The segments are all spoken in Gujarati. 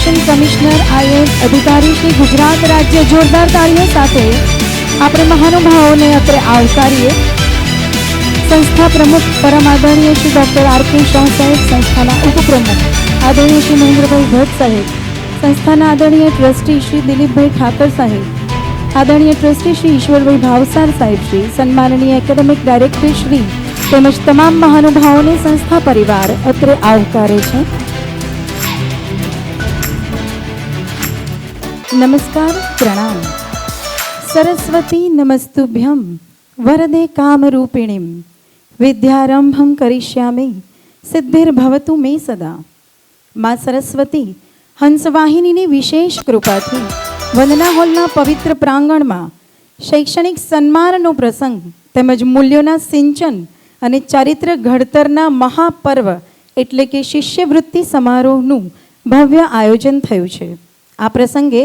એજ્યુકેશન કમિશનર IAS અધિકારી શ્રી ગુજરાત રાજ્ય જોરદાર તાળીઓ સાથે આપણે મહાનુભાવોને અત્રે આવકારીએ. સંસ્થા પ્રમુખ પરમ આદરણીય શ્રી ડૉક્ટર RK શાહ સાહેબ, સંસ્થાના ઉપપ્રમુખ આદરણીય શ્રી મહેન્દ્રભાઈ ભટ્ટ સાહેબ, સંસ્થાના આદરણીય ટ્રસ્ટી શ્રી દિલીપભાઈ ઠાકર સાહેબ, આદરણીય ટ્રસ્ટી શ્રી ઈશ્વરભાઈ ભાવસાર સાહેબ શ્રી, સન્માનનીય એકેડેમિક ડાયરેક્ટર શ્રી તેમજ તમામ મહાનુભાવોને સંસ્થા પરિવાર અત્રે આવકારે છે. નમસ્કાર, પ્રણામ. સરસ્વતી નમસ્તુભ્યમ વરદે કામરૂપિણીમ વિદ્યારંભમ કરિષ્યામિ સિદ્ધિર્ભવતુ મે સદા. મા સરસ્વતી હંસવાહિનીની વિશેષ કૃપાથી વંદના હોલના પવિત્ર પ્રાંગણમાં શૈક્ષણિક સન્માનનો પ્રસંગ તેમજ મૂલ્યોના સિંચન અને ચારિત્ર ઘડતરના મહાપર્વ એટલે કે શિષ્યવૃત્તિ સમારોહનું ભવ્ય આયોજન થયું છે. આ પ્રસંગે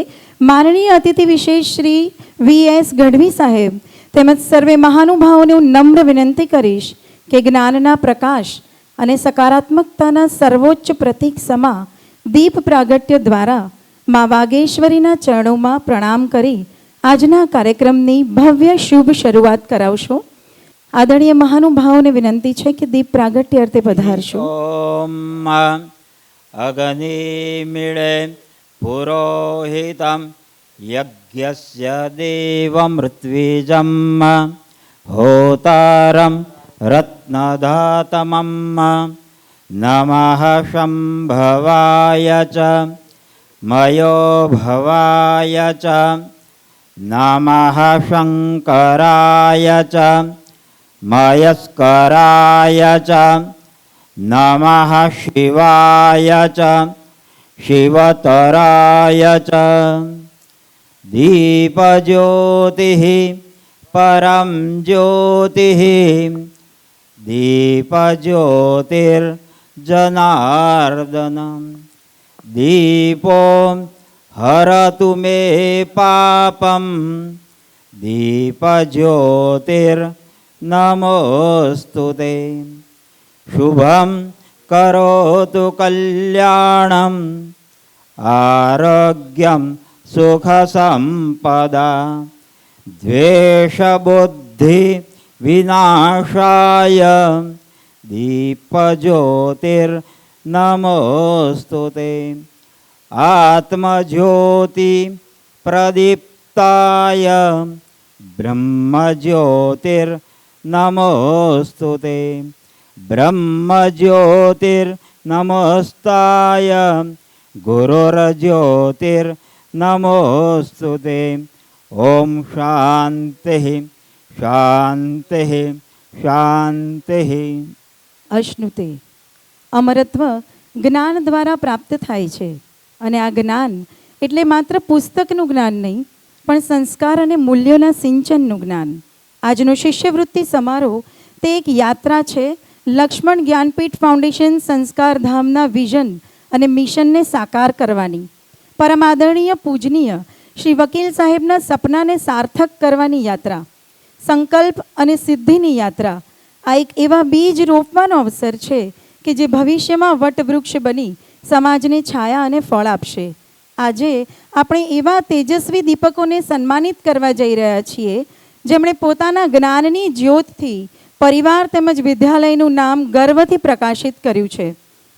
માનનીય અતિથિ વિશેષ શ્રી VS ગઢવી સાહેબ તેમજ સર્વે મહાનુભાવોને હું નમ્ર વિનંતી કરીશ કે જ્ઞાનના પ્રકાશ અને સકારાત્મકતાના સર્વોચ્ચ પ્રતીક સમા દીપ પ્રાગટ્ય દ્વારા મા વાગેશ્વરીના ચરણોમાં પ્રણામ કરી આજના કાર્યક્રમની ભવ્ય શુભ શરૂઆત કરાવશો. આદરણીય મહાનુભાવોને વિનંતી છે કે દીપ પ્રાગટ્ય અર્થે પધારશો. ઓમ અગ્નિમિળે પુરોહિતમ યજ્ઞસ્ય દેવમૃત્વિજમ હોતારમ રત્નધાતમમ નમઃ શંભવાય ચ મયોભવાય ચ નમઃ શંકરાય ચ મયસ્કરાય ચ નમઃ શિવાય ચ શિવતરાય ચ. દીપજ્યોતિઃ પરમ જ્યોતિઃ દીપજ્યોતિર્જનાર્દનમ દીપો હરતુ મે પાપમ દીપજ્યોતિર્નમોસ્તુતે. શુભમ કરોતુ કલ્યાણમ આરોગ્યમ સુખ સંપદા દ્વેષબુદ્ધિ વિનાશાય દીપજ્યોતિર્નમોસ્તુતે. આત્મજ્યોતિ પ્રદીપ્તાય બ્રહ્મજ્યોતિર્નમોસ્તુતે. બ્રહ્મજ્યોતિર્નમોસ્તાય ગુરુર્જ્યોતિર્નમોસ્તુતે. ઓમ શાંતિઃ શાંતિઃ શાંતિઃ. અશ્નુતે અમરત્વ જ્ઞાન દ્વારા પ્રાપ્ત થાય છે અને આ જ્ઞાન એટલે માત્ર પુસ્તકનું જ્ઞાન નહીં, પણ સંસ્કાર અને મૂલ્યોના સિંચનનું જ્ઞાન. આજનો શિષ્યવૃત્તિ સમારોહ તે એક યાત્રા છે લક્ષ્મણ જ્ઞાનપીઠ ફાઉન્ડેશન સંસ્કાર ધામના વિઝન અને મિશનને સાકાર કરવાની, પરમ આદરણીય પૂજનીય શ્રી વકીલ સાહેબના સપનાને સાર્થક કરવાની યાત્રા, સંકલ્પ અને સિદ્ધિની યાત્રા. આ એક એવા બીજ રોપવાનો અવસર છે કે જે ભવિષ્યમાં વટવૃક્ષ બની સમાજને છાયા અને ફળ આપશે. આજે આપણે એવા તેજસ્વી દીપકોને સન્માનિત કરવા જઈ રહ્યા છીએ જેમણે પોતાના જ્ઞાનની જ્યોતથી પરિવાર તેમજ વિદ્યાલયનું નામ ગર્વથી પ્રકાશિત કર્યું છે.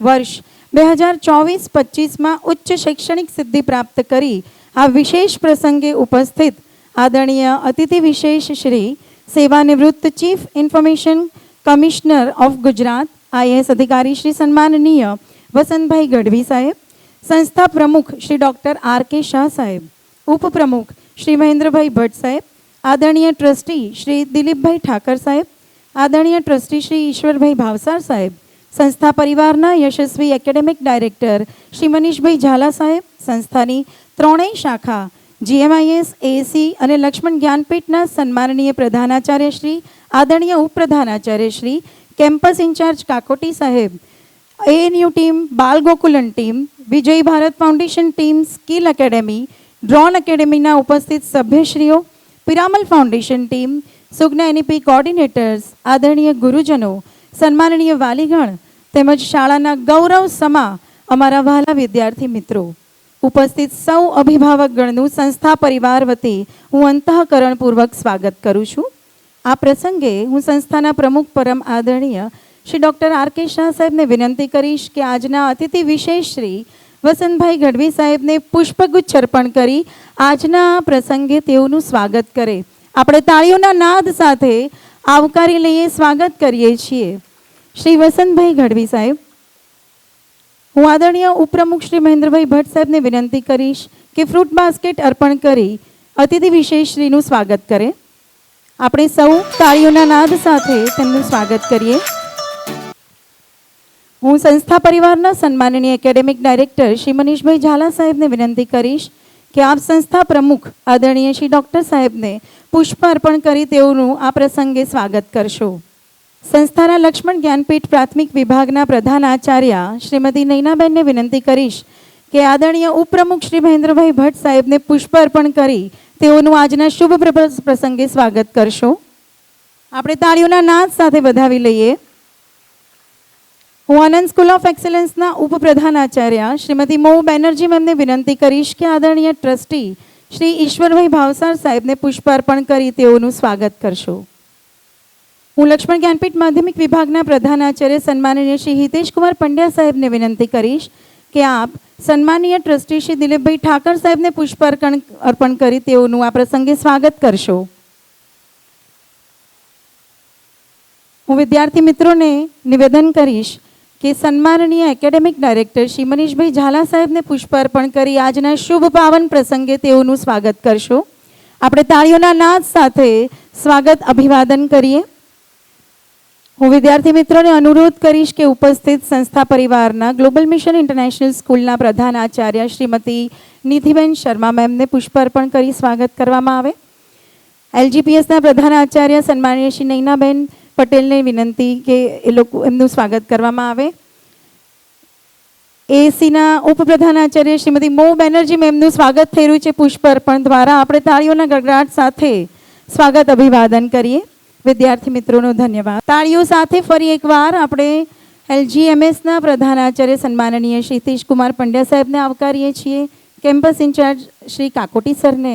વર્ષ 2024-25માં ઉચ્ચ શૈક્ષણિક સિદ્ધિ પ્રાપ્ત કરી આ વિશેષ પ્રસંગે ઉપસ્થિત આદરણીય અતિથિ વિશેષ શ્રી સેવાનિવૃત્ત chief information commissioner of Gujarat IAS અધિકારી શ્રી સન્માનનીય વસંતભાઈ ગઢવી સાહેબ, સંસ્થા પ્રમુખ શ્રી ડૉક્ટર RK શાહ સાહેબ, ઉપપ્રમુખ શ્રી મહેન્દ્રભાઈ ભટ્ટ સાહેબ, આદરણીય ટ્રસ્ટી શ્રી દિલીપભાઈ ઠાકર સાહેબ, આદરણીય ટ્રસ્ટી શ્રી ઈશ્વરભાઈ ભાવસાર સાહેબ, સંસ્થા પરિવારના યશસ્વી એકેડેમિક ડાયરેક્ટર શ્રી મનીષભાઈ ઝાલા સાહેબ, સંસ્થાની ત્રણેય શાખા GMIS, AAC અને લક્ષ્મણ જ્ઞાનપીઠના સન્માનનીય પ્રધાનાચાર્ય શ્રી, આદરણીય ઉપપ્રધાનાચાર્ય શ્રી, કેમ્પસ ઇન્ચાર્જ કાકોટી સાહેબ, ANU team, Bal Gokulan team, Vijay Bharat foundation team, skill academy, drone એકેડેમીના ઉપસ્થિત સભ્યશ્રીઓ, પિરામલ ફાઉન્ડેશન ટીમ, સુજ્ઞા NEP કોઓર્ડિનેટર્સ, આદરણીય ગુરુજનો, સન્માનનીય વાલીગણ તેમજ શાળાના ગૌરવ સમા અમારા વહાલા વિદ્યાર્થી મિત્રો, ઉપસ્થિત સૌ અભિભાવકગણનું સંસ્થા પરિવાર વતી હું અંતઃકરણપૂર્વક સ્વાગત કરું છું. આ પ્રસંગે હું સંસ્થાના પ્રમુખ પરમ આદરણીય Shri doctor R K Shah સાહેબને વિનંતી કરીશ કે આજના અતિથિ વિશેષ શ્રી વસંતભાઈ ગઢવી સાહેબને પુષ્પગુચ્છ અર્પણ કરી આજના પ્રસંગે તેઓનું સ્વાગત કરે. આપણે તાળીઓના નાદ સાથે આવકારી લઈએ, સ્વાગત કરીએ છીએ. શ્રી વસંતભાઈ ગઢવી સાહેબ, હું આદરણીય ઉપપ્રમુખ શ્રી મહેન્દ્રભાઈ ભટ્ટ સાહેબને વિનંતી કરીશ કે ફ્રૂટ બાસ્કેટ અર્પણ કરી અતિથિ વિશેષ શ્રીનું સ્વાગત કરે. આપણે સૌ તાળીઓના નાદ સાથે તેમનું સ્વાગત કરીએ. હું સંસ્થા પરિવારના સન્માનનીય એકેડેમિક ડાયરેક્ટર શ્રી મનીષભાઈ ઝાલા સાહેબને વિનંતી કરીશ કે આપ સંસ્થા પ્રમુખ આદરણીય શ્રી ડૉક્ટર સાહેબને પુષ્પ અર્પણ કરી તેઓનું આ પ્રસંગે સ્વાગત કરશો. સંસ્થાના લક્ષ્મણ જ્ઞાનપીઠ પ્રાથમિક વિભાગના પ્રધાન આચાર્ય શ્રીમતી નૈનાબેનને વિનંતી કરીશ કે આદરણીય ઉપપ્રમુખ શ્રી મહેન્દ્રભાઈ ભટ્ટ સાહેબને પુષ્પ અર્પણ કરી તેઓનું આજના શુભ પ્રસંગે સ્વાગત કરશો. આપણે તાળીઓના નાદ સાથે વધાવી લઈએ. હું આનંદ સ્કૂલ ઓફ એક્સલન્સના ઉપપ્રધાન આચાર્ય શ્રીમતી મો બેનર્જી મેમને વિનંતી કરીશ કે આદરણીય ટ્રસ્ટી શ્રી ઈશ્વરભાઈ ભાવસાર સાહેબને પુષ્પ અર્પણ કરી તેઓનું સ્વાગત કરશો. હું લક્ષ્મણ જ્ઞાનપીઠ માધ્યમિક વિભાગના પ્રધાન આચાર્ય સન્માનનીય શ્રી હિતેશકુમાર પંડ્યા સાહેબને વિનંતી કરીશ કે આપ સન્માનીય ટ્રસ્ટી શ્રી દિલીપભાઈ ઠાકર સાહેબને પુષ્પ અર્પણ કરી તેઓનું આ પ્રસંગે સ્વાગત કરશો. હું વિદ્યાર્થી મિત્રોને નિવેદન કરીશ કે સન્માનનીય એકેડેમિક ડાયરેક્ટર શ્રી મનીષભાઈ ઝાલા સાહેબને પુષ્પ અર્પણ કરી આજના શુભ પાવન પ્રસંગે તેઓનું સ્વાગત કરશો. આપણે તાળીઓના નાદ સાથે સ્વાગત અભિવાદન કરીએ. હું વિદ્યાર્થી મિત્રોને અનુરોધ કરીશ કે ઉપસ્થિત સંસ્થા પરિવારના ગ્લોબલ મિશન ઇન્ટરનેશનલ સ્કૂલના પ્રધાન આચાર્ય શ્રીમતી નિધિબેન શર્મા મેમને પુષ્પ અર્પણ કરી સ્વાગત કરવામાં આવે. એલજીપીએસના પ્રધાન આચાર્ય સન્માનીય શ્રી નૈનાબેન પટેલને વિનંતી કે એ લોકો એમનું સ્વાગત કરવામાં આવે. એસીના ઉપપ્રધાન આચાર્ય શ્રીમતી મો બેનર્જી મેમનું સ્વાગત થઈ રહ્યું છે પુષ્પ અર્પણ દ્વારા. આપણે તાળીઓના ગડગડાટ સાથે સ્વાગત અભિવાદન કરીએ. વિદ્યાર્થી મિત્રોનો ધન્યવાદ. તાળીઓ સાથે ફરી એકવાર આપણે એલજીએમએસના પ્રધાન આચાર્ય સન્માનનીય શ્રી હિતેશકુમાર પંડ્યા સાહેબને આવકારીએ છીએ. કેમ્પસ ઇન્ચાર્જ શ્રી કાકોટી સરને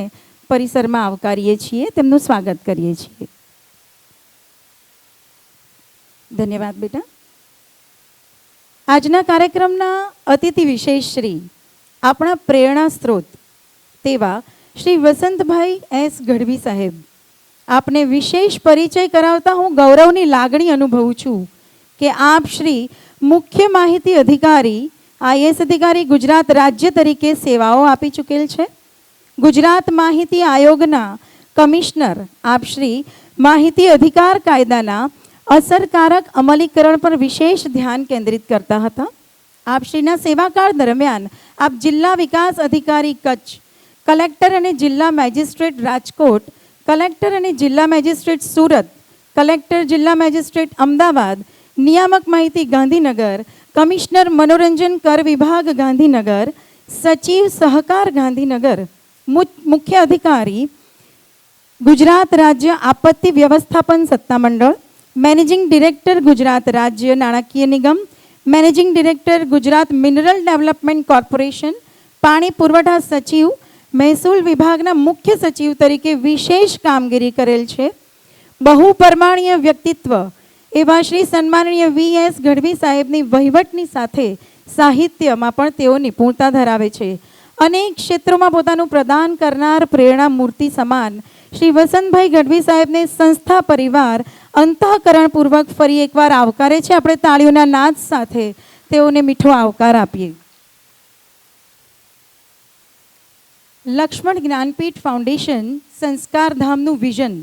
પરિસરમાં આવકારીએ છીએ, તેમનું સ્વાગત કરીએ છીએ. ધન્યવાદ બેટા. આજના કાર્યક્રમના અતિથિ વિશેષ શ્રી આપણા પ્રેરણા સ્ત્રોત તેવા શ્રી વસંતભાઈ એસ ગઢવી સાહેબ, આપને વિશેષ પરિચય કરાવતા હું ગૌરવની લાગણી અનુભવું છું કે આપ શ્રી મુખ્ય માહિતી અધિકારી આઈએએસ અધિકારી ગુજરાત રાજ્ય તરીકે સેવાઓ આપી ચૂકેલ છે. ગુજરાત માહિતી આયોગના કમિશનર આપ શ્રી માહિતી અધિકાર કાયદાના અસરકારક અમલીકરણ પર વિશેષ ધ્યાન કેન્દ્રિત કરતા હતા. આપ શ્રીના સેવાકાળ દરમિયાન આપ જિલ્લા વિકાસ અધિકારી કચ્છ, કલેક્ટર અને જિલ્લા મેજિસ્ટ્રેટ રાજકોટ, કલેક્ટર અને જિલ્લા મેજિસ્ટ્રેટ સુરત, કલેક્ટર જિલ્લા મેજિસ્ટ્રેટ અમદાવાદ, નિયામક માહિતી ગાંધીનગર, કમિશનર મનોરંજન કર વિભાગ ગાંધીનગર, સચિવ સહકાર ગાંધીનગર, મુખ્ય અધિકારી ગુજરાત રાજ્ય આપત્તિ વ્યવસ્થાપન સત્તામંડળ, મેનેજિંગ ડિરેક્ટર ગુજરાત રાજ્ય નાણાકીય નિગમ, managing director Gujarat mineral development corporation, પાણી પુરવઠા સચિવ, મહેસૂલ વિભાગના મુખ્ય સચિવ તરીકે વિશેષ કામગીરી કરેલ છે. બહુપરમાણીય વ્યક્તિત્વ એવા શ્રી સન્માનનીય વી.એસ. ગઢવી સાહેબની વહીવટની સાથે સાહિત્યમાં પણ તેઓ નિપુણતા ધરાવે છે. અનેક ક્ષેત્રોમાં પોતાનું પ્રદાન કરનાર પ્રેરણા મૂર્તિ સમાન શ્રી વસંતભાઈ ગઢવી સાહેબને સંસ્થા પરિવાર અંતઃકરણપૂર્વક ફરી એકવાર આવકારે છે. આપણે તાળીઓના નાદ સાથે તેઓને મીઠો આવકાર આપીએ. લક્ષ્મણ જ્ઞાનપીઠ ફાઉન્ડેશન સંસ્કારધામનું વિઝન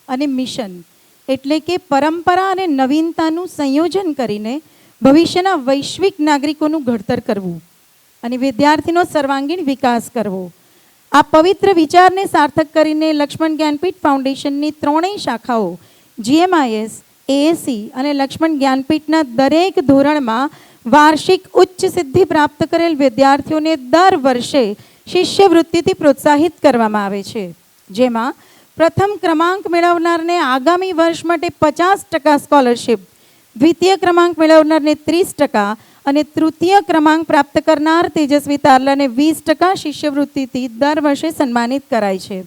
અને મિશન એટલે કે પરંપરા અને નવીનતાનું સંયોજન કરીને ભવિષ્યના વૈશ્વિક નાગરિકોનું ઘડતર કરવું અને વિદ્યાર્થીનો સર્વાંગીણ વિકાસ કરવો. આ પવિત્ર વિચારને સાર્થક કરીને લક્ષ્મણ જ્ઞાનપીઠ ફાઉન્ડેશનની ત્રણેય શાખાઓ જીએમઆઈએસ, એએસી અને લક્ષ્મણ જ્ઞાનપીઠના દરેક ધોરણમાં વાર્ષિક ઉચ્ચ સિદ્ધિ પ્રાપ્ત કરેલ વિદ્યાર્થીઓને દર વર્ષે શિષ્યવૃત્તિથી પ્રોત્સાહિત કરવામાં આવે છે. જેમાં પ્રથમ ક્રમાંક મેળવનારને આગામી વર્ષ માટે 50% સ્કોલરશિપ, દ્વિતીય ક્રમાંક મેળવનારને 30% અને તૃતીય ક્રમાંક પ્રાપ્ત કરનાર તેજસ્વી તારલાને 20% શિષ્યવૃત્તિથી દર વર્ષે સન્માનિત કરાય છે.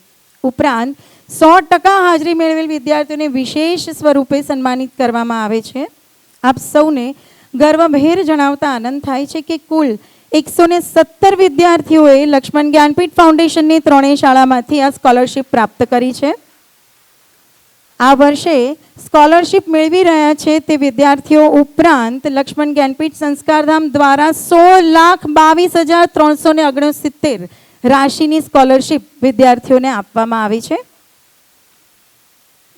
ઉપરાંત 100% હાજરી મેળવેલ વિદ્યાર્થીઓને વિશેષ સ્વરૂપે સન્માનિત કરવામાં આવે છે. આપ સૌને ગર્વભેર જણાવતા આનંદ થાય છે કે કુલ 117 વિદ્યાર્થીઓએ લક્ષ્મણ જ્ઞાનપીઠ ફાઉન્ડેશનની ત્રણેય શાળામાંથી આ સ્કોલરશિપ પ્રાપ્ત કરી છે. આ વર્ષે સ્કોલરશિપ મેળવી રહ્યા છે તે વિદ્યાર્થીઓ ઉપરાંત લક્ષ્મણ જ્ઞાનપીઠ સંસ્કારધામ દ્વારા 16,22,369 રાશિની સ્કોલરશિપ વિદ્યાર્થીઓને આપવામાં આવી છે.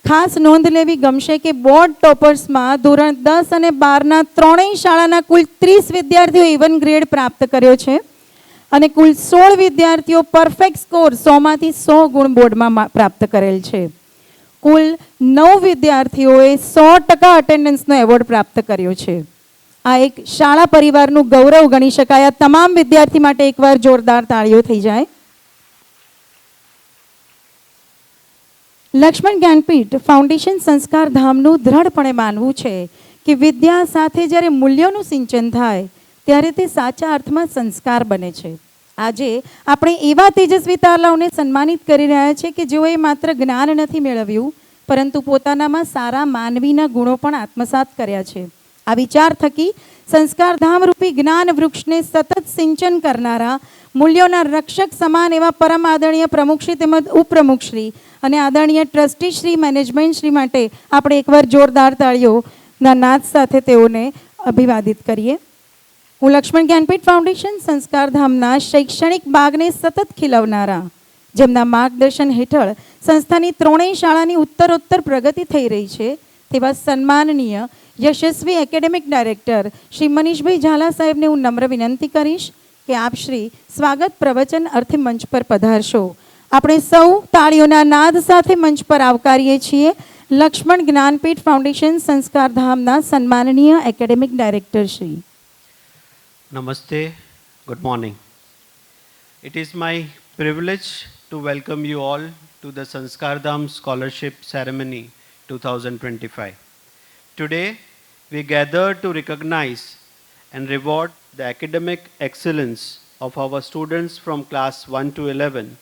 ખાસ નોંધ લેવી ગમશે કે બોર્ડ ટોપર્સમાં ધોરણ 10 અને 12ના ત્રણેય શાળાના કુલ 30 વિદ્યાર્થીઓ A1 ગ્રેડ પ્રાપ્ત કર્યો છે અને કુલ 16 વિદ્યાર્થીઓ પરફેક્ટ સ્કોર 100માંથી 100 ગુણ બોર્ડમાં પ્રાપ્ત કરેલ છે. કુલ 9 વિદ્યાર્થીઓએ 100% અટેન્ડન્સનો એવોર્ડ પ્રાપ્ત કર્યો છે. આ એક શાળા પરિવારનું ગૌરવ ગણી શકાય. આ તમામ વિદ્યાર્થી માટે એકવાર જોરદાર તાળીઓ થઈ જાય. લક્ષ્મણ જ્ઞાનપીઠ ફાઉન્ડેશન સંસ્કારધામનું દ્રઢપણે માનવું છે કે વિદ્યા સાથે જ્યારે મૂલ્યોનું સિંચન થાય ત્યારે તે સાચા અર્થમાં સંસ્કાર બને છે. આજે આપણે એવા તેજસ્વી તારલાઓને સન્માનિત કરી રહ્યા છે કે જેઓએ માત્ર જ્ઞાન નથી મેળવ્યું પરંતુ પોતાનામાં સારા માનવીના ગુણો પણ આત્મસાત કર્યા છે. આ વિચાર થકી સંસ્કારધામ રૂપી જ્ઞાન વૃક્ષને સતત સિંચન કરનારા મૂલ્યોના રક્ષક સમાન એવા પરમ આદરણીય પ્રમુખશ્રી તેમજ ઉપપ્રમુખશ્રી અને આદરણીય ટ્રસ્ટીશ્રી મેનેજમેન્ટશ્રી માટે આપણે એકવાર જોરદાર તાળીઓના નાદ સાથે તેઓને અભિવાદિત કરીએ. હું લક્ષ્મણ જ્ઞાનપીઠ ફાઉન્ડેશન સંસ્કારધામના શૈક્ષણિક બાગને સતત ખીલવનારા જેમના માર્ગદર્શન હેઠળ સંસ્થાની ત્રણેય શાળાની ઉત્તરોત્તર પ્રગતિ થઈ રહી છે તેવા સન્માનનીય યશસ્વી એકેડેમિક ડાયરેક્ટર શ્રી મનીષભાઈ ઝાલા સાહેબને હું નમ્ર વિનંતી કરીશ કે આપ શ્રી સ્વાગત પ્રવચન અર્થે મંચ પર પધારશો. આપણે સૌ તાળીઓના નાદ સાથે મંચ પર આવકારીએ છીએ લક્ષ્મણ જ્ઞાનપીઠ ફાઉન્ડેશન સંસ્કારધામના સન્માનનીય academic director Shri. Namaste, good morning. It is my privilege to welcome you all to the Sanskardham Scholarship Ceremony 2025. Today, we gather to recognize and reward the academic excellence of our students from class 1 to 11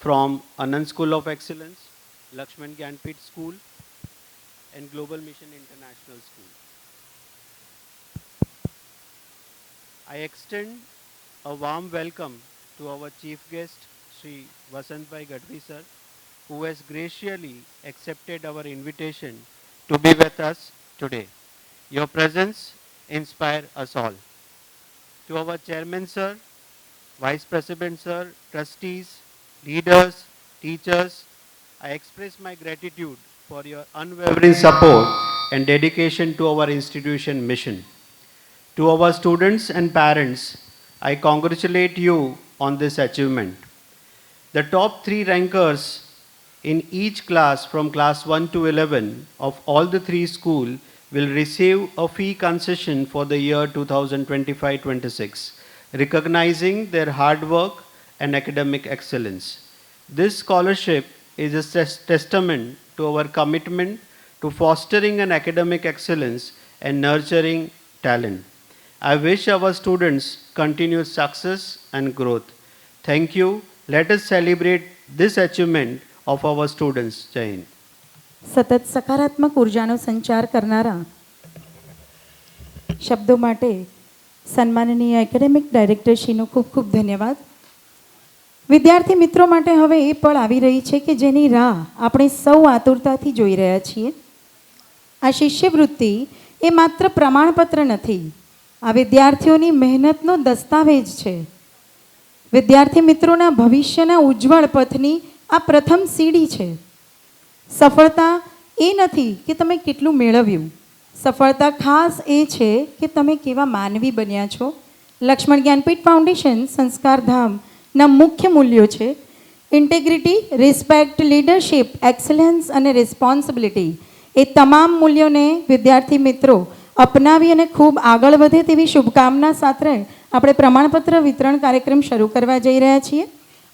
from Anand School of Excellence, Lakshman Gyanpith School and Global Mission International School. I extend a warm welcome to our chief guest, Sri Vasantbhai Gadvi sir, who has graciously accepted our invitation to be with us today. Your presence inspires us all. To our chairman sir, vice president sir, trustees, leaders, teachers, I express my gratitude for your unwavering support and dedication to our institution mission. To our students and parents, I congratulate you on this achievement. The top 3 rankers in each class from class 1 to 11 of all the 3 schools will receive a fee concession for the year 2025-26, recognizing their hard work and academic excellence. This scholarship is a testament to our commitment to fostering an academic excellence and nurturing talent. I wish our students continued success and growth. Thank you. Let us celebrate this achievement of our students. Jai Hind. સતત સકારાત્મક ઉર્જાનો સંચાર કરનારા શબ્દો માટે સન્માનનીય એકેડેમિક ડાયરેક્ટરશ્રીનો ખૂબ ખૂબ ધન્યવાદ. વિદ્યાર્થી મિત્રો માટે હવે એ પળ આવી રહી છે કે જેની રાહ આપણે સૌ આતુરતાથી જોઈ રહ્યા છીએ. આ શિષ્યવૃત્તિ એ માત્ર પ્રમાણપત્ર નથી, આ વિદ્યાર્થીઓની મહેનતનો દસ્તાવેજ છે. વિદ્યાર્થી મિત્રોના ભવિષ્યના ઉજ્જવળ પથની આ પ્રથમ સીડી છે. સફળતા એ નથી કે તમે કેટલું મેળવ્યું, સફળતા ખાસ એ છે કે તમે કેવા માનવી બન્યા છો. લક્ષ્મણ જ્ઞાનપીઠ ફાઉન્ડેશન સંસ્કારધામના મુખ્ય મૂલ્યો છે ઇન્ટેગ્રિટી, રિસ્પેક્ટ, લીડરશિપ, એક્સલન્સ અને રિસ્પોન્સિબિલિટી. એ તમામ મૂલ્યોને વિદ્યાર્થી મિત્રો અપનાવી અને ખૂબ આગળ વધે તેવી શુભકામના સાથે આપણે પ્રમાણપત્ર વિતરણ કાર્યક્રમ શરૂ કરવા જઈ રહ્યા છીએ.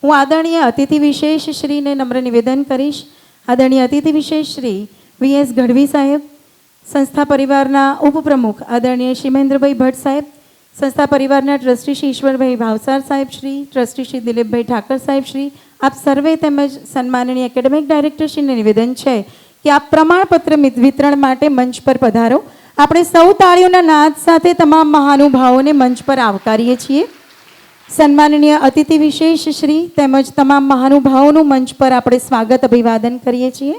હું આદરણીય અતિથિ વિશેષ શ્રીને નમ્ર નિવેદન કરીશ. આદરણીય અતિથિ વિશેષ શ્રી VS ગઢવી સાહેબ, સંસ્થા પરિવારના ઉપપ્રમુખ આદરણીય શિમેન્દ્રભાઈ ભટ્ટ સાહેબ, સંસ્થા પરિવારના ટ્રસ્ટી શ્રી ઈશ્વરભાઈ ભાવસાર સાહેબ શ્રી, ટ્રસ્ટી શ્રી દિલીપભાઈ ઠાકર સાહેબ શ્રી, આપ સર્વે તેમજ સન્માનનીય એકેડેમિક ડાયરેક્ટરશ્રીને નિવેદન છે કે આપ પ્રમાણપત્ર વિતરણ માટે મંચ પર પધારો. આપણે સૌ તાળીઓના નાદ સાથે તમામ મહાનુભાવોને મંચ પર આવકારીએ છીએ. સન્માનનીય અતિથિ વિશેષ શ્રી તેમજ તમામ મહાનુભાવોનું મંચ પર આપણે સ્વાગત અભિવાદન કરીએ છીએ.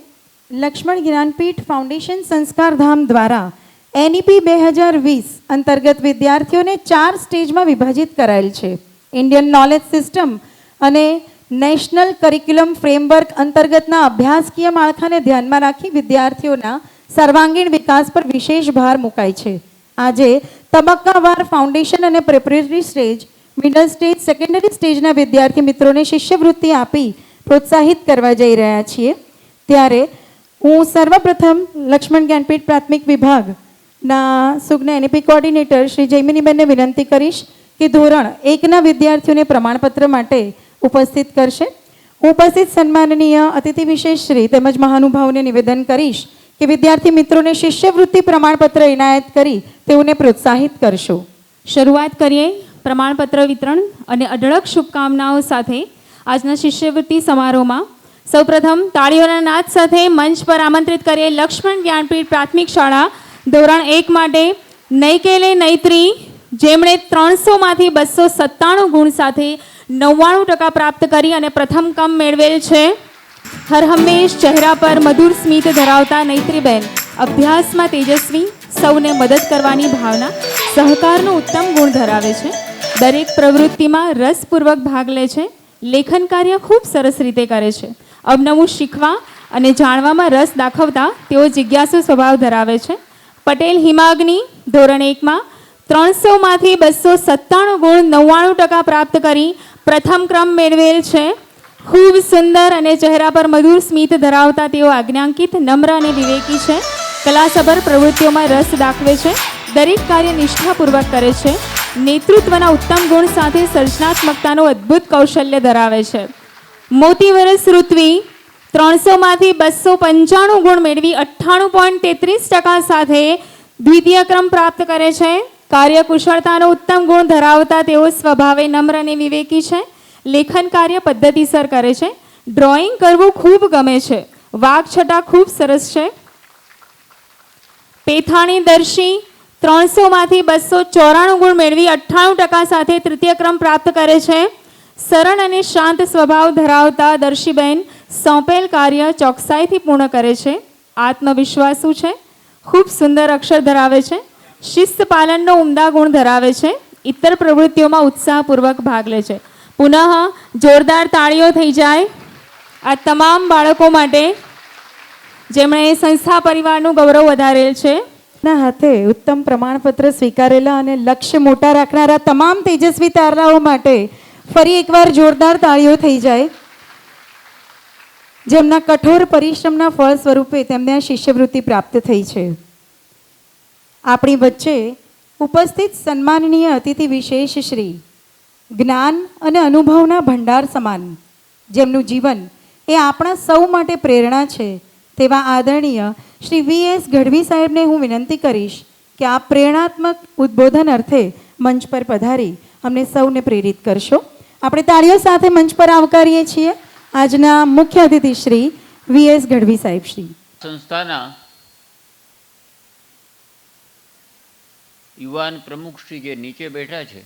લક્ષ્મણ જ્ઞાનપીઠ ફાઉન્ડેશન સંસ્કારધામ દ્વારા NEP 2020 અંતર્ગત વિદ્યાર્થીઓને 4 સ્ટેજમાં વિભાજિત કરાયેલ છે. ઇન્ડિયન નોલેજ સિસ્ટમ અને નેશનલ કરિક્યુલમ ફ્રેમવર્ક અંતર્ગતના અભ્યાસકીય માળખાને ધ્યાનમાં રાખી વિદ્યાર્થીઓના સર્વાંગીણ વિકાસ પર વિશેષ ભાર મુકાય છે. આજે તબક્કાવાર ફાઉન્ડેશન અને પ્રિપરેટરી સ્ટેજ, મિડલ સ્ટેજ, સેકન્ડરી સ્ટેજના વિદ્યાર્થી મિત્રોને શિષ્યવૃત્તિ આપી પ્રોત્સાહિત કરવા જઈ રહ્યા છીએ. ત્યારે હું સર્વપ્રથમ લક્ષ્મણ જ્ઞાનપીઠ પ્રાથમિક વિભાગના સુજ્ઞ NEP કોઓર્ડિનેટર શ્રી જયમિનીબેનને વિનંતી કરીશ કે ધોરણ 1ના વિદ્યાર્થીઓને પ્રમાણપત્ર માટે ઉપસ્થિત કરશે. હું ઉપસ્થિત સન્માનનીય અતિથિ વિશેષ શ્રી તેમજ મહાનુભાવોને નિવેદન કરીશ કે વિદ્યાર્થી મિત્રોને શિષ્યવૃત્તિ પ્રમાણપત્ર એનાયત કરી તેઓને પ્રોત્સાહિત કરશો. શરૂઆત કરીએ પ્રમાણપત્ર વિતરણ અને અઢળક શુભકામનાઓ સાથે આજના શિષ્યવૃત્તિ સમારોહમાં. સૌપ્રથમ તાળીઓના નાદ સાથે મંચ પર આમંત્રિત કરીએ લક્ષ્મણ જ્ઞાનપીઠ પ્રાથમિક શાળા ધોરણ 1 માટે નૈકેલે નૈત્રી, જેમણે 300માંથી 297 ગુણ સાથે 99% પ્રાપ્ત કરી અને પ્રથમ ક્રમ મેળવેલ છે. હરહંમેશ ચહેરા પર મધુર સ્મિત ધરાવતા નૈત્રીબેન અભ્યાસમાં તેજસ્વી, સૌને મદદ કરવાની ભાવના, સહકારનો ઉત્તમ ગુણ ધરાવે છે. દરેક પ્રવૃત્તિમાં રસપૂર્વક ભાગ લે છે. લેખન કાર્ય ખૂબ સરસ રીતે કરે છે. અવનવું શીખવા અને જાણવામાં રસ દાખવતા તેઓ જિજ્ઞાસુ સ્વભાવ ધરાવે છે. પટેલ હિમાગ્નિ ધોરણ 1માં 300માંથી 297 ગુણ 99% પ્રાપ્ત કરી પ્રથમ ક્રમ મેળવેલ છે. ખૂબ સુંદર અને ચહેરા પર મધુર સ્મિત ધરાવતા તેઓ આજ્ઞાંકિત, નમ્ર અને વિવેકી છે. કલાસભર પ્રવૃત્તિઓમાં રસ દાખવે છે. દરેક કાર્ય નિષ્ઠાપૂર્વક કરે છે. નેતૃત્વના ઉત્તમ ગુણ સાથે સર્જનાત્મકતાનું અદ્ભુત કૌશલ્ય ધરાવે છે. મોતીવરસ ઋત્વી 300માંથી 295 ગુણ મેળવી 98.33% સાથે દ્વિતીય ક્રમ પ્રાપ્ત કરે છે. કાર્યકુશળતાનો ઉત્તમ ગુણ ધરાવતા તેઓ સ્વભાવે નમ્ર અને વિવેકી છે. લેખન કાર્ય પદ્ધતિસર કરે છે. ડ્રોઈંગ કરવું ખૂબ ગમે છે. વાકછટા ખૂબ સરસ છે. પેથાણી દર્શી 300માંથી 294 ગુણ મેળવી 98% સાથે તૃતીય ક્રમ પ્રાપ્ત કરે છે. સરળ અને શાંત સ્વભાવ ધરાવતા દર્શીબેન સોંપેલ કાર્ય ચોકસાઈથી પૂર્ણ કરે છે. આત્મવિશ્વાસુ છે. ખૂબ સુંદર અક્ષર ધરાવે છે. શિસ્ત પાલનનો ઉમદા ગુણ ધરાવે છે. ઇતર પ્રવૃત્તિઓમાં ઉત્સાહપૂર્વક ભાગ લે છે. પુનઃ જોરદાર તાળીઓ થઈ જાય આ તમામ બાળકો માટે જેમણે સંસ્થા પરિવારનું ગૌરવ વધારેલ છે. ના હાથે ઉત્તમ પ્રમાણપત્ર સ્વીકારેલા અને લક્ષ્ય મોટા રાખનારા તમામ તેજસ્વી તારાઓ માટે ફરી એકવાર જોરદાર તાળીઓ થઈ જાય. જેમના કઠોર પરિશ્રમના ફળ સ્વરૂપે તેમને આ શિષ્યવૃત્તિ પ્રાપ્ત થઈ છે. આપણી વચ્ચે ઉપસ્થિત સન્માનનીય અતિથિ વિશેષ શ્રી, જ્ઞાન અને અનુભવના ભંડાર સમાન, જેમનું જીવન એ આપણા સૌ માટે પ્રેરણા છે, તેવા આદરણીય શ્રી VS ગઢવી સાહેબને હું વિનંતી કરીશ કે આ પ્રેરણાત્મક ઉદ્બોધન અર્થે મંચ પર પધારી અમને સૌને પ્રેરિત કરશો. આપણે તાળીઓ સાથે મંચ પર આવકારીએ છીએ આજના મુખ્ય અતિથિ શ્રી VS ગઢવી સાહેબ શ્રી. સંસ્થાના યુવાન પ્રમુખ શ્રી જે નીચે બેઠા છે,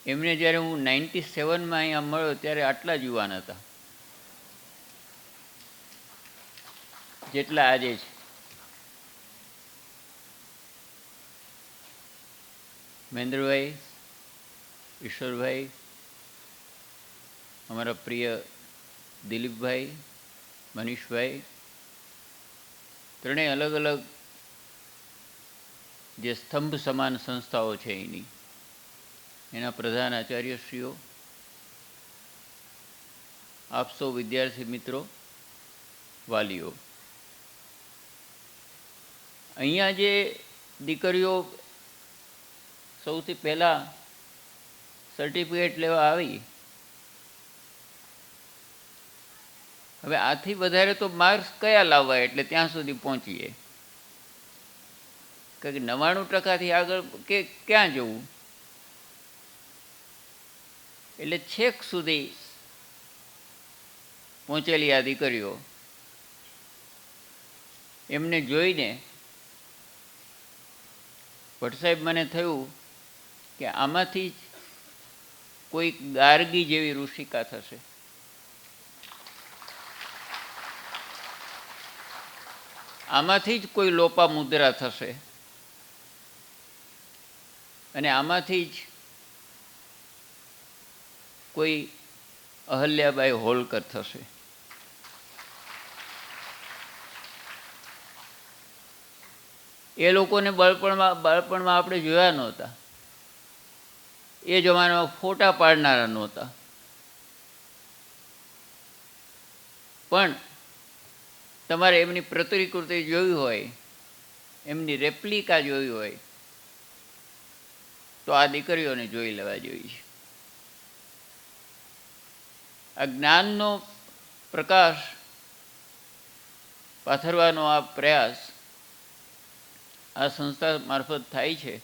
એમને જ્યારે હું 97માં અહીંયા મળ્યો ત્યારે આટલા જ યુવાન હતા જેટલા આજે છે. મહેન્દ્રભાઈ, ઈશ્વરભાઈ, અમારા પ્રિય દિલીપભાઈ, મનીષભાઈ, ત્રણેય અલગ અલગ જે સ્તંભ સમાન સંસ્થાઓ છે એના પ્રધાન આચાર્યશ્રીઓ, આપ સૌ વિદ્યાર્થી મિત્રો, વાલીઓ, અહીંયા જે દીકરીઓ સૌથી પહેલાં સર્ટિફિકેટ લેવા આવી, હવે આથી વધારે તો માર્ક્સ કયા લાવવા, એટલે ત્યાં સુધી પહોંચીએ. કારણ કે 99%થી આગળ કે ક્યાં જવું, એટલે છેક સુધી પહોંચેલી આ દીકરીઓ, એમને જોઈને ભટ્ટ સાહેબ મને થયું કે આમાંથી જ કોઈ ગાર્ગી જેવી ઋષિકા થશે. આમાંથી જ કોઈ લોપા મુદ્રા થશે અને આમાંથી જ કોઈ અહલ્યાબાઈ હોલકર થશે. એ લોકોને બાળપણમાં આપણે જોયા નહોતા. એ જમાનામાં ફોટા પાડનારા નહોતા, પણ તમારે એમની પ્રતિકૃતિ જોઈ હોય, એમની રેપ્લિકા જોઈ હોય તો આ દીકરીઓને જોઈ લેવા જોઈએ. આ જ્ઞાનનો પ્રકાશ પાથરવાનો આ પ્રયાસ આ સંસ્થા મારફત થાય છે.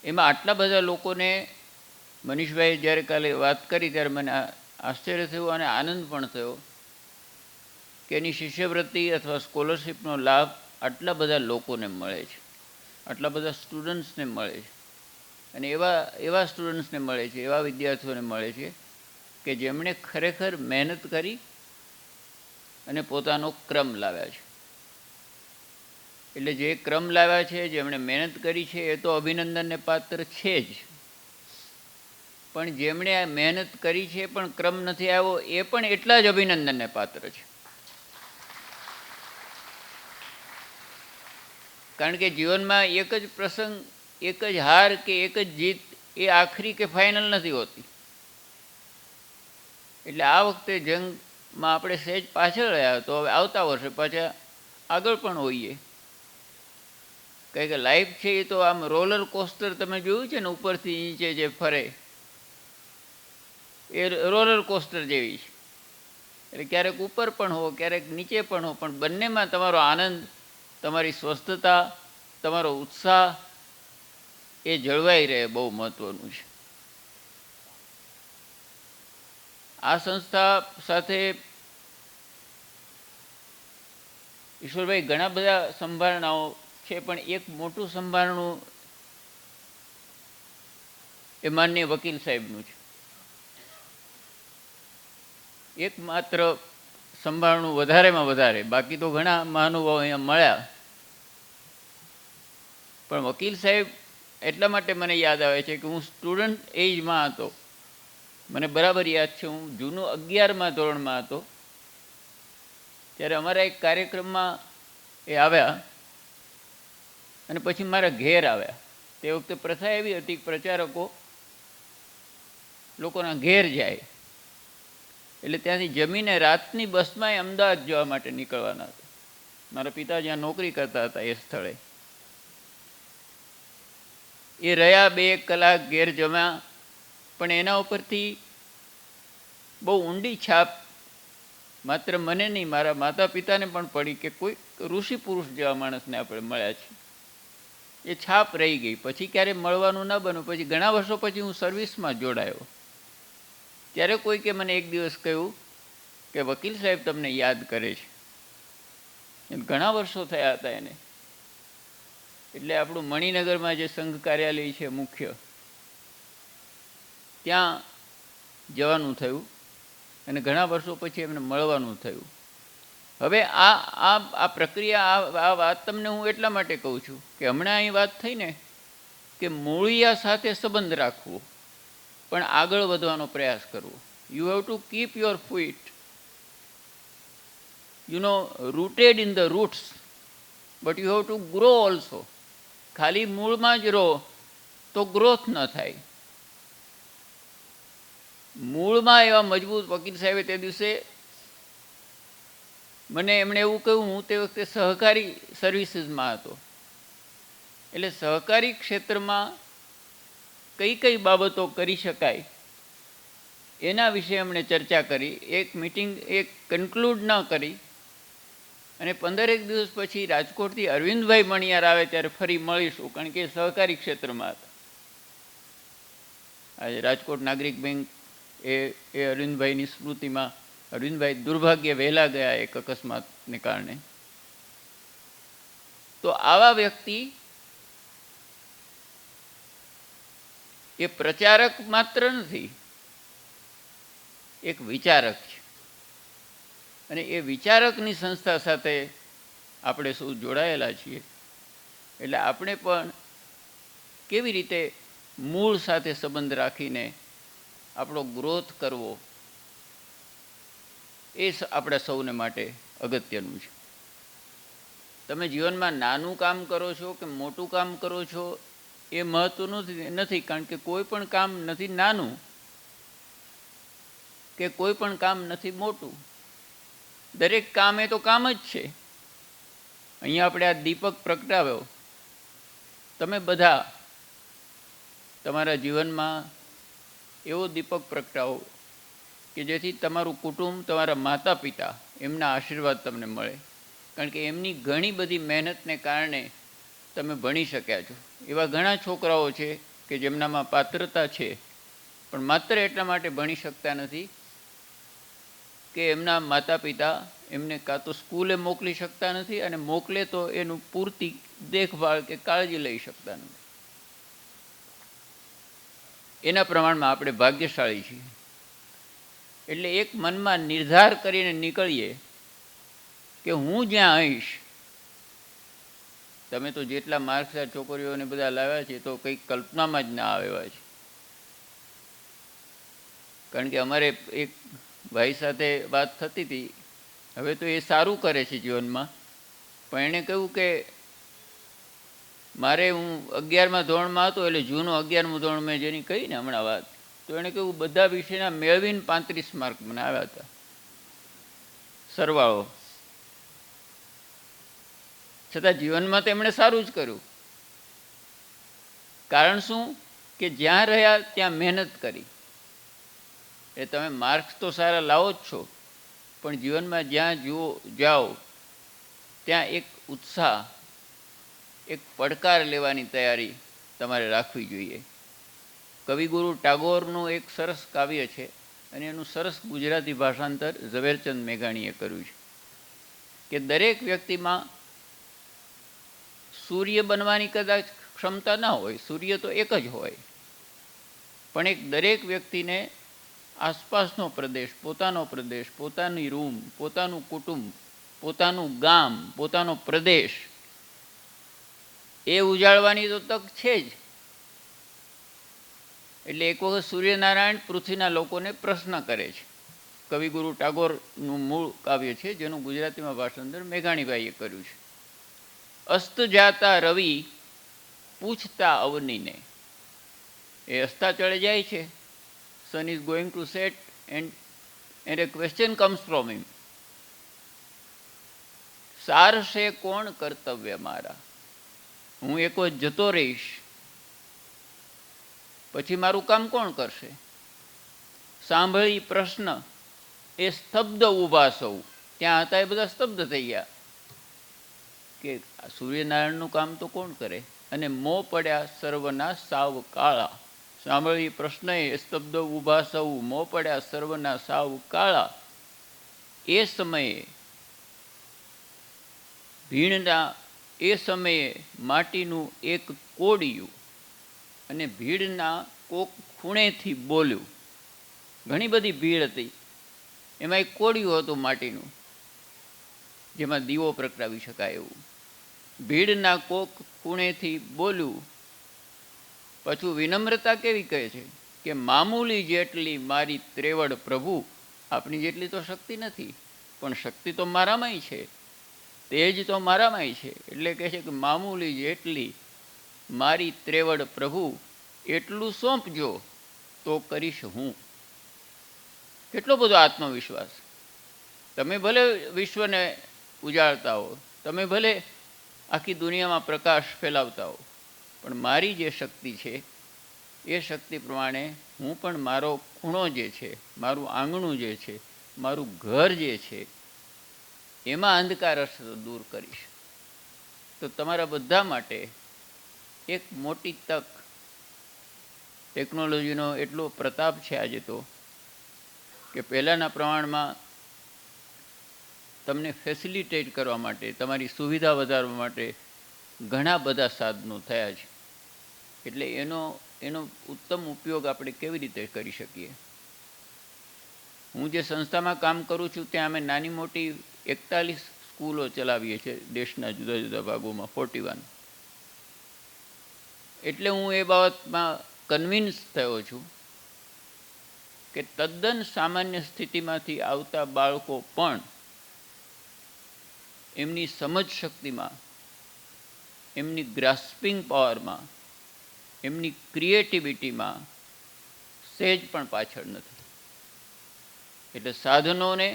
એમાં આટલા બધા લોકોને, મનીષભાઈ જ્યારે કાલે વાત કરી ત્યારે મને આશ્ચર્ય થયું અને આનંદ પણ થયો કે એની શિષ્યવૃત્તિ અથવા સ્કોલરશીપનો લાભ આટલા બધા લોકોને મળે છે, આટલા બધા સ્ટુડન્ટ્સને મળે છે. અને એવા સ્ટુડન્ટ્સને મળે છે, એવા વિદ્યાર્થીઓને મળે છે કે જેમણે ખરેખર મહેનત કરી અને પોતાનો ક્રમ લાવ્યા છે. એટલે જે ક્રમ લાવ્યા છે, જેમણે મહેનત કરી છે, એ તો અભિનંદનને પાત્ર છે જ, પણ જેમણે આ મહેનત કરી છે પણ ક્રમ નથી આવ્યો, એ પણ એટલા જ અભિનંદનને પાત્ર છે. કારણ કે જીવનમાં એક જ પ્રસંગ, એક જ હાર કે એક જ જીત એ આખરી કે ફાઇનલ નથી હોતી. એટલે આ વખતે જંગમાં આપણે સહેજ પાછળ રહ્યા તો હવે આવતા વર્ષે પાછા આગળ પણ હોઈએ. કારણ કે લાઈફ છે એ તો આમ રોલર કોસ્ટર તમે જોયું છે ને, ઉપરથી નીચે જે ફરે એ રોલર કોસ્ટર જેવી છે. એટલે ક્યારેક ઉપર પણ હો, ક્યારેક નીચે પણ હો, પણ બંનેમાં તમારો આનંદ, તમારી સ્વસ્થતા, તમારો ઉત્સાહ એ જળવાઈ રહે, બહુ મહત્ત્વનું છે. આ સંસ્થા સાથે ઈશ્વરભાઈ ઘણા બધા સંભારણાઓ છે, પણ એક મોટું સંભારણું એ માનનીય વકીલ સાહેબનું છે. એકમાત્ર સંભાળનું વધારેમાં વધારે, બાકી તો ઘણા મહાનુભાવો અહીંયા મળ્યા, પણ વકીલ સાહેબ એટલા માટે મને યાદ આવે છે કે હું સ્ટુડન્ટ એજમાં હતો. મને બરાબર યાદ છે, હું જૂનું 11મા ધોરણમાં હતો ત્યારે અમારા એક કાર્યક્રમમાં એ આવ્યા અને પછી મારા ઘેર આવ્યા. તે વખતે પ્રથા એવી હતી કે પ્રચારકો લોકોના ઘેર જાય, એટલે ત્યાંથી જમીને રાતની બસમાં અમદાવાદ જવા માટે નીકળવાના હતા. મારા પિતા જ્યાં નોકરી કરતા હતા એ સ્થળે એ રહ્યા. 2 કલાક ઘેર જમ્યા, પણ એના ઉપરથી બહુ ઊંડી છાપ માત્ર મને નહીં, મારા માતા પિતાને પણ પડી કે કોઈ ઋષિ પુરુષ જેવા માણસને આપણે મળ્યા છીએ. એ છાપ રહી ગઈ. પછી ક્યારે મળવાનું ન બન્યું. પછી ઘણા વર્ષો પછી હું સર્વિસમાં જોડાયો ત્યારે કોઈકે મને એક દિવસ કહ્યું કે વકીલ સાહેબ તમને યાદ કરે છે. ઘણા વર્ષો થયા હતા એને. એટલે આપણું મણિનગરમાં જે સંઘ કાર્યાલય છે મુખ્ય, ત્યાં જવાનું થયું અને ઘણા વર્ષો પછી એમને મળવાનું થયું. હવે આ પ્રક્રિયા, આ વાત તમને હું એટલા માટે કહું છું કે હમણાં અહીં વાત થઈ ને કે મૂળિયા સાથે સંબંધ રાખવો પણ આગળ વધવાનો પ્રયાસ કરવો. You have to keep your feet rooted in the roots, but you have to grow also. ખાલી મૂળમાં જ રહો તો ગ્રોથ ન થાય. મૂળમાં એવા મજબૂત, વકીલ સાહેબે તે દિવસે મને એમણે એવું કહ્યું, હું તે વખતે સહકારી સર્વિસીસમાં હતો, એટલે સહકારી ક્ષેત્રમાં કઈ કઈ બાબતો કરી શકાય એના વિશે એમણે ચર્ચા કરી. એક મિટિંગ એક કન્ક્લુડ ન કરી અને 15 દિવસ પછી રાજકોટથી અરવિંદભાઈ મણિયાર આવે ત્યારે ફરી મળીશું, કારણ કે સહકારી ક્ષેત્રમાં હતા. આજે રાજકોટ નાગરિક બેંક એ અરવિંદભાઈની સ્મૃતિમાં, અરવિંદભાઈ દુર્ભાગ્ય વહેલા ગયા એક અકસ્માતને કારણે. તો આવા વ્યક્તિ એ પ્રચારક માત્ર નથી, એક વિચારક છે. અને એ વિચારકની સંસ્થા સાથે આપણે સૌ જોડાયેલા છીએ. એટલે આપણે પણ કેવી રીતે મૂળ સાથે સંબંધ રાખીને આપણો ગ્રોથ કરવો એ આપણા સૌને માટે અગત્યનું છે. તમે જીવનમાં નાનું કામ કરો છો કે મોટું કામ કરો છો એ મહત્વનું નથી, કારણ કે કોઈ પણ કામ નથી નાનું કે કોઈ પણ કામ નથી મોટું. દરેક કામ એ તો કામ જ છે. અહીંયા આપણે આ દીપક પ્રગટાવ્યો. તમે બધા તમારા જીવનમાં એવો દીપક પ્રગટાવો કે જેથી તમારું કુટુંબ, તમારા માતા પિતા, એમના આશીર્વાદ તમને મળે. કારણ કે એમની ઘણી બધી મહેનતને કારણે તમે ભણી શક્યા છો. એવા ઘણા છોકરાઓ છે કે જેમનામાં પાત્રતા છે પણ માત્ર એટલા માટે ભણી શકતા નથી કે એમના માતા પિતા એમને કાં તો સ્કૂલે મોકલી શકતા નથી, અને મોકલે તો એનું પૂરતી દેખભાળ કે કાળજી લઈ શકતા નથી. એના પ્રમાણમાં આપણે ભાગ્યશાળી છીએ. એટલે એક મનમાં નિર્ધાર કરીને નીકળીએ કે હું જ્યાં આવીશ, તમે તો જેટલા માર્ક્સદાર છોકરીઓને બધા લાવ્યા છે તો કંઈક કલ્પનામાં જ ના આવેલા છે. કારણ કે અમારે એક ભાઈ સાથે વાત થતી હતી. હવે તો એ સારું કરે છે જીવનમાં, પણ એણે કહ્યું કે મારે, હું 11મા ધોરણમાં હતો એટલે જૂનું 11મું ધોરણ મેં જેની કહી ને હમણાં વાત, તો એણે કહ્યું બધા વિષયના મેળવીને 35 માર્ક મને આવ્યા હતા, સરવાળો. છતાં જીવનમાં તો એમણે સારું જ કર્યું. કારણ શું કે જ્યાં રહ્યા ત્યાં મહેનત કરી. એ તમે માર્ક્સ તો સારા લાવો જ છો, પણ જીવનમાં જ્યાં જાઓ ત્યાં એક ઉત્સાહ, એક પડકાર લેવાની તૈયારી તમારે રાખવી જોઈએ. કવિગુરુ ટાગોરનું એક સરસ કાવ્ય છે અને એનું સરસ ગુજરાતી ભાષાંતર ઝવેરચંદ મેઘાણીએ કર્યું છે કે દરેક વ્યક્તિમાં સૂર્ય બનવાની કદાચ ક્ષમતા ના હોય, સૂર્ય તો એક જ હોય, પણ એક દરેક વ્યક્તિને આસપાસનો પ્રદેશ, પોતાની રૂમ, પોતાનું કુટુંબ, પોતાનું ગામ, પોતાનો પ્રદેશ એ ઉજાળવાની તો તક છે જ. એટલે એક વખત સૂર્યનારાયણ પૃથ્વીના લોકોને પ્રશ્ન કરે છે. કવિગુરુ ટાગોરનું મૂળ કાવ્ય છે જેનું ગુજરાતીમાં ભાષાંતર મેઘાણીભાઈએ કર્યું છે. અસ્ત જાતા રવિ પૂછતા અવનીને, એ અસ્તાચળે જાય છે, sun is going to set and a question comes from him, સારશે કોણ કર્તવ્ય મારા, હું એકો જતો રહીશ પછી મારું કામ કોણ કરશે. સાંભળી પ્રશ્ન એ સ્તબ્ધ ઊભા સૌ, ત્યાં હતા એ બધા સ્તબ્ધ થઈ ગયા કે સૂર્યનારાયણનું કામ તો કોણ કરે. અને મો પડ્યા સર્વના સાવ કાળા, સાંભળી પ્રશ્ન એ સ્તબ્ધ ઊભા સૌ, મો પડ્યા સર્વના સાવ કાળા. એ સમયે માટીનું એક કોડિયું અને ભીડના કોક ખૂણેથી બોલ્યું. ઘણી બધી ભીડ હતી, એમાં એક કોડિયું હતું માટીનું જેમાં દીવો પ્રગટાવી શકાય એવું. ભીડના કોક ખૂણેથી બોલ્યું. પાછું વિનમ્રતા કેવી કહે છે કે મામૂલી જેટલી મારી ત્રેવડ પ્રભુ, આપણી જેટલી તો શક્તિ નથી, પણ શક્તિ તો મારામાંય છે, તેજ તો મારામાંય છે. એટલે કહે છે કે મામૂલી જેટલી મારી ત્રેવડ પ્રભુ, એટલું સોંપજો તો કરીશ હું. કેટલો બધો આત્મવિશ્વાસ. તમે ભલે વિશ્વને ઉજાળતા હો, તમે ભલે આખી દુનિયામાં પ્રકાશ ફેલાવતા હો, પણ મારી જે શક્તિ છે એ શક્તિ પ્રમાણે હું પણ મારો ખૂણો જે છે, મારું આંગણું જે છે, મારું ઘર જે છે, એમાં અંધકાર હશે તો દૂર કરીશ. તો તમારા બધા માટે એક મોટી તક, ટેકનોલોજીનો એટલો પ્રતાપ છે આજે તો કે પહેલાંના પ્રમાણમાં તમને ફેસિલિટેટ કરવા માટે, તમારી સુવિધા વધારવા માટે ઘણા બધા સાધનો થયા છે. એટલે એનો ઉત્તમ ઉપયોગ આપણે કેવી રીતે કરી શકીએ? હું જે સંસ્થામાં કામ કરું છું ત્યાં અમે નાની મોટી 41 સ્કૂલો ચલાવીએ છીએ દેશના જુદા જુદા ભાગોમાં, 41. એટલે હું એ બાબતમાં કન્વિન્સ થયો છું કે તદ્દન સામાન્ય સ્થિતિમાંથી આવતા બાળકો પણ એમની સમજ શક્તિમાં, એમની ગ્રાસ્પિંગ પાવરમાં, એમની ક્રિએટિવિટીમાં સહેજ પણ પાછળ નથી. એટલે સાધનોને,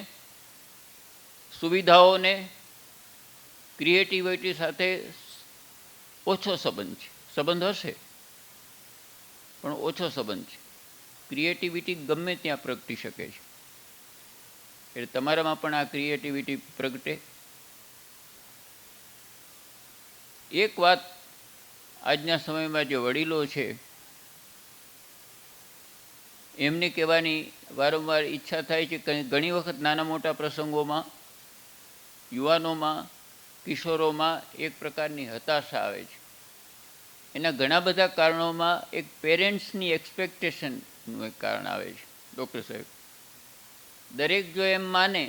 સુવિધાઓને, ક્રિએટિવિટી સાથે ઓછો સંબંધ છે. સંબંધ હશે પણ ઓછો સંબંધ છે. ક્રિએટિવિટી ગમે ત્યાં પ્રગટી શકે છે. એટલે તમારામાં પણ આ ક્રિએટિવિટી પ્રગટે. એક વાત આજના સમયમાં જે વડીલો છે એમને કહેવાની વારંવાર ઈચ્છા થાય છે કે ઘણી વખત નાના મોટા પ્રસંગોમાં યુવાનોમાં, કિશોરોમાં એક પ્રકારની હતાશા આવે છે. એના ઘણા બધા કારણોમાં એક પેરેન્ટ્સની એક્સપેક્ટેશનનું એક કારણ આવે છે. ડૉક્ટર સાહેબ, દરેક જો એમ માને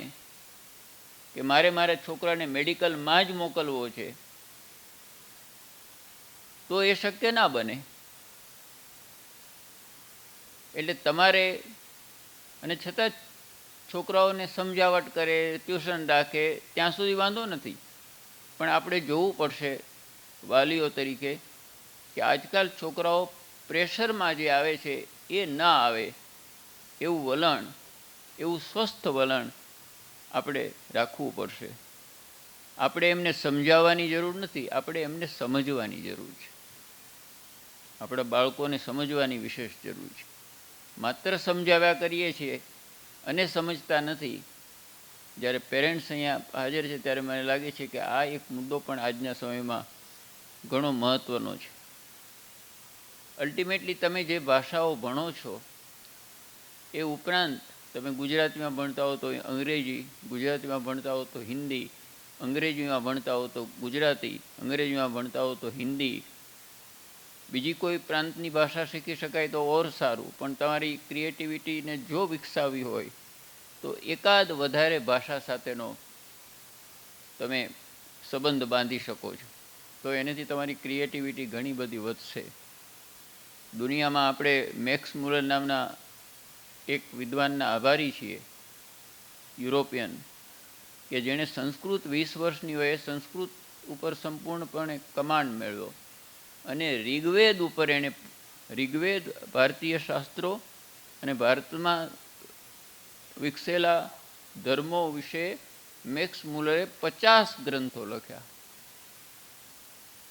કે મારા છોકરાને મેડિકલમાં જ મોકલવો છે તો એ શક્ય ના બને. એટલે તમારે, અને છતાં છોકરાઓને સમજાવટ કરે, ટ્યુશન રાખે, ત્યાં સુધી વાંધો નથી, પણ આપણે જોવું પડશે વાલીઓ તરીકે કે આજકાલ છોકરાઓ પ્રેશરમાં જે આવે છે એ ના આવે એવું વલણ, એવું સ્વસ્થ વલણ આપણે રાખવું પડશે. આપણે એમને સમજાવવાની જરૂર નથી, આપણે એમને સમજવાની જરૂર છે. આપણા બાળકોને સમજવાની વિશેષ જરૂર છે. માત્ર સમજાવ્યા કરીએ છીએ અને સમજતા નથી. જ્યારે પેરેન્ટ્સ અહીંયા હાજર છે ત્યારે મને લાગે છે કે આ એક મુદ્દો પણ આજના સમયમાં ઘણો મહત્ત્વનો છે. અલ્ટિમેટલી તમે જે ભાષાઓ ભણો છો એ ઉપરાંત તમે ગુજરાતીમાં ભણતા હો તો અંગ્રેજી, ગુજરાતીમાં ભણતા હો તો હિન્દી, અંગ્રેજીમાં ભણતા હો તો ગુજરાતી, અંગ્રેજીમાં ભણતા હો તો હિન્દી, બીજી કોઈ પ્રાંતની ભાષા શીખી શકાય તો ઓર સારું. પણ તમારી ક્રિએટિવિટીને જો વિકસાવવી હોય તો એકાદ વધારે ભાષા સાથેનો તમે સંબંધ બાંધી શકો છો તો એનાથી તમારી ક્રિએટિવિટી ઘણી બધી વધશે. દુનિયામાં આપણે મેક્સ મુલર નામના એક વિદ્વાનના આભારી છીએ, યુરોપિયન, કે જેણે સંસ્કૃત 20 વર્ષની વયે સંસ્કૃત ઉપર સંપૂર્ણપણે કમાન્ડ મેળવ્યો અને ઋગ્વેદ ઉપર એણે, ઋગ્વેદ, ભારતીય શાસ્ત્રો અને ભારતમાં વિકસેલા ધર્મો વિશે મેક્સ મુલરે 50 ગ્રંથો લખ્યા.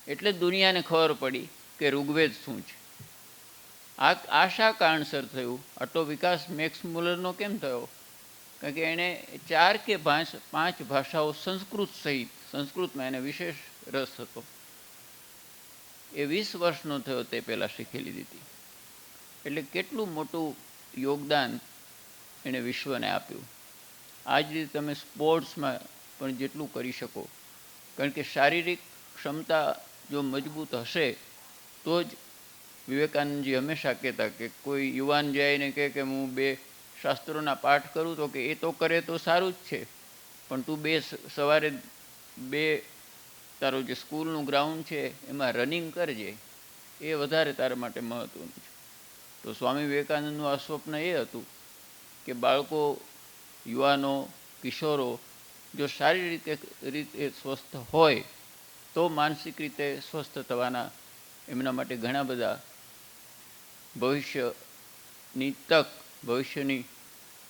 એટલે દુનિયાને ખબર પડી કે ઋગ્વેદ શું છે. આ શા કારણસર થયું? આટલો વિકાસ મેક્સ મુલરનો કેમ થયો? કારણ કે એણે 4 કે 5 ભાષાઓ સંસ્કૃત સહિત, સંસ્કૃતમાં એને વિશેષ રસ હતો, એ 20 વર્ષનો થયો તે પહેલાં શીખી લીધી હતી. એટલે કેટલું મોટું યોગદાન એણે વિશ્વને આપ્યું. આ જ રીતે તમે સ્પોર્ટ્સમાં પણ જેટલું કરી શકો, કારણ કે શારીરિક ક્ષમતા જો મજબૂત હશે તો જ, વિવેકાનંદજી હંમેશા કહેતા કે કોઈ યુવાન જઈને કહે કે હું 2 શાસ્ત્રોના પાઠ કરું તો કે એ તો કરે તો સારું જ છે, પણ તું સવારે 2 તારો જે સ્કૂલનું ગ્રાઉન્ડ છે એમાં રનિંગ કરજે, એ વધારે તારા માટે મહત્ત્વનું છે. તો સ્વામી વિવેકાનંદનું આ સ્વપ્ન એ હતું કે બાળકો, યુવાનો, કિશોરો જો શારીરિક રીતે સ્વસ્થ હોય તો માનસિક રીતે સ્વસ્થ થવાના એમના માટે ઘણા બધા ભવિષ્યની તક, ભવિષ્યની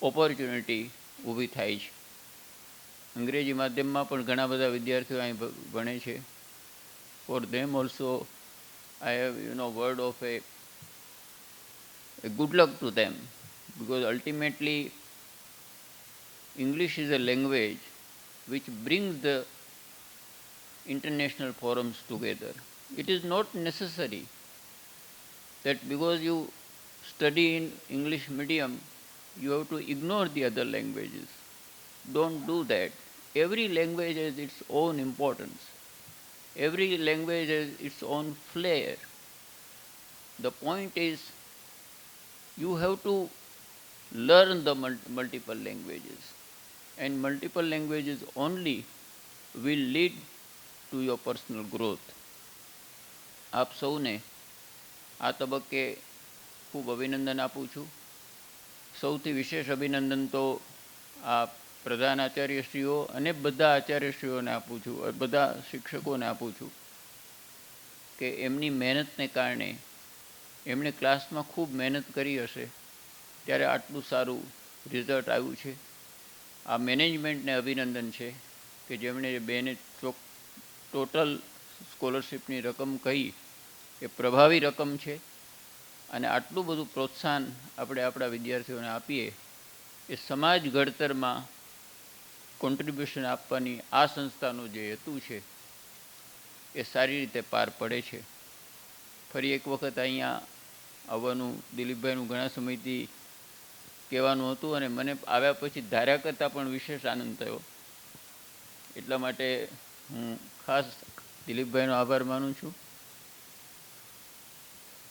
ઓપોર્ચ્યુનિટી ઊભી થાય છે. અંગ્રેજી માધ્યમમાં પણ ઘણા બધા વિદ્યાર્થીઓ અહીં ભણે છે. For them also I have word of A good luck to them, because ultimately English is a language which brings the international forums together. It is not necessary that because you study in English medium, you have to ignore the other languages. Don't do that. Every language has its own importance. Every language has its own flair. The point is, you have to learn the multiple languages, and multiple languages only will lead to your personal growth. આપ સૌને આ તબક્કે ખૂબ અભિનંદન આપું છું. સૌથી વિશેષ અભિનંદન તો આ પ્રધાન આચાર્યશ્રીઓ અને બધા આચાર્યશ્રીઓને આપું છું, બધા શિક્ષકોને આપું છું કે એમની મહેનતને કારણે એમણે ક્લાસમાં ખૂબ મહેનત કરી હશે ત્યારે આટલું સારું રિઝલ્ટ આવ્યું છે. આ મેનેજમેન્ટને અભિનંદન છે કે જેમણે બેને ટોટલ સ્કોલરશીપની રકમ કહી એ પ્રભાવી રકમ છે, અને આટલું બધું પ્રોત્સાહન આપણે આપણા વિદ્યાર્થીઓને આપીએ એ સમાજ ઘડતરમાં કોન્ટ્રીબ્યુશન આપવાની આ સંસ્થાનો જે હેતુ છે એ સારી રીતે પાર પડે છે. ફરી એક વખત અહીંયા આવવાનું દિલીપભાઈનું ઘણા સમયથી કહેવાનું હતું, અને મને આવ્યા પછી ધાર્યા કરતાં પણ વિશેષ આનંદ થયો. એટલા માટે હું ખાસ દિલીપભાઈનો આભાર માનું છું,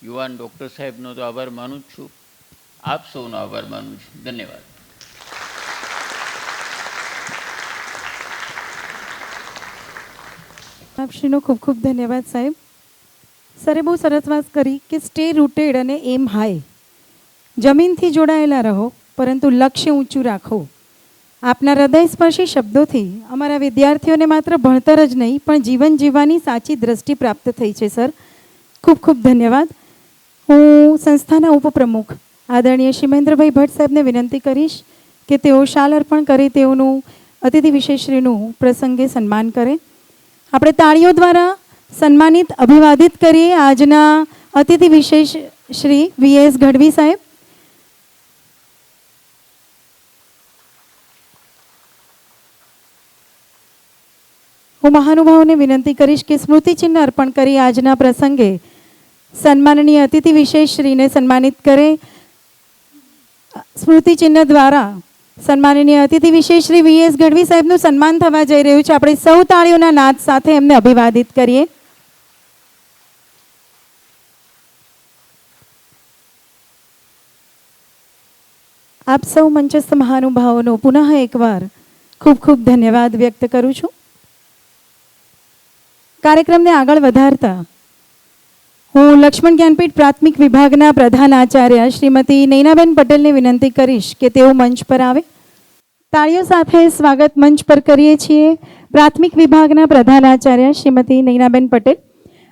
યુવાન ડૉક્ટર સાહેબનો તો આભાર માનું જ છું, આપ સૌનો આભાર માનું છું. ધન્યવાદ. આપશ્રીનો ખૂબ ખૂબ ધન્યવાદ સાહેબ. સરે બહુ સરસ વાત કરી કે સ્ટે રૂટેડ અને એમ હાઈ. જમીનથી જોડાયેલા રહો પરંતુ લક્ષ્ય ઊંચું રાખો. આપના હૃદયસ્પર્શી શબ્દોથી અમારા વિદ્યાર્થીઓને માત્ર ભણતર જ નહીં પણ જીવન જીવવાની સાચી દ્રષ્ટિ પ્રાપ્ત થઈ છે સર. ખૂબ ખૂબ ધન્યવાદ. હું સંસ્થાના ઉપપ્રમુખ આદરણીય શ્રી મહેન્દ્રભાઈ ભટ્ટ સાહેબને વિનંતી કરીશ કે તેઓ શાલ અર્પણ કરી તેઓનું અતિથિ વિશેષશ્રીનું પ્રસંગે સન્માન કરે. આપણે તાળીઓ દ્વારા સન્માનિત અભિવાદિત કરીએ આજના અતિથિ વિશેષ શ્રી વીએસ ગઢવી સાહેબ. હું મહાનુભાવોને વિનંતી કરીશ કે સ્મૃતિચિહ્ન અર્પણ કરી આજના પ્રસંગે સન્માનનીય અતિથિ વિશેષ શ્રીને સન્માનિત કરે. સ્મૃતિચિહ્ન દ્વારા સન્માનનીય અતિથિ વિશેષ શ્રી વીએસ ગઢવી સાહેબનું સન્માન થવા જઈ રહ્યું છે. આપણે સૌ તાળીઓના નાદ સાથે એમને અભિવાદિત કરીએ. આપ સૌ મંચસ્થ મહાનુભાવોનો પુનઃ એકવાર ખૂબ ખૂબ ધન્યવાદ વ્યક્ત કરું છું. કાર્યક્રમને આગળ વધારતા હું લક્ષ્મણ જ્ઞાનપીઠ પ્રાથમિક વિભાગના પ્રધાન આચાર્ય શ્રીમતી નૈનાબેન પટેલને વિનંતી કરીશ કે તેઓ મંચ પર આવે. તાળીઓ સાથે સ્વાગત મંચ પર કરીએ છીએ પ્રાથમિક વિભાગના પ્રધાન આચાર્ય શ્રીમતી નૈનાબેન પટેલ.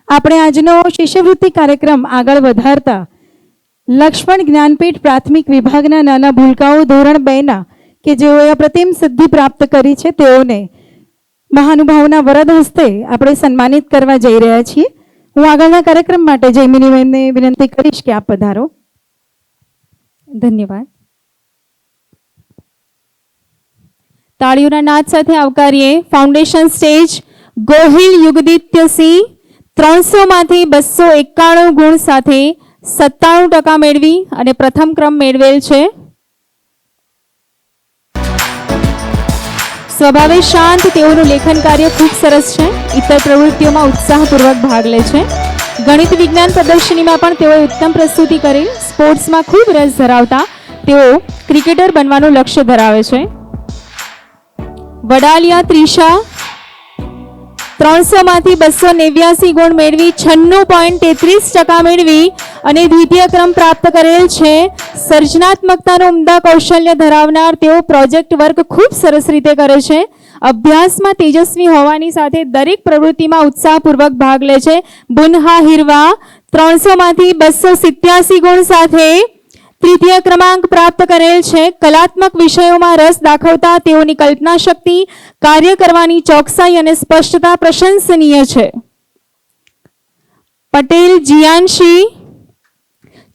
આપણે આજનો શિષ્યવૃત્તિ કાર્યક્રમ આગળ વધારતા લક્ષ્મણ જ્ઞાનપીઠ પ્રાથમિક વિભાગના નાના ભૂલકાઓ ધોરણ 2ના કે જેઓએ અપ્રતિમ સિદ્ધિ પ્રાપ્ત કરી છે તેઓને મહાનુભાવોના વરદ હસ્તે આપણે સન્માનિત કરવા જઈ રહ્યા છીએ. હું આગળના કાર્યક્રમ માટે જયમિનીબેનને વિનંતી કરીશ કે આપ પધારો. ધન્યવાદ. તાળીઓના નાદ સાથે આવકારીએ ફાઉન્ડેશન સ્ટેજ ગોહિલ યુગદિત્યસિંહ 300માંથી 291 ગુણ સાથે 97% મેળવી અને પ્રથમ ક્રમ મેળવેલ છે. સ્વભાવે શાંત, તેઓનું લેખન કાર્ય ખૂબ સરસ છે. ઇતર પ્રવૃત્તિઓમાં ઉત્સાહપૂર્વક ભાગ લે છે. ગણિત વિજ્ઞાન પ્રદર્શનીમાં પણ તેઓએ ઉત્તમ પ્રસ્તુતિ કરી. સ્પોર્ટ્સમાં ખૂબ રસ ધરાવતા તેઓ ક્રિકેટર બનવાનું લક્ષ્ય ધરાવે છે. વડાલિયા ત્રિષા 300માંથી 289 ગુણ મેળવી 96.33% મેળવી અને દ્વિતીય ક્રમ પ્રાપ્ત કરેલ છે. સર્જનાત્મકતાનું ઉમદા કૌશલ્ય ધરાવનાર તેઓ પ્રોજેક્ટ વર્ક ખૂબ સરસ રીતે કરે છે. અભ્યાસમાં તેજસ્વી હોવાની સાથે દરેક પ્રવૃત્તિમાં ઉત્સાહપૂર્વક ભાગ લે છે. બુનહા હિરવા 300માંથી 287 ગુણ સાથે તૃતીય ક્રમાંક પ્રાપ્ત કરેલ છે. કલાત્મક વિષયોમાં રસ દાખવતા તેઓની કલ્પના શક્તિ, કાર્ય કરવાની ચોકસાઈ અને સ્પષ્ટતા પ્રશંસનીય છે. પટેલ જીયાનશી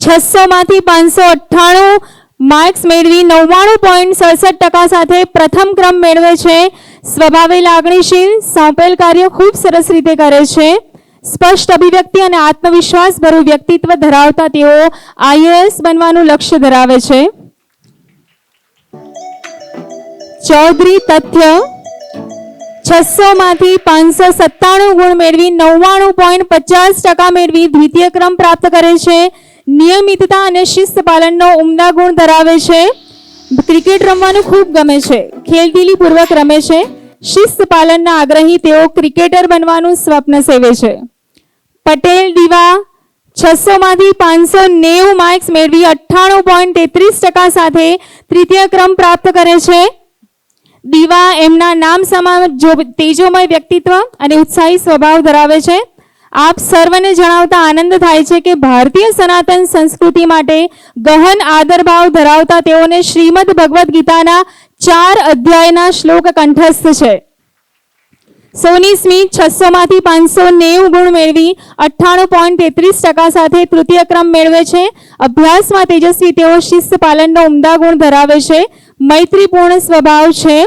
600માંથી 598 માર્ક્સ મેળવી 99.67% સાથે પ્રથમ ક્રમ મેળવે છે. સ્વભાવે લાગણીશીલ, સોંપેલ કાર્ય ખૂબ સરસ રીતે કરે છે. સ્પષ્ટ અભિવ્યક્તિ અને આત્મવિશ્વાસ ભર્યું વ્યક્તિત્વ ધરાવતા તેઓ આઈએએસ બનવાનું લક્ષ્ય ધરાવે છે. ચૌધરી તથ્ય 600માંથી 597 ગુણ મેળવી 99.50% મેળવી દ્વિતીય ક્રમ પ્રાપ્ત કરે છે. નિયમિતતા અને શિસ્ત પાલનનો ઉમદા ગુણ ધરાવે છે. ક્રિકેટ રમવાનું ખૂબ ગમે છે. ખેલદિલીપૂર્વક રમે છે. શિસ્ત પાલનના આગ્રહી તેઓ ક્રિકેટર બનવાનું સ્વપ્ન સેવે છે. પટેલ દીવા 600માંથી 590 માર્ક્સ મેળવી 98.33% સાથે તૃતીય ક્રમ પ્રાપ્ત કરે છે. દીવા એમના નામ સમાન તેજોમય વ્યક્તિત્વ અને ઉત્સાહી સ્વભાવ ધરાવે છે. આપ સર્વને જણાવતા આનંદ થાય છે કે ભારતીય સનાતન સંસ્કૃતિ માટે ગહન આદરભાવ ધરાવતા તેઓને શ્રીમદ ભગવદ્ ગીતાના 4 અધ્યાયના શ્લોક કંઠસ્થ છે. સોની સ્મિથ 600માંથી 590 ગુણ મેળવી 98.33% સાથે તૃતીય ક્રમ મેળવે છે. અભ્યાસમાં તેજસ્વી તેઓ શિસ્ત પાલનનો ઉમદા ગુણ ધરાવે છે. મૈત્રીપૂર્ણ સ્વભાવ છે.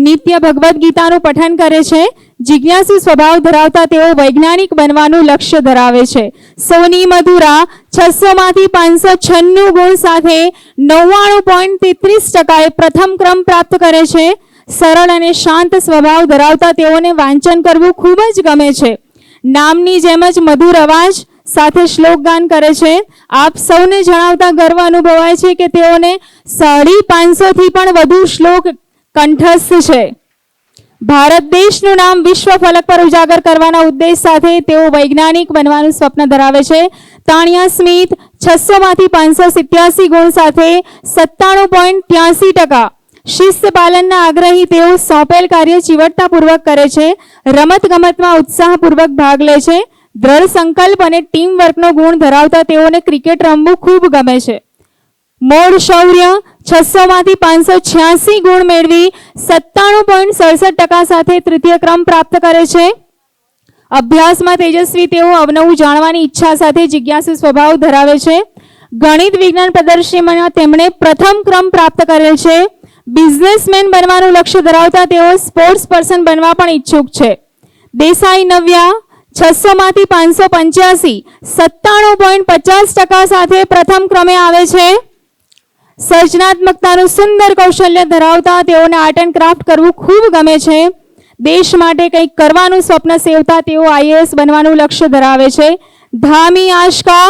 નિત્ય ભગવદ્ ગીતાનું પઠન કરે છે. જિજ્ઞાસુ સ્વભાવ ધરાવતા તેઓ વૈજ્ઞાનિક બનવાનું લક્ષ્ય ધરાવે છે. સોની મધુરા 600માંથી 596 ગુણ સાથે 99.33% પ્રથમ ક્રમ પ્રાપ્ત કરે છે. સરળ અને શાંત સ્વભાવ ધરાવતા તેઓને વાંચન કરવું ખૂબ જ ગમે છે. નામની જેમ જ મધુર અવાજ સાથે શ્લોક ગાન કરે છે. આપ સૌને જણાવતા ગર્વ અનુભવાય છે કે તેઓને 550 થી પણ વધુ શ્લોક કંઠસ્થ છે. ભારત દેશનું નામ વિશ્વ ફલક પર ઉજાગર કરવાના ઉદ્દેશ સાથે તેઓ વૈજ્ઞાનિક બનવાનું સ્વપ્ન ધરાવે છે. તાણિયા સ્મિથ 600માંથી 587 ગુણ સાથે 97.83%. શિસ્ત પાલનના આગ્રહી તેઓ સોંપેલ કાર્ય ચીવટતાપૂર્વક કરે છે. રમત ગમતમાં ઉત્સાહપૂર્વક ભાગ લે છે. દ્રઢ સંકલ્પ અને ટીમ વર્કનો ગુણ ધરાવતા તેઓને ક્રિકેટ રમવું ખૂબ ગમે છે. મોડ શૌર્ય 600માંથી 586 ગુણ મેળવી 97.67% સાથે તૃતીય ક્રમ પ્રાપ્ત કરે છે. અભ્યાસમાં તેજસ્વી તેઓ અવનવું જાણવાની ઈચ્છા સાથે જિજ્ઞાસુ સ્વભાવ ધરાવે છે. ગણિત વિજ્ઞાન પ્રદર્શનીમાં તેમણે પ્રથમ ક્રમ પ્રાપ્ત કરેલ છે. બિઝનેસમેન બનવાનું લક્ષ્ય ધરાવતા તેઓ સ્પોર્ટ્સ પર્સન બનવા પણ ઈચ્છુક છે. દેસાઈ નવ્યા 600માંથી 585 97.50% સાથે પ્રથમ ક્રમે આવે છે. સર્જનાત્મકતાનું સુંદર કૌશલ્ય ધરાવતા તેઓને આર્ટ એન્ડ ક્રાફ્ટ કરવું ખૂબ ગમે છે. દેશ માટે કંઈક કરવાનું સ્વપ્ન સેવતા તેઓ આઈએએસ બનવાનું લક્ષ્ય ધરાવે છે. ધામી આશકા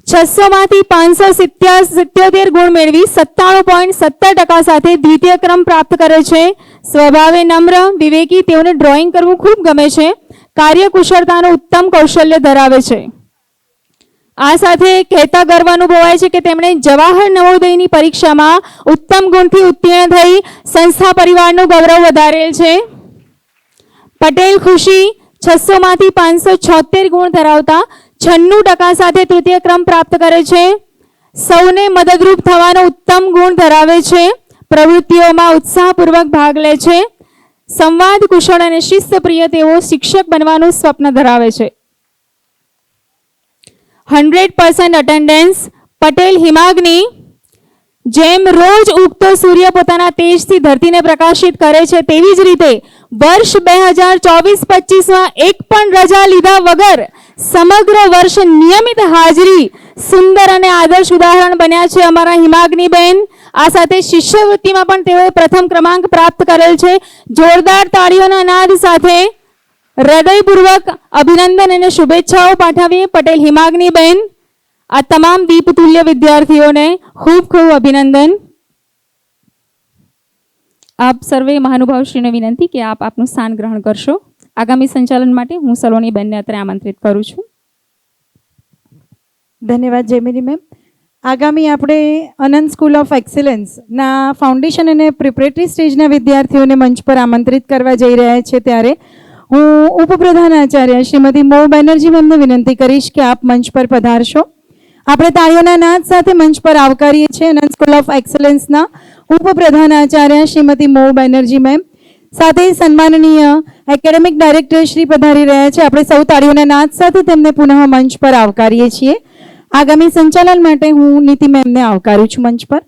600માંથી 577 ગુણ મેળવી 97.70% સાથે દ્વિતીય ક્રમ પ્રાપ્ત કરે છે. સ્વભાવે નમ્ર, વિવેકી તેઓને ડ્રોઈંગ કરવું ખૂબ ગમે છે. કાર્યકુશળતાનું ઉત્તમ કૌશલ્ય ધરાવે છે. આ સાથે કહેતા ગર્વ અનુભવાય છે કે તેમણે જવાહર નવોદયની પરીક્ષામાં ઉત્તમ ગુણથી ઉત્તીર્ણ થઈ સંસ્થા પરિવારનું ગૌરવ વધારેલ છે. પટેલ ખુશી 600માંથી 576 ગુણ ધરાવતા 96% સાથે તૃતીય ક્રમ પ્રાપ્ત કરે છે. સૌને મદદરૂપ થવાનો ઉત્તમ ગુણ ધરાવે છે. પ્રવૃત્તિઓમાં ઉત્સાહપૂર્વક ભાગ લે છે. સંવાદ કુશળ અને શિસ્તપ્રિય તેઓ શિક્ષક બનવાનું સ્વપ્ન ધરાવે છે. 100% અટેન્ડન્સ પટેલ હિમાગ્ની જેમ રોજ ઉગતો સૂર્ય પોતાના તેજથી ધરતીને પ્રકાશિત કરે છે તેવી જ રીતે વર્ષ 2024-25માં એક પણ રજા લીધા વગર સમગ્ર વર્ષ નિયમિત હાજરી સુંદર અને આદર્શ ઉદાહરણ બન્યા છે અમારા હિમાગ્ની બેન. આ સાથે શિષ્યવૃત્તિમાં પણ તેઓએ પ્રથમ ક્રમાંક પ્રાપ્ત કરેલ છે. જોરદાર તાળીઓના નાદ સાથે હૃદયપૂર્વક અભિનંદન અને શુભેચ્છાઓ પાઠવીએ પટેલ હિમાગ્ની બેન. આ તમામ દીપતુલ્ય વિદ્યાર્થીઓને ખૂબ ખૂબ અભિનંદન. આપ સર્વે મહાનુભાવશ્રીને વિનંતી કે આપ આપનું સ્થાન ગ્રહણ કરશો. આગામી સંચાલન માટે હું સલોની બેનને અત્રે આમંત્રિત કરું છું. ધન્યવાદ જેમિની મેમ. આગામી આપણે અનંત સ્કૂલ ઓફ એક્સેલન્સના ફાઉન્ડેશન અને પ્રિપરેટરી સ્ટેજના વિદ્યાર્થીઓને મંચ પર આમંત્રિત કરવા જઈ રહ્યા છે ત્યારે હું ઉપપ્રધાન આચાર્ય શ્રીમતી મો બેનર્જી મેમને વિનંતી કરીશ કે આપ મંચ પર પધારશો. આપણે તાળીઓના નાદ સાથે મંચ પર આવકારીએ છીએ અનંત સ્કૂલ ઓફ એક્સેલન્સના ઉપપ્રધાન આચાર્ય શ્રીમતી મો બેનર્જી મેમ. સાથે સન્માનનીય એકેડેમિક ડાયરેક્ટર શ્રી પધારી રહ્યા છે. આપણે સૌ તાળીઓના નાદ સાથે તેમને પુનઃ મંચ પર આવકારીએ છીએ. આગામી સંચાલન માટે હું નીતિ મેમને આવકારું છું મંચ પર.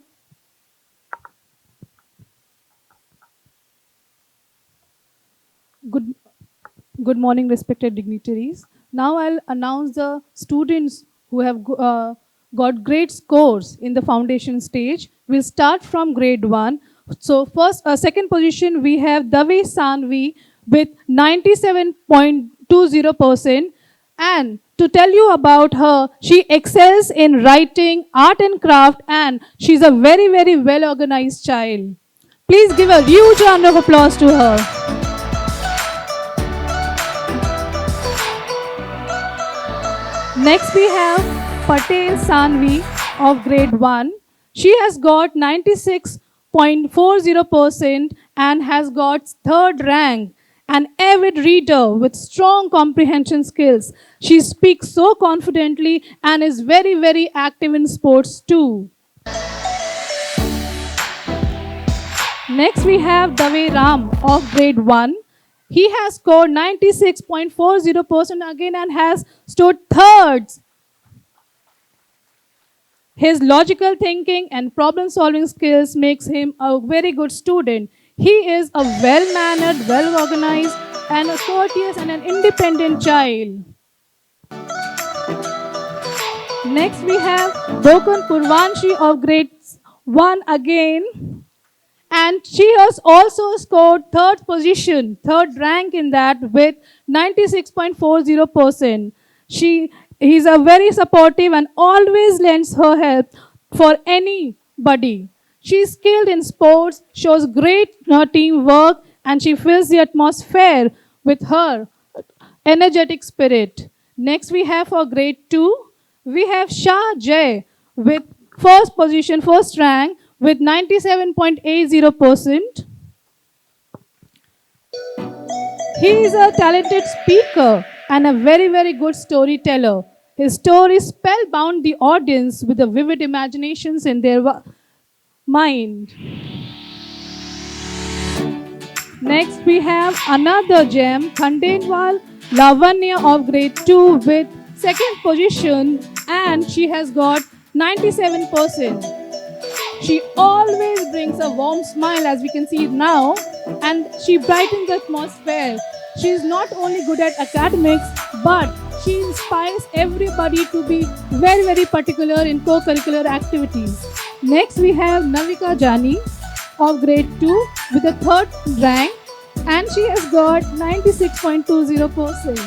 Good, good morning, respected dignitaries. Now I'll announce the students who have got great scores in the foundation stage. We'll start from grade 1. So second position, we have Dave Sanvi with 97.20%. And to tell you about her, she excels in writing, art and craft, and she's a very, very well-organized child. Please give a huge round of applause to her. Next we have Patel Sanvi of grade 1. She has got 96.40% and has got third rank. An avid reader with strong comprehension skills. She speaks so confidently and is very, very active in sports too. Next we have Dave Ram of grade 1. He has scored 96.40% again and has stood third. His logical thinking and problem-solving skills makes him a very good student. He is a well-mannered, well-organized, and a courteous and an independent child. Next we have Dokun Purvanshi of grade 1 again. And she has also scored third position, third rank in that with 96.40%. He's a very supportive and always lends her help for anybody. She's skilled in sports, shows great teamwork, and she fills the atmosphere with her energetic spirit. Next we have for grade 2, we have Shah Jay with first position, first rank, with 97.80%. He is a talented speaker and a very, very good storyteller. His stories spellbound the audience with the vivid imaginations in their mind. Next, we have another gem, Khandenwal Lavanya of grade 2 with second position, and she has got 97%. She always brings a warm smile, as we can see now, and she brightens the atmosphere. She is not only good at academics, but she inspires everybody to be very, very particular in co-curricular activities. Next, we have Navika Jani of grade 2 with a third rank, and she has got 96.20%.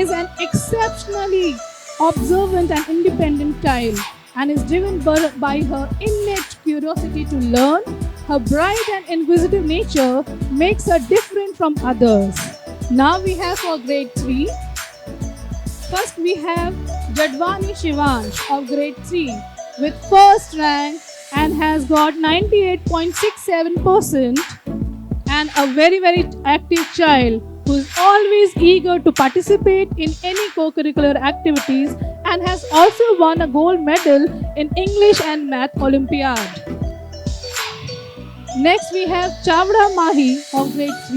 Is an exceptionally observant and independent child, and is driven by her innate curiosity to learn. Her bright and inquisitive nature makes her different from others. Now we have for grade 3. First we have Jadwani Shivansh of grade 3 with first rank and has got 98.67%, and a very, very active child who is always eager to participate in any co-curricular activities and has also won a gold medal in English and Math Olympiad. Next we have Chavda Mahi of grade 3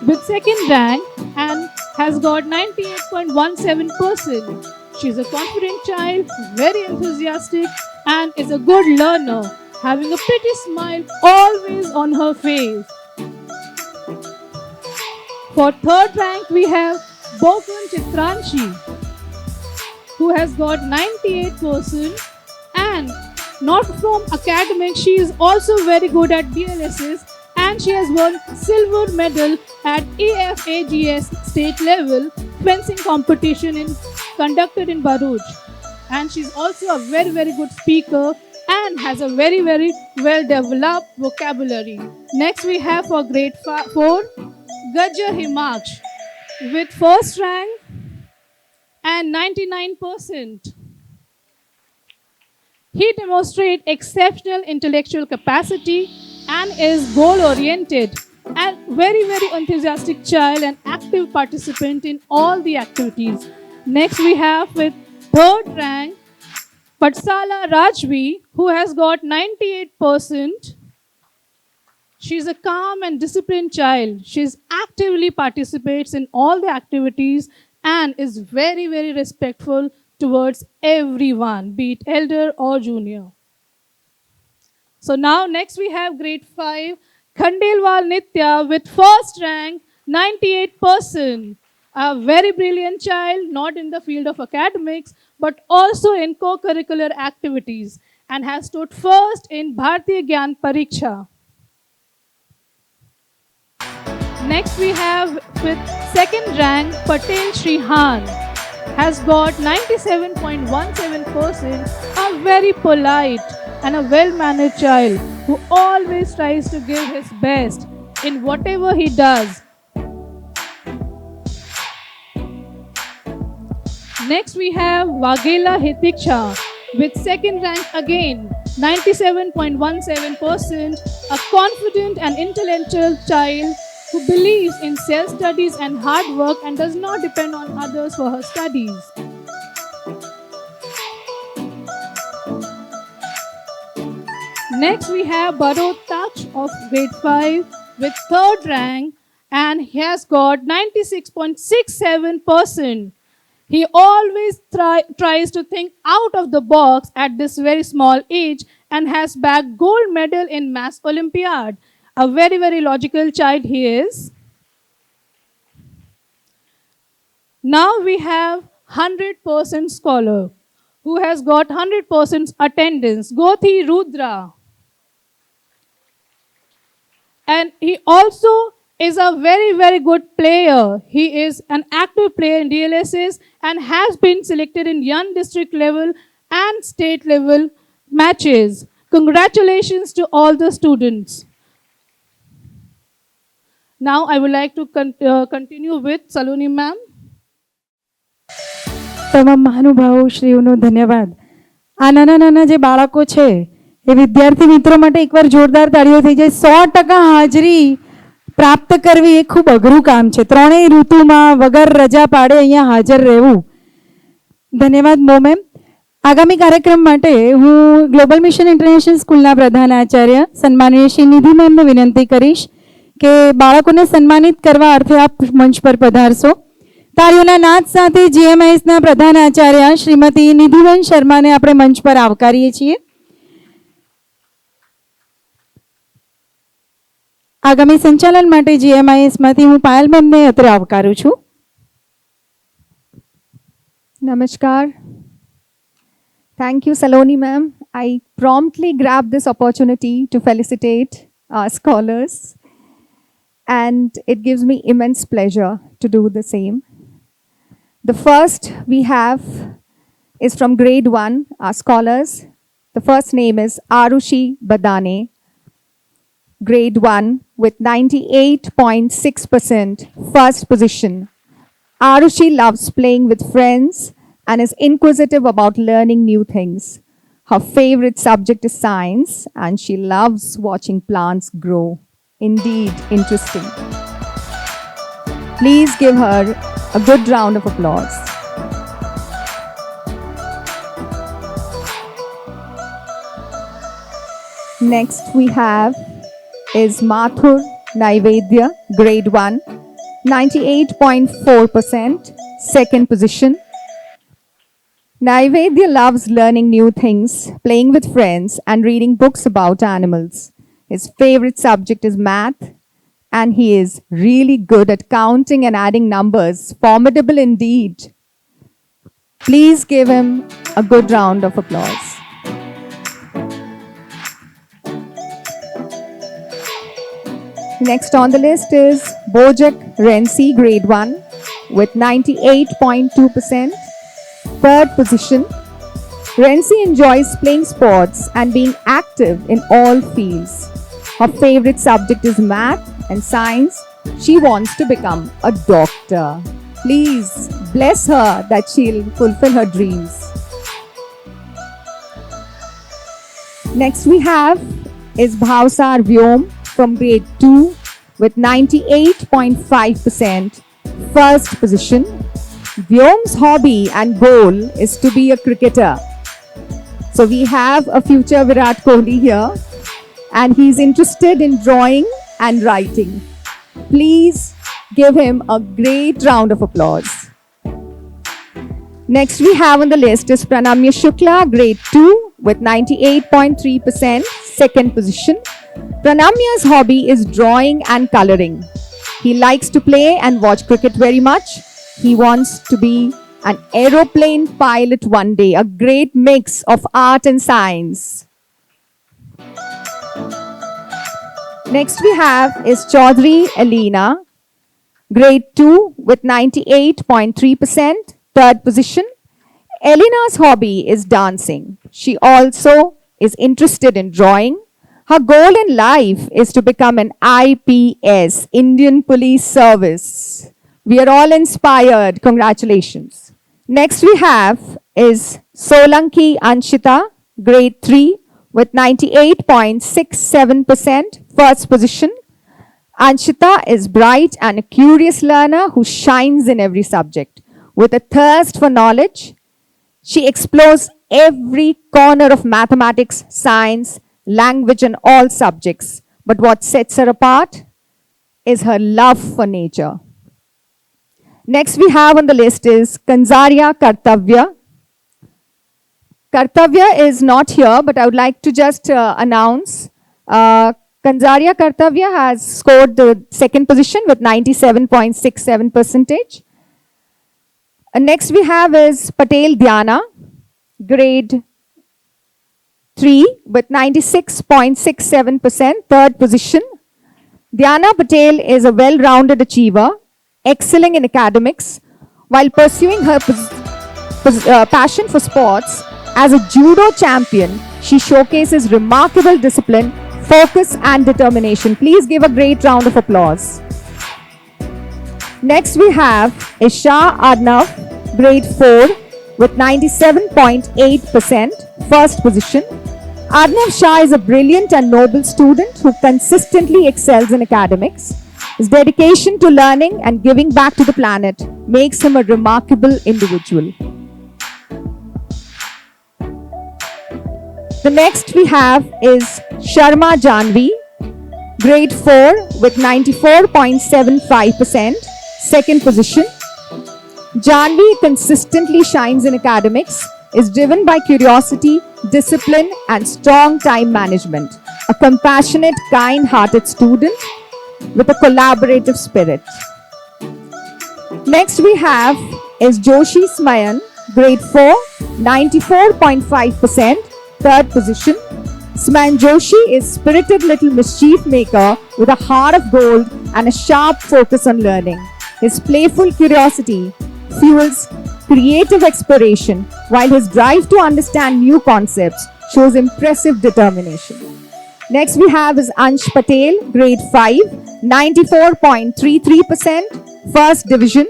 with second rank and has got 98.17%. She is a confident child, very enthusiastic, and is a good learner, having a pretty smile always on her face. For third rank, we have Bokun Chitranshi, who has got 98%, and not from academics, she is also very good at DLSS, and she has won silver medal at AFAGS state level fencing competition conducted in Bharuch. And she's also a very, very good speaker and has a very, very well developed vocabulary. Next we have for grade 4, Gajar Himaksh with first rank and 99%. He demonstrates exceptional intellectual capacity and is goal-oriented and very, very enthusiastic child and active participant in all the activities. Next we have with third rank Patsala Rajvi, who has got 98%. She's a calm and disciplined child. She actively participates in all the activities and is very, very respectful towards everyone, be it elder or junior. So now next we have grade 5, Khandelwal Nitya with first rank, 98%. A very brilliant child, not in the field of academics, but also in co-curricular activities, and has stood first in Bharatiya Gyan Pariksha. Next we have with second rank, Patel Shrihan has got 97.17%, a very polite and a well-mannered child who always tries to give his best in whatever he does. Next we have Waghela Hitiksha with second rank again, 97.17%, a confident and intellectual child who believes in self-studies and hard work and does not depend on others for her studies. Next we have Barot Taksh of grade 5 with third rank, and he has got 96.67%. He always tries to think out of the box at this very small age and has bagged gold medal in Maths Olympiad. A very, very logical child he is. Now we have 100% scholar who has got 100% attendance, Gothi Rudra. And he also is a very, very good player. He is an active player in DLSS and has been selected in young district level and state level matches. Congratulations to all the students. Now I would like to continue with Saloni ma'am. તમામ મહાનુભાવો શ્રીઓનો ધન્યવાદ. આ નાના નાના જે બાળકો છે એ વિદ્યાર્થી મિત્રો માટે એકવાર જોરદાર તાળીઓ થઈ જાય. 100% હાજરી પ્રાપ્ત કરવી એ ખૂબ અઘરું કામ છે. ત્રણેય ઋતુમાં વગર રજા પાડે અહીંયા હાજર રહેવું. ધન્યવાદ મો મેમ. આગામી કાર્યક્રમ માટે હું ગ્લોબલ મિશન ઇન્ટરનેશનલ સ્કૂલના પ્રધાનાચાર્ય સન્માનીય શ્રી નિધિ મેમને વિનંતી કરીશ કે બાળકોને સન્માનિત કરવા અર્થે આપ મંચ પર પધારશો. તાળીઓના નાદ સાથે જીએમઆઈએસના પ્રધાનાચાર્ય શ્રીમતી નિધિવન શર્માને આપણે મંચ પર આવકારીએ છીએ. આગામી સંચાલન માટે જીએમઆઈએસમાંથી હું પાયલ મેમને અત્રે આવકારું છું. Namaskar. Thank you, Saloni ma'am. I promptly grabbed this opportunity to felicitate our scholars, and it gives me immense pleasure to do the same. The first we have is from grade 1, our scholars. The first name is Arushi Badane, grade 1 with 98.6%, first position. Arushi loves playing with friends and is inquisitive about learning new things. Her favorite subject is science, and she loves watching plants grow. Indeed, interesting. Please give her a good round of applause. Next we have is Mathur Naivedya, grade 1, 98.4%, second position. Naivedya loves learning new things, playing with friends, and reading books about animals. His favorite subject is math, and he is really good at counting and adding numbers. Formidable indeed. Please give him a good round of applause. Next on the list is Bojak Rensi, grade 1, with 98.2%, third position. Rensi enjoys playing sports and being active in all fields. Her favorite subject is math and science. She wants to become a doctor. Please bless her that she'll fulfill her dreams. Next we have is Bhavsar Vyom from grade 2 with 98.5%, first position. Vyom's hobby and goal is to be a cricketer. So we have a future Virat Kohli here, and he's interested in drawing and writing. Please give him a great round of applause. Next we have on the list is Pranamya Shukla, grade 2 with 98.3%, second position. Pranamya's hobby is drawing and coloring. He likes to play and watch cricket very much. He wants to be an aeroplane pilot one day, a great mix of art and science. Next we have is Chaudhary Elena, grade 2 with 98.3%, third position. Elena's hobby is dancing. She also is interested in drawing. Her goal in life is to become an IPS, Indian Police Service. We are all inspired. Congratulations. Next we have is Solanki Anshita, grade 3 with 98.67%, first position. Anshita is bright and a curious learner who shines in every subject. With a thirst for knowledge, she explores every corner of mathematics, science, language and all subjects. But what sets her apart is her love for nature. Next we have on the list is Kanzaria Kartavya. Kartavya is not here, but I would like to just announce Kanzaria Kartavya has scored the second position with 97.67%. Next we have is Patel Dhyana, grade 3 with 96.67%, third position. Dhyana Patel is a well-rounded achiever, excelling in academics while pursuing her passion for sports. As a judo champion, she showcases remarkable discipline, focus and determination. Please give a great round of applause. Next we have Isha Arnav, grade 4 with 97.8%, first position. Arnav Shah is a brilliant and noble student who consistently excels in academics. His dedication to learning and giving back to the planet makes him a remarkable individual. The next we have is Sharma Janvi, grade 4 with 94.75%, second position. Janvi consistently shines in academics, is driven by curiosity, discipline and strong time management. A compassionate, kind-hearted student with a collaborative spirit. Next we have is Joshi Smayan, grade 4, 94.5%, third position. Smayan Joshi is spirited little mischief maker with a heart of gold and a sharp focus on learning. His playful curiosity fuels creative exploration, while his drive to understand new concepts shows impressive determination. Next we have is Ansh Patel, grade 5, 94.33%, first division.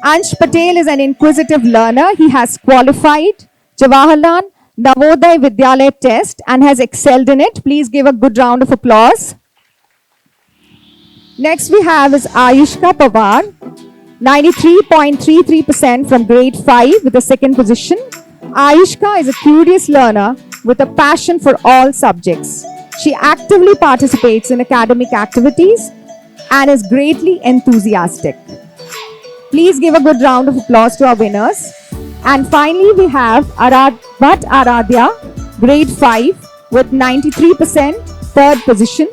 Ansh Patel is an inquisitive learner. He has qualified Jawaharlal Navodaya Vidyalaya test and has excelled in it. Please give a good round of applause. Next we have is Ayushka Pawar, 93.33% from grade 5 with the second position. Ayushka is a curious learner with a passion for all subjects. She actively participates in academic activities and is greatly enthusiastic. Please give a good round of applause to our winners. And finally, we have Bhat Aradhya, grade 5 with 93%, third position.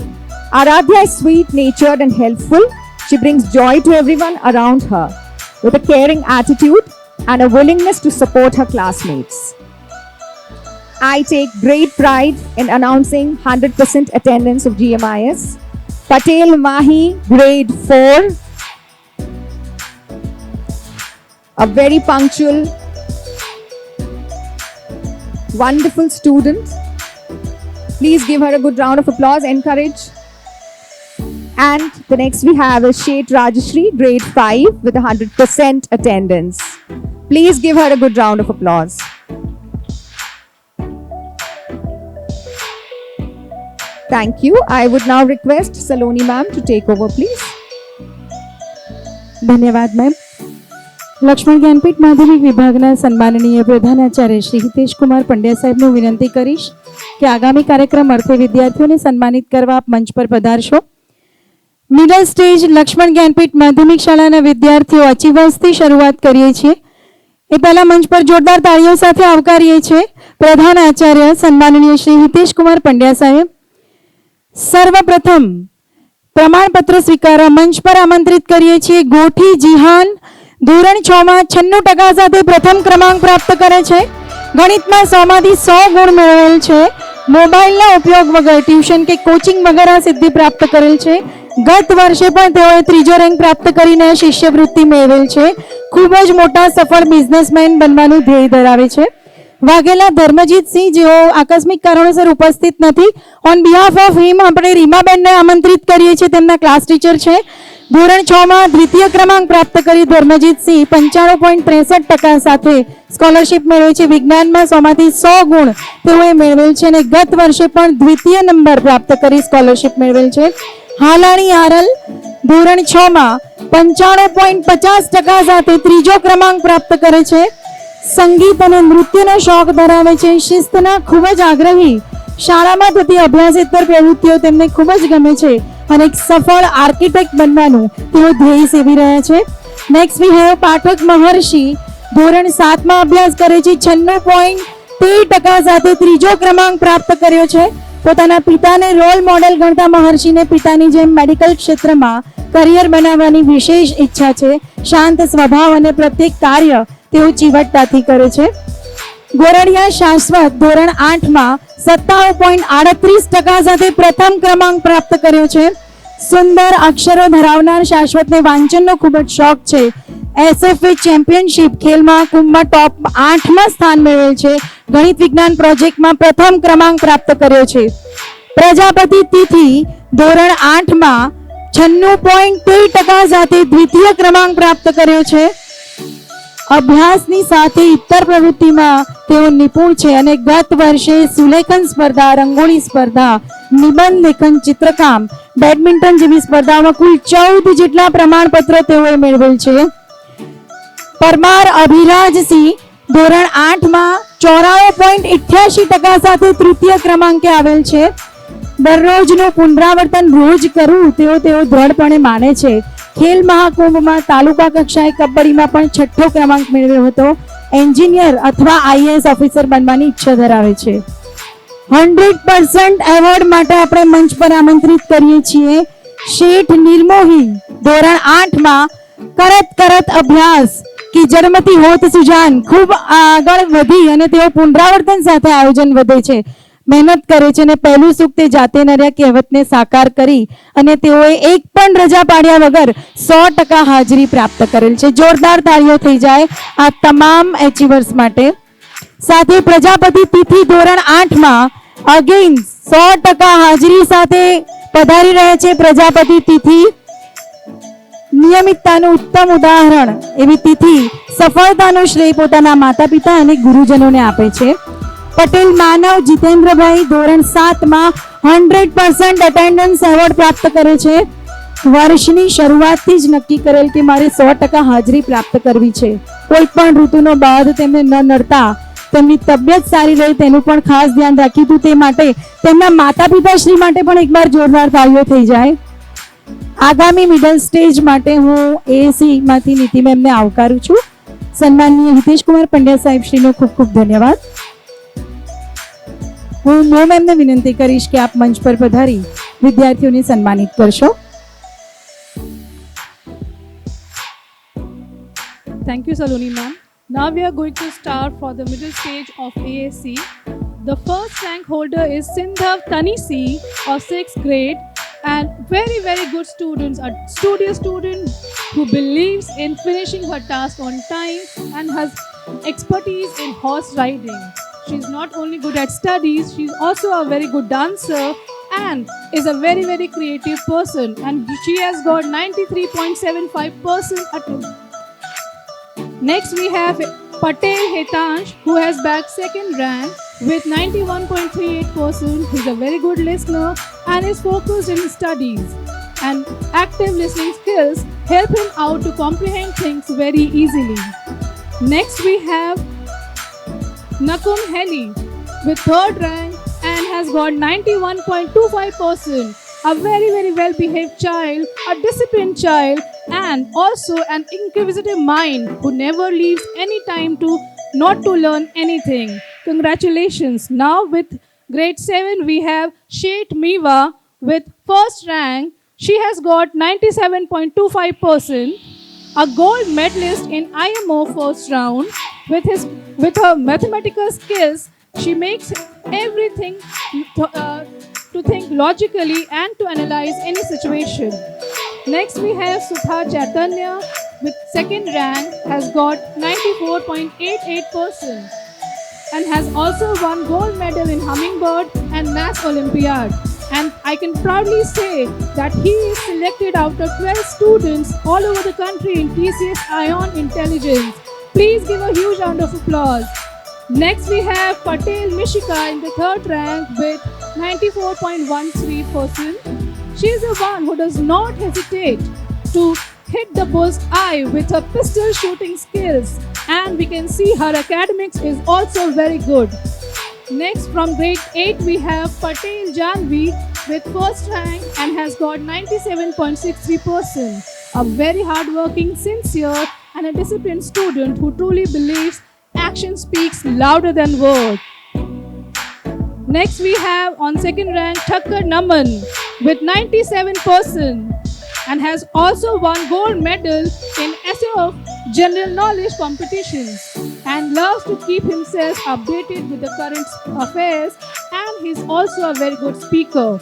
Aradhya is sweet-natured and helpful. She brings joy to everyone around her with a caring attitude and a willingness to support her classmates. I take great pride in announcing 100% attendance of GMIS. Patel Mahi, grade 4, a very punctual, wonderful student. Please give her a good round of applause, encourage. And the next we have is Shet Rajashri, grade 5 with 100% attendance. Please give her a good round of applause. Thank you. I would now request Saloni ma'am to take over, please. ધન્યવાદ મેમ. લક્ષ્મણ જ્ઞાનપીઠ માધ્યમિક વિભાગના સન્માનનીય પ્રધાનાચાર્ય શ્રી હિતેશકુમાર પંડ્યા સાહેબનું વિનંતી કરીશ કે આગામી કાર્યક્રમ અર્થે વિદ્યાર્થીઓને સન્માનિત કરવા આપ મંચ પર પધારશો. મિડલ સ્ટેજ લક્ષ્મણ જ્ઞાનપીઠ માધ્યમિક શાળાના વિદ્યાર્થીઓ અચીવર્સથી શરૂઆત કરીએ છીએ. એ પહેલા મંચ પર જોરદાર તાળીઓ સાથે આવકારીએ છીએ પ્રધાન આચાર્ય સન્માનનીય શ્રી હિતેશ કુમાર પંડ્યા સાહેબ. સર્વપ્રથમ પ્રમાણપત્ર સ્વીકારવા મંચ પર આમંત્રિત કરીએ છીએ ગોઠી જીહાન. ધોરણ 6 માં 96% સાથે પ્રથમ ક્રમાંક પ્રાપ્ત કરે છે. ગણિતમાં 100 માંથી 100 ગુણ મેળવેલ છે. મોબાઈલના ઉપયોગ વગર ટ્યુશન કે કોચિંગ વગર આ સિદ્ધિ પ્રાપ્ત કરેલ છે. ગત વર્ષે પણ તેઓએ 3જો રેન્ક પ્રાપ્ત કરીને શિષ્યવૃત્તિ મેળવેલ છે. ખૂબ જ મોટા સફળ બિઝનેસમેન બનવાનું ધ્યેય ધરાવે છે. વાઘેલા ધર્મજીતસિંહ જેઓ આકસ્મિક કારણોસર ઉપસ્થિત નથી. ઓન બિહાફ ઓફ હિમ આપણે રીમાબેનને આમંત્રિત કરીએ છીએ. તેમના ક્લાસ ટીચર છે. ધોરણ 6 માં દ્વિતીય ક્રમાંક પ્રાપ્ત કરી ધર્મજીતસિંહ 95.63% સાથે સ્કોલરશિપ મેળવે છે. વિજ્ઞાનમાં 100 માંથી 100 ગુણ તેઓએ મેળવેલ છે અને ગત વર્ષે પણ દ્વિતીય નંબર પ્રાપ્ત કરી સ્કોલરશિપ મેળવેલ છે. હાલાણી આરલ ધોરણ 6 માં 95.50% સાથે 3જો ક્રમાંક પ્રાપ્ત કરે છે. સંગીત અને નૃત્યનો શોખ ધરાવે છે. શિસ્તના ખૂબ જ આગ્રહી. શાળામાં થતી અભ્યાસેતર પ્રવૃત્તિઓ તેમને ખૂબ જ ગમે છે અને એક સફળ આર્કિટેક્ટ બનવાનું તેઓ ધ્યેય સેવી રહ્યા છે. નેક્સ્ટ વી હેવ પાઠક મહર્ષિ ધોરણ 7 માં અભ્યાસ કરે છે. 96.13% સાથે 3જો ક્રમાંક પ્રાપ્ત કર્યો છે. પોતાના પિતાને રોલ મોડેલ ગણતા મહર્ષિને પિતાની જેમ મેડિકલ ક્ષેત્રમાં કરિયર બનાવવાની વિશેષ ઈચ્છા છે. શાંત સ્વભાવ અને પ્રત્યેક કાર્ય તેઓ ચીવટતાથી કરે છે. ગોરડિયા શાશ્વત ધોરણ 8 માં 97.38% સાથે પ્રથમ ક્રમાંક પ્રાપ્ત કર્યો છે. સુંદર અક્ષરો ધરાવનાર શાશ્વતને વાંચનનો ખૂબ જ શોખ છે. એસએફએ ચેમ્પિયનશિપ ખેલ મહાકુંભમાં ટોપ 8માં સ્થાન મેળવેલ છે. ગણિત વિજ્ઞાન પ્રોજેક્ટમાં પ્રથમ ક્રમાંક પ્રાપ્ત કર્યો છે. પ્રજાપતિ તિથિ ધોરણ 8 માં 96.13% સાથે દ્વિતીય ક્રમાંક પ્રાપ્ત કર્યો છે. અભ્યાસની સાથે ઇતર પ્રવૃત્તિમાં તેઓ નિપુણ છે અને ગત વર્ષે સુલેખન સ્પર્ધા, રંગોળી સ્પર્ધા, નિબંધ લેખન, ચિત્રકામ, બેડમિન્ટન જેવી સ્પર્ધાઓમાં કુલ 14 જેટલા પ્રમાણપત્રો તેઓએ મેળવેલ છે. પરમાર અભિરાજસિંહ ધોરણ 8 માં 94.88% સાથે તૃતીય ક્રમાંકે આવેલ છે. દરરોજનું પુનરાવર્તન રોજ કરવું તેઓ દ્રઢપણે માને છે. ખેલ મહાકુંભમાં તાલુકા કક્ષાએ કબડ્ડીમાં પણ 6ઠ્ઠો ક્રમાંક મેળવ્યો હતો. એન્જિનિયર અથવા આઈએએસ ઓફિસર બનવાની ઈચ્છા ધરાવે છે. 100% એવોર્ડ માટે આપણે મંચ પર આમંત્રિત કરીએ છીએ શેઠ નિર્મોહી ધોરણ 8 માં કરત અભ્યાસ કે જન્મથી હોત સુજાન ખૂબ આગળ વધી અને તેઓ પુનરાવર્તન સાથે આયોજન વધે છે, મહેનત કરે છે અને પહેલું સુખ તે જાતે નર્યા કહેવતને સાકાર કરી અને તેઓએ એક પણ રજા પાડ્યા વગર 100% હાજરી પ્રાપ્ત કરેલ છે. જોરદાર તાળીઓ થઈ જાય આ તમામ એચીવર્સ માટે. સાથે પ્રજાપતિ તિથિ ધોરણ 8 માં અગેન 100% હાજરી સાથે પધારી રહ્યા છે. પ્રજાપતિ તિથિ નિયમિતતાનું ઉત્તમ ઉદાહરણ એવી તિથિ સફળતાનો શ્રેય પોતાના માતા પિતા અને ગુરુજનોને આપે છે. પટેલ માનવ જીતેન્દ્રભાઈ ધોરણ 7 માં 100% અટેન્ડન્સ એવોર્ડ પ્રાપ્ત કરે છે. વર્ષની શરૂઆતથી જ નક્કી કરેલ કે મારે 100% હાજરી પ્રાપ્ત કરવી છે. કોઈ પણ ઋતુનો બાદ તેમને ન નડતા તેમની તબિયત સારી રહે તેનું પણ ખાસ ધ્યાન રાખ્યું હતું. તે માટે તેમના માતા પિતાશ્રી માટે પણ એકવાર જોરદાર તાળીઓ થઈ જાય. આગામી મિડલ સ્ટેજ માટે હું એએસસી માંથી નીતિ મેમને આવકારું છું. સન્માનનીય હિતેશ કુમાર પંડ્યા સાહેબ શ્રીનો ખૂબ ખૂબ ધન્યવાદ. હું મો મેમને વિનંતી કરીશ કે આપ મંચ પર પધારી વિદ્યાર્થીઓને સન્માનિત કરશો. Thank you, Saloni ma'am. Now we are going to start for the middle stage of ASC. The first rank holder is Sindhav Tanisi of 6th grade, and very good students, a studious student who believes in finishing her task on time and has expertise in horse riding. She's not only good at studies, she's also a very good dancer and is a very creative person, and she has got 93.75% attendance. Next we have Patel Hetansh, who has bagged second rank with 91.38%. He's a very good listener and is focused in his studies, and active listening skills help him out to comprehend things very easily. Next we have Nakum Heli with third rank and has got 91.25%. A very well behaved child, a disciplined child, and also an inquisitive mind who never leaves any time to not to learn anything. Congratulations. Now with grade 7 we have Shet Miwa with first rank. She has got 97.25%, a gold medalist in IMO first round. With her mathematical skills, she makes everything to think logically and to analyze any situation. Next we have Sudha Chaitanya with second rank, has got 94.88% and has also won gold medal in Hummingbird and Maths Olympiad. And I can proudly say that he is selected out of 12 students all over the country in TCS Ion Intelligence. Please give a huge round of applause. Next we have Patel Mishika in the third rank with 94.13%. She is the one who does not hesitate to hit the bull's eye with her pistol shooting skills, and we can see her academics is also very good. Next from grade 8 we have Patel Janvi with first rank and has got 97.63%. A very hardworking, sincere and a disciplined student who truly believes action speaks louder than words. Next we have on second rank Thakkar Naman with 97% and has also won gold medal in essay of general knowledge competitions and loves to keep himself updated with the current affairs, and he's also a very good speaker.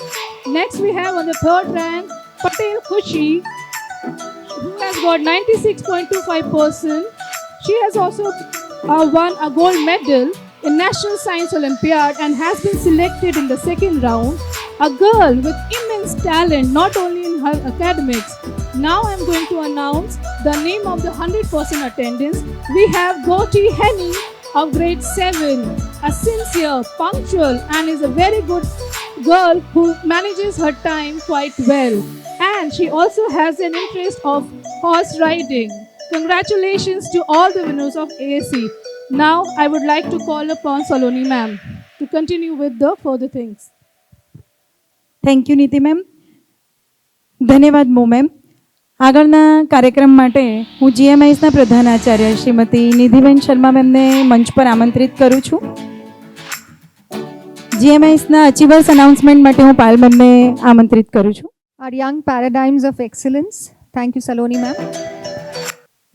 Next we have on the third rank Patel Khushi, who has got 96.25%. She has also won a gold medal in National Science Olympiad and has been selected in the second round. A girl with immense talent not only in her academics. Now I'm going to announce the name of the 100% attendance. We have Goti Henny of grade 7, a sincere, punctual and is a very good girl who manages her time quite well. And she also has an interest of horse riding. Congratulations to all the winners of ASC. Now I would like to call upon Saloni ma'am to continue with the further things. Thank you નીતિ મેમ. ધન્યવાદ મો મેમ. આગળના કાર્યક્રમ માટે હું GMISના પ્રધાનાચાર્ય શ્રીમતી નિધિબેન શર્મા મેમને મંચ પર આમંત્રિત કરું છું. GMISના અચીવર્સ અનાઉન્સમેન્ટ માટે હું પાયલ મેમને આમંત્રિત કરું છું. Our young paradigms of excellence. Thank you, Saloni ma'am.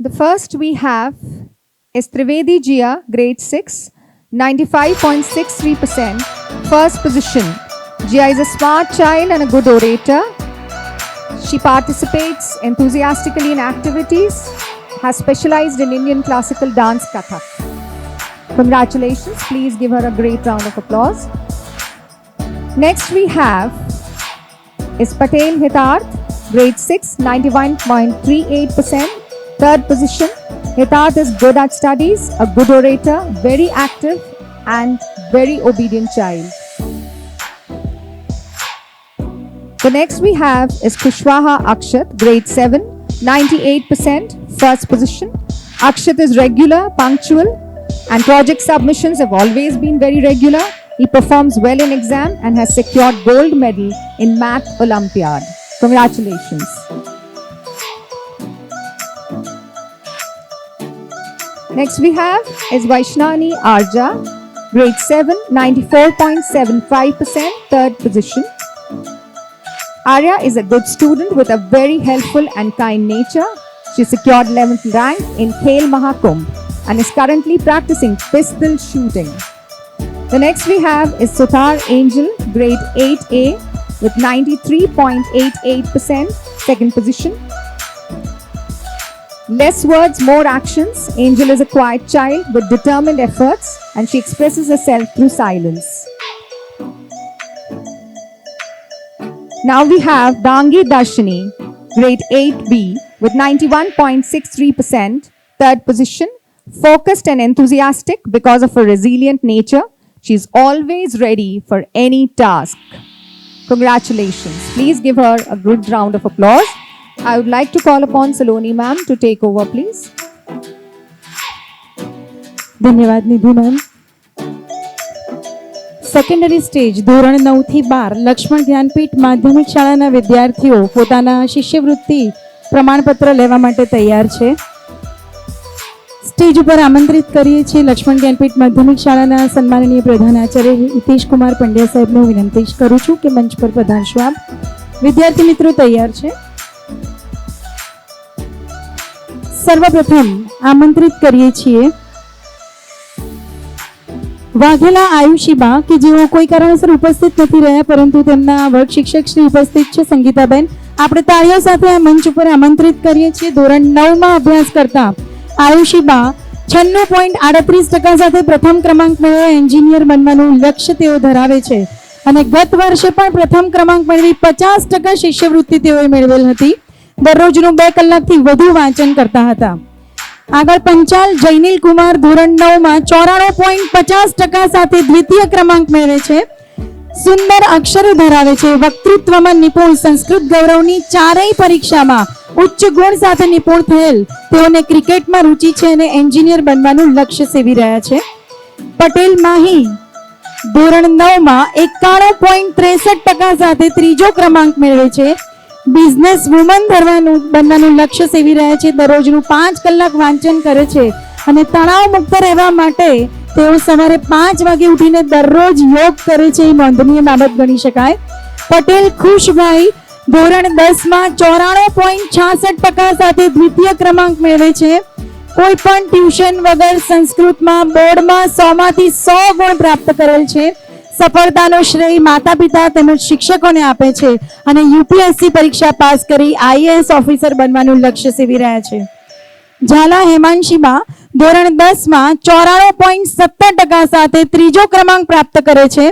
The first we have is Trivedi Jia, grade 6, 95.63%, first position. Jia is a smart child and a good orator. She participates enthusiastically in activities, has specialized in Indian classical dance Kathak. Congratulations, please give her a great round of applause. Next we have is Patel Hitarth, grade 6, 91.38%, third position. Hitarth is good at studies, a good orator, very active and very obedient child. The next we have is Kushwaha Akshat, grade 7, 98%, first position. Akshat is regular, punctual and project submissions have always been very regular. He performs well in exam and has secured gold medal in Math Olympiad. Congratulations. Next we have is Vaishnani Arja, grade 7, 94.75%, third position. Arya is a good student with a very helpful and kind nature. She secured 11th rank in Khel Mahakumbh and is currently practicing pistol shooting. The next we have is Suthar Angel, grade 8A with 93.88%, second position. Less words, more actions. Angel is a quiet child with determined efforts and she expresses herself through silence. Now we have Dangi Darshini, grade 8B with 91.63%, third position. Focused and enthusiastic because of her resilient nature. She is always ready for any task. Congratulations. Please give her a good round of applause. I would like to call upon Saloni ma'am to take over, please. ધન્યવાદ નિધિ મેમ. સેકન્ડરી સ્ટેજ ધોરણ 9 થી 12 લક્ષ્મણ જ્ઞાનપીઠ માધ્યમિક શાળાના વિદ્યાર્થીઓ પોતાના શિષ્યવૃત્તિ પ્રમાણપત્ર લેવા માટે તૈયાર છે. સ્ટેજ ઉપર આમંત્રિત કરીએ છીએ લક્ષ્મણ જ્ઞાનપીઠ માધ્યમિક શાળાના સન્માનનીય પ્રધાનાચાર્ય હિતેશ કુમાર પંડ્યા સાહેબને વિનંતી કરું છું કે મંચ પર પધારશો આપ. વિદ્યાર્થી મિત્રો તૈયાર છે. સર્વપ્રથમ આમંત્રિત કરીએ છીએ વાઘેલા આયુષીબા કે જેઓ કોઈ કારણસર ઉપસ્થિત નથી રહ્યા પરંતુ તેમના વર્ગ શિક્ષક શ્રી ઉપસ્થિત છે સંગીતાબેન. આપણે તાળીઓ સાથે આ મંચ ઉપર આમંત્રિત કરીએ છીએ. ધોરણ 9માં અભ્યાસ કરતા આયુષીબા 96.38% સાથે પ્રથમ ક્રમાંક મેળવી એન્જિનિયર બનવાનું લક્ષ્ય તેઓ ધરાવે છે અને ગત વર્ષે પણ પ્રથમ ક્રમાંક મેળવી 50% શિષ્યવૃત્તિ તેઓએ મેળવેલ હતી. દરરોજનું 2 કલાકથી વધુ વાંચન કરતા હતા. આગળ પંચાલ જયનીલ કુમાર ધોરણ 9માં 94.50% સાથે દ્વિતીય ક્રમાંક મેળવે છે. સુંદર અક્ષરો ધરાવે છે. વક્તૃત્વમાં નિપુણ, સંસ્કૃત ગૌરવની 4 પરીક્ષામાં ઉચ્ચ ગુણ સાથે નિપુણ થયેલ તેઓને ક્રિકેટમાં રુચિ છે અને એન્જિનિયર બનવાનું લક્ષ્ય સેવી રહ્યા છે. પટેલ માહી ધોરણ 9માં 91.63% સાથે ત્રીજો ક્રમાંક મેળવે છે. બિઝનેસ વુમન બનવાનું લક્ષ્ય સેવી રહ્યા છે. દરરોજનું 5 કલાક વાંચન કરે છે અને તણાવ મુક્ત રહેવા માટે તેઓ સવારે 5 વાગે ઉઠીને દરરોજ યોગ કરે છે. એ નોંધનીય બાબત ગણી શકાય. પટેલ ખુશભાઈ ધોરણ 10માં 94.66% સાથે દ્વિતીય ક્રમાંક મેળવે છે. કોઈ પણ ટ્યુશન વગર સંસ્કૃતમાં બોર્ડમાં 100માંથી 100 ગુણ પ્રાપ્ત કરેલ છે. સફળતાનો શ્રેય માતા પિતા તેમજ શિક્ષકોને આપે છે અને યુપીએસસી પરીક્ષા પાસ કરી આઈએએસ ઓફિસર બનવાનું લક્ષ્ય સેવી રહ્યા છે. ઝાલા હેમાંશીબા ધોરણ 10માં 94.70% સાથે ત્રીજો ક્રમાંક પ્રાપ્ત કરે છે.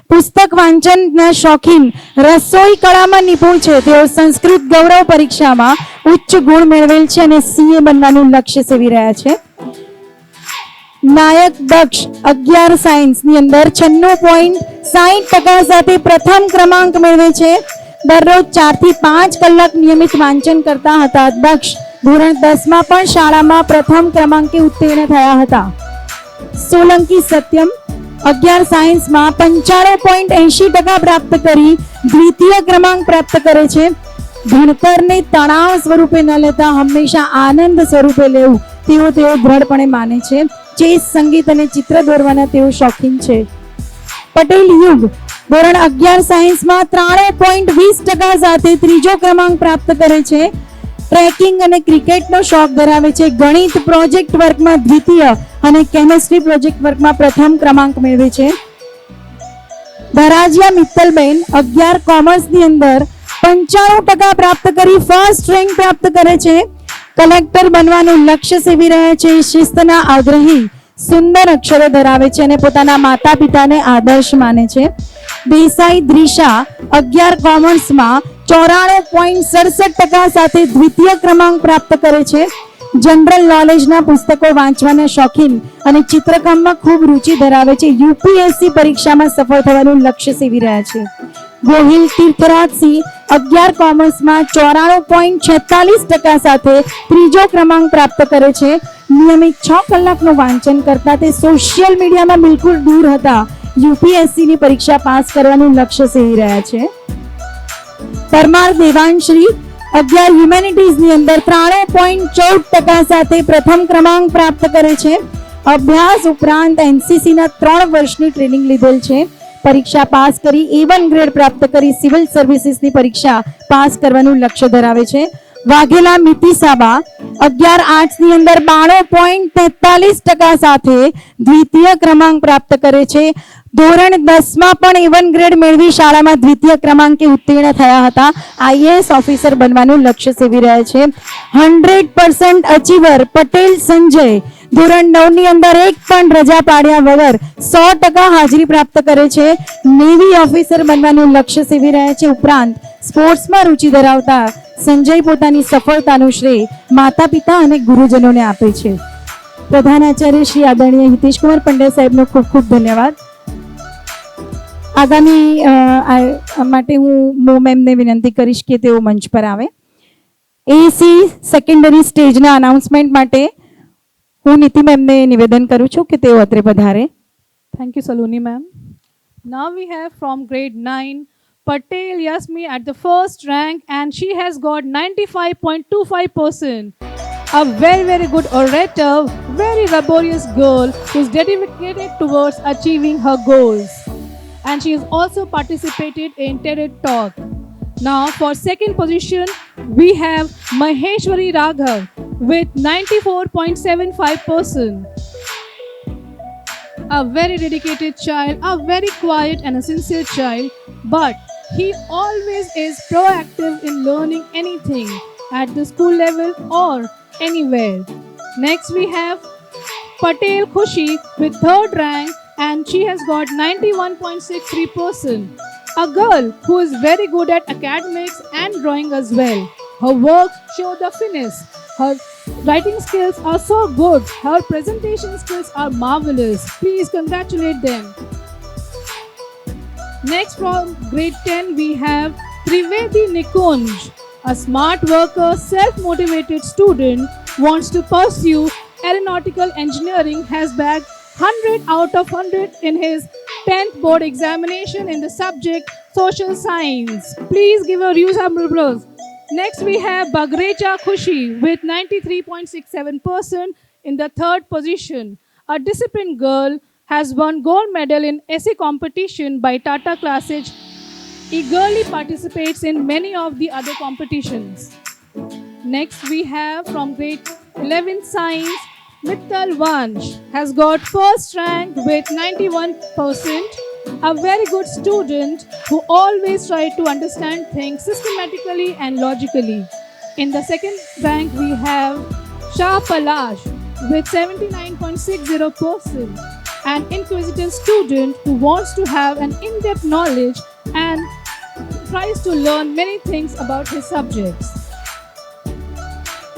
પુસ્તક વાંચનના શોખીન, રસોઈ કળામાં નિપુણ છે. તેઓ સંસ્કૃત ગૌરવ પરીક્ષામાં ઉચ્ચ ગુણ મેળવેલ છે અને સીએ બનવાનું લક્ષ્ય સેવી રહ્યા છે. નાયક દક્ષ 11 સાયન્સની અંદર 96.60% સાથે પ્રથમ ક્રમાંક મેળવે છે. દરરોજ 4 થી 5 કલાક નિયમિત વાંચન કરતા હતા. દક્ષ ધોરણ 10માં પણ શાળામાં પ્રથમ ક્રમાંકે ઉત્તીર્ણ થયા હતા. સોલંકી સત્યમ 11 સાયન્સમાં 95.80% પ્રાપ્ત કરી દ્વિતીય ક્રમાંક પ્રાપ્ત કરે છે. ભણતરને તણાવ સ્વરૂપે ન લેતા હંમેશા આનંદ સ્વરૂપે લેવું તેઓ દ્રઢપણે માને છે. ચેસ, સંગીત અને ચિત્ર દોરવાના તેઓ શોખીન છે. પટેલ યુગ ધોરણ 11 સાયન્સમાં 93.20% સાથે ત્રીજો ક્રમાંક પ્રાપ્ત કરે છે. ટ્રેકિંગ અને ક્રિકેટનો શોખ ધરાવે છે. ગણિત પ્રોજેક્ટ વર્કમાં દ્વિતીય અને કેમેસ્ટ્રી પ્રોજેક્ટ વર્કમાં પ્રથમ ક્રમાંક મેળવે છે. ધરાજિયા મિત્તલબેન 11 કોમર્સની અંદર 95% પ્રાપ્ત કરી ફર્સ્ટ રેન્ક પ્રાપ્ત કરે છે. કલેક્ટર બનવાનું લક્ષ્ય સેવી રહ્યા છે. શિસ્તના આગ્રહી, સુંદર અક્ષરો ધરાવે છે અને પોતાના માતા પિતાને આદર્શ માને છે. દેસાઈ દ્રિશા 11 કોમર્સમાં 94.67% સાથે દ્વિતીય ક્રમાંક પ્રાપ્ત કરે છે. જનરલ નોલેજના પુસ્તકો વાંચવાના શોખીન અને ચિત્રકામમાં ખૂબ રુચિ ધરાવે છે. યુપીએસસી પરીક્ષામાં સફળ થવાનું લક્ષ્ય સેવી રહ્યા છે. ગોહિલ તીર્થરાજસિંહ 11 કોમર્સમાં 94.46% સાથે ત્રીજો ક્રમાંક પ્રાપ્ત કરે છે. નિયમિત 6 કલાકનું વાંચન કરતા તે સોશિયલ મીડિયામાં બિલકુલ દૂર હતા. યુપીએસસીની પરીક્ષા પાસ કરવાનું લક્ષ્ય સેવી રહ્યા છે. પરમાર દેવાંશ્રી 11 હ્યુમેનિટીઝની અંદર 93.14% સાથે પ્રથમ ક્રમાંક પ્રાપ્ત કરે છે. અભ્યાસ ઉપરાંત એનસીસીના 3 વર્ષની ટ્રેનિંગ લીધેલ છે. પરીક્ષા પાસ કરી A1 ગ્રેડ પ્રાપ્ત કરી સિવિલ સર્વિસીસની પરીક્ષા પાસ કરવાનું લક્ષ્ય ધરાવે છે. વાઘેલા મિતિસાબા 11 આર્ટ્સની અંદર 92.43% સાથે દ્વિતીય ક્રમાંક પ્રાપ્ત કરે છે. ધોરણ 10માં પણ A1 ગ્રેડ મેળવી શાળામાં દ્વિતીય ક્રમાંકે ઉત્તીર્ણ થયા હતા. આઈએએસ ઓફિસર બનવાનું લક્ષ્ય સેવી રહ્યા છે. 100% અચીવર પટેલ સંજય ધોરણ 9ની અંદર એક પણ રજા પાડ્યા વગર 100% હાજરી પ્રાપ્ત કરે છે. નેવી ઓફિસર બનવાનું લક્ષ્ય સેવી રહ્યા છે. ઉપરાંત સ્પોર્ટ્સમાં રુચિ ધરાવતા સંજય પોતાની સફળતાનું શ્રેય માતા પિતા અને ગુરુજનોને આપે છે. પ્રધાનાચાર્ય શ્રી આદરણીય હિતેશ કુમાર પંડ્યા સાહેબનો ખૂબ ખૂબ ધન્યવાદ. આગામી માટે હું મો મેમને વિનંતી કરીશ કે તેઓ મંચ પર આવે. એસી સેકન્ડરી સ્ટેજના અનાઉન્સમેન્ટ માટે હું નીતિ મેમને નિવેદન કરું છું કે તેઓ અત્રે પધારે. Thank you, Saloni ma'am. Now we have from grade 9 Patel Yasmi at the first rank, and she has got 95.25%. A very, very good orator, very laborious girl who's dedicated towards achieving her goals. And she has also participated in TED Talk. Now, for second position, we have Maheshwari Raghav with 94.75%. A very dedicated child, a very quiet and a sincere child, but he always is proactive in learning anything at the school level or anywhere. Next, we have Patel Khushi with third rank, and she has got 91.63%. A girl who is very good at academics and drawing as well. Her work show the finesse. Her writing skills are so good. Her presentation skills are marvelous. Please congratulate them. Next, from grade 10, we have Trivedi Nikunj, a smart worker, self-motivated student, wants to pursue aeronautical engineering, has bagged 100 out of 100 in his 10th board examination in the subject Social Science. Please give a huge round of applause. Next, we have Bagrecha Khushi with 93.67% in the third position. A disciplined girl has won gold medal in essay competition by Tata Classic. Eagerly participates in many of the other competitions. Next, we have from grade 11 Science, Mittal Vansh has got first rank with 91%. A very good student who always tries to understand things systematically and logically. In the second rank, we have Shah Palash with 79.60%. An inquisitive student who wants to have an in-depth knowledge and tries to learn many things about his subjects.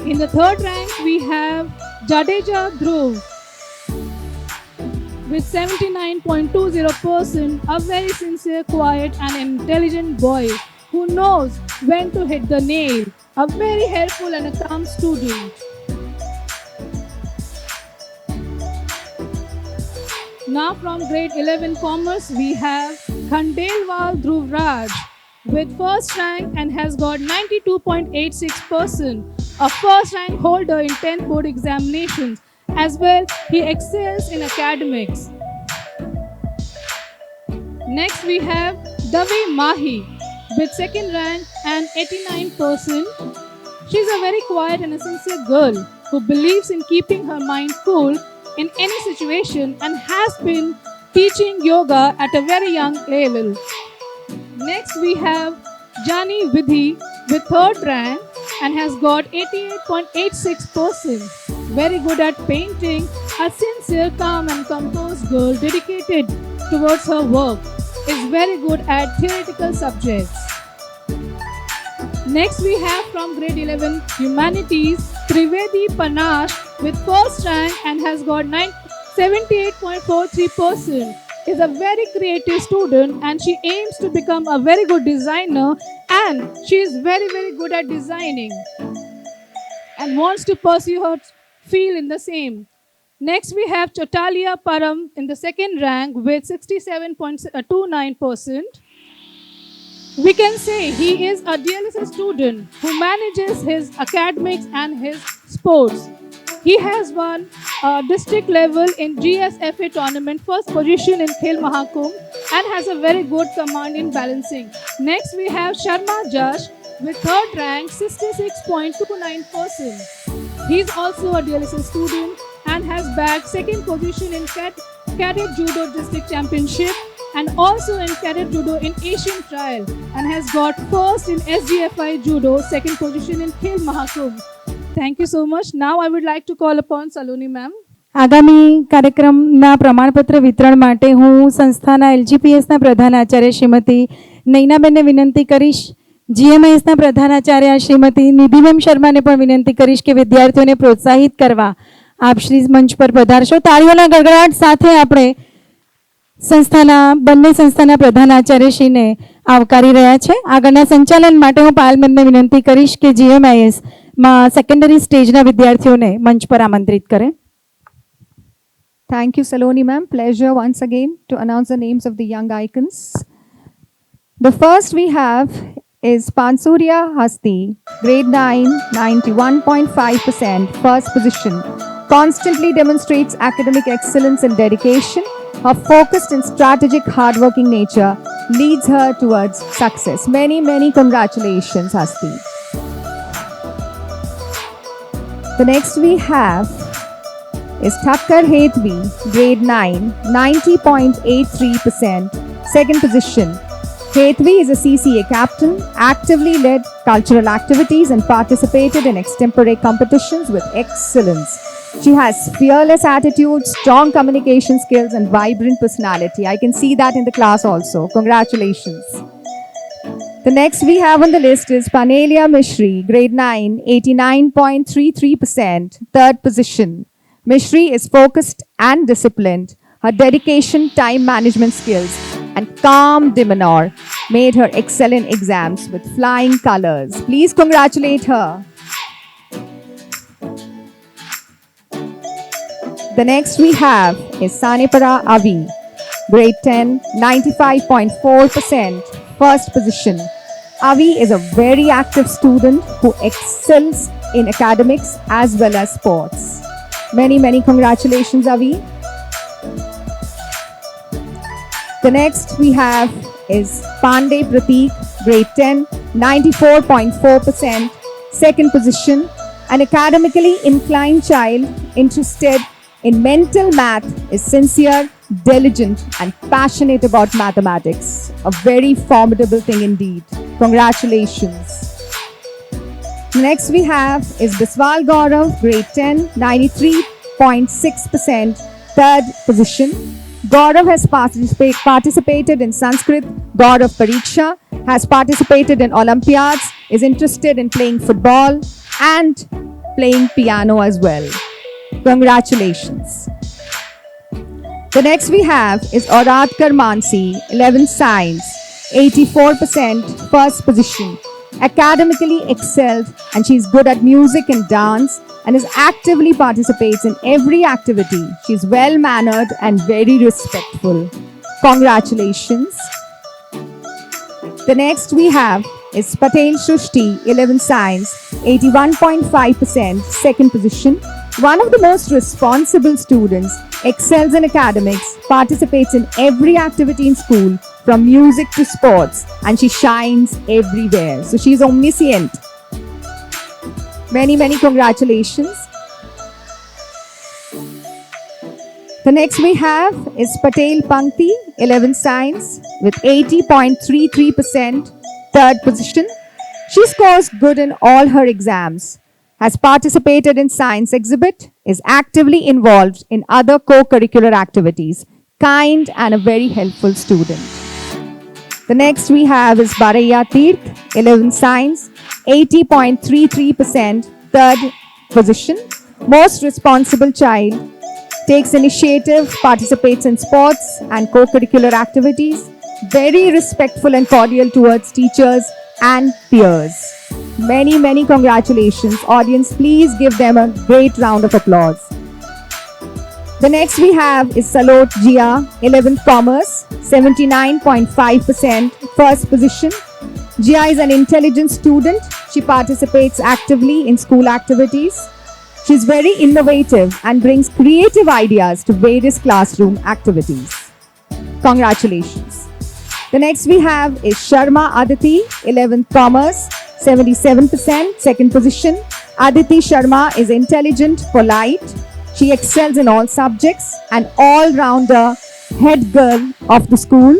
In the third rank, we have Jadeja Dhruv with 79.20%, a very sincere, quiet and intelligent boy who knows when to hit the nail, a very helpful and a calm student. Now from grade 11 Commerce, we have Khandelwal Dhruv Raj with first rank and has got 92.86%, a first rank holder in 10th board examinations. As well, he excels in academics. Next, we have Davi Mahi with second rank and 89%. She's a very quiet and a sincere girl who believes in keeping her mind cool in any situation and has been teaching yoga at a very young level. Next, we have Jani Vidhi with third rank and has got 88.86%. Very good at painting, a sincere, calm and composed girl dedicated towards her work, is very good at theoretical subjects. Next, we have from grade 11 Humanities, Trivedi Panash with first rank and has got 78.43%. Is a very creative student and she aims to become a very good designer, and she is very, very good at designing and wants to pursue her field in the same. Next, we have Chotalia Param in the second rank with 67.29%. We can say he is a DLSS student who manages his academics and his sports. He has won district level in GSFA tournament, first position in Khel Mahakumbh, and has a very good command in balancing. Next, we have Sharma Jash with third rank, 66.29%. He is also a DLSS student and has bagged second position in Cadet Judo District Championship and also in Cadet Judo in Asian Trial, and has got first in SGFI Judo, second position in Khel Mahakumbh. Thank you so much. Now I would like to call upon Saloni ma'am. આગામી કાર્યક્રમના પ્રમાણપત્ર વિતરણ માટે હું સંસ્થાના LGPSના પ્રધાનાચાર્ય શ્રીમતી નૈનાબેનને વિનંતી કરીશ. GMISના પ્રધાનાચાર્ય શ્રીમતી નિધિબેન શર્માને પણ વિનંતી કરીશ કે વિદ્યાર્થીઓને પ્રોત્સાહિત કરવા આપ શ્રી મંચ પર પધારશો. તાળીઓના ગડગડાટ સાથે આપણે બંને સંસ્થાના પ્રધાનાચાર્યશ્રીને આવકારી રહ્યા છે. આગળના સંચાલન માટે હું પાયલ મેમને વિનંતી કરીશ કે GMIS માં સેકન્ડરી સ્ટેજના વિદ્યાર્થીઓને મંચ પર આમંત્રિત કરે. Thank you, Saloni ma'am. Pleasure once again to announce the names of the young icons. The first we have is Pansurya Hasti, grade 9, 91.5%, first position. Constantly demonstrates academic excellence and dedication. Her focused and strategic hardworking nature leads her towards success. Many, many congratulations, Hasti. The next we have is Thakkar Hetvi, grade 9, 90.83%, second position. Hetvi is a CCA captain, actively led cultural activities and participated in extempore competitions with excellence. She has fearless attitude, strong communication skills and vibrant personality. I can see that in the class also. Congratulations. The next we have on the list is Panelia Mishri, grade 9, 89.33%, third position. Mishri is focused and disciplined. Her dedication, time management skills, and calm demeanor made her excel in exams with flying colors. Please congratulate her. The next we have is Sanepara Avi, grade 10, 95.4%, first position. Avi is a very active student who excels in academics as well as sports. Many, many congratulations, Avi. The next we have is Pandey Prateek, grade 10, 94.4%, second position. An academically inclined child interested in mental math is sincere, diligent, and passionate about mathematics. A very formidable thing indeed. Congratulations. Next we have is Biswal Gaurav, grade 10, 93.6%, third position. Gaurav has participated in Sanskrit, Gaurav Pariksha, has participated in Olympiads, is interested in playing football and playing piano as well. Congratulations. The next we have is Auradkar Mansi, 11th Science, 84%, first position. Academically excelled and she is good at music and dance and actively participates in every activity. She is well mannered and very respectful. Congratulations. The next we have is Patel Shushti, 11th Science, 81.5%, second position. One of the most responsible students, excels in academics, participates in every activity in school, from music to sports, and she shines everywhere. So she is omniscient. Many, many congratulations. The next we have is Patel Pankti, 11th Science, with 80.33%, third position. She scores good in all her exams, has participated in science exhibit, is actively involved in other co-curricular activities, kind and a very helpful student. The next we have is Baraya Tirth, 11th Science, 80.33%, third position. Most responsible child, takes initiative, participates in sports and co-curricular activities, very respectful and cordial towards teachers and peers. Many, many congratulations. Audience, please give them a great round of applause. The next we have is Salot Jia, 11th Commerce, 79.5%, first position. Jia is an intelligent student. She participates actively in school activities. She is very innovative and brings creative ideas to various classroom activities. Congratulations. The next we have is Sharma Aditi, 11th Commerce, 77%, second position. Aditi Sharma is intelligent, polite. She excels in all subjects, an all-rounder head girl of the school.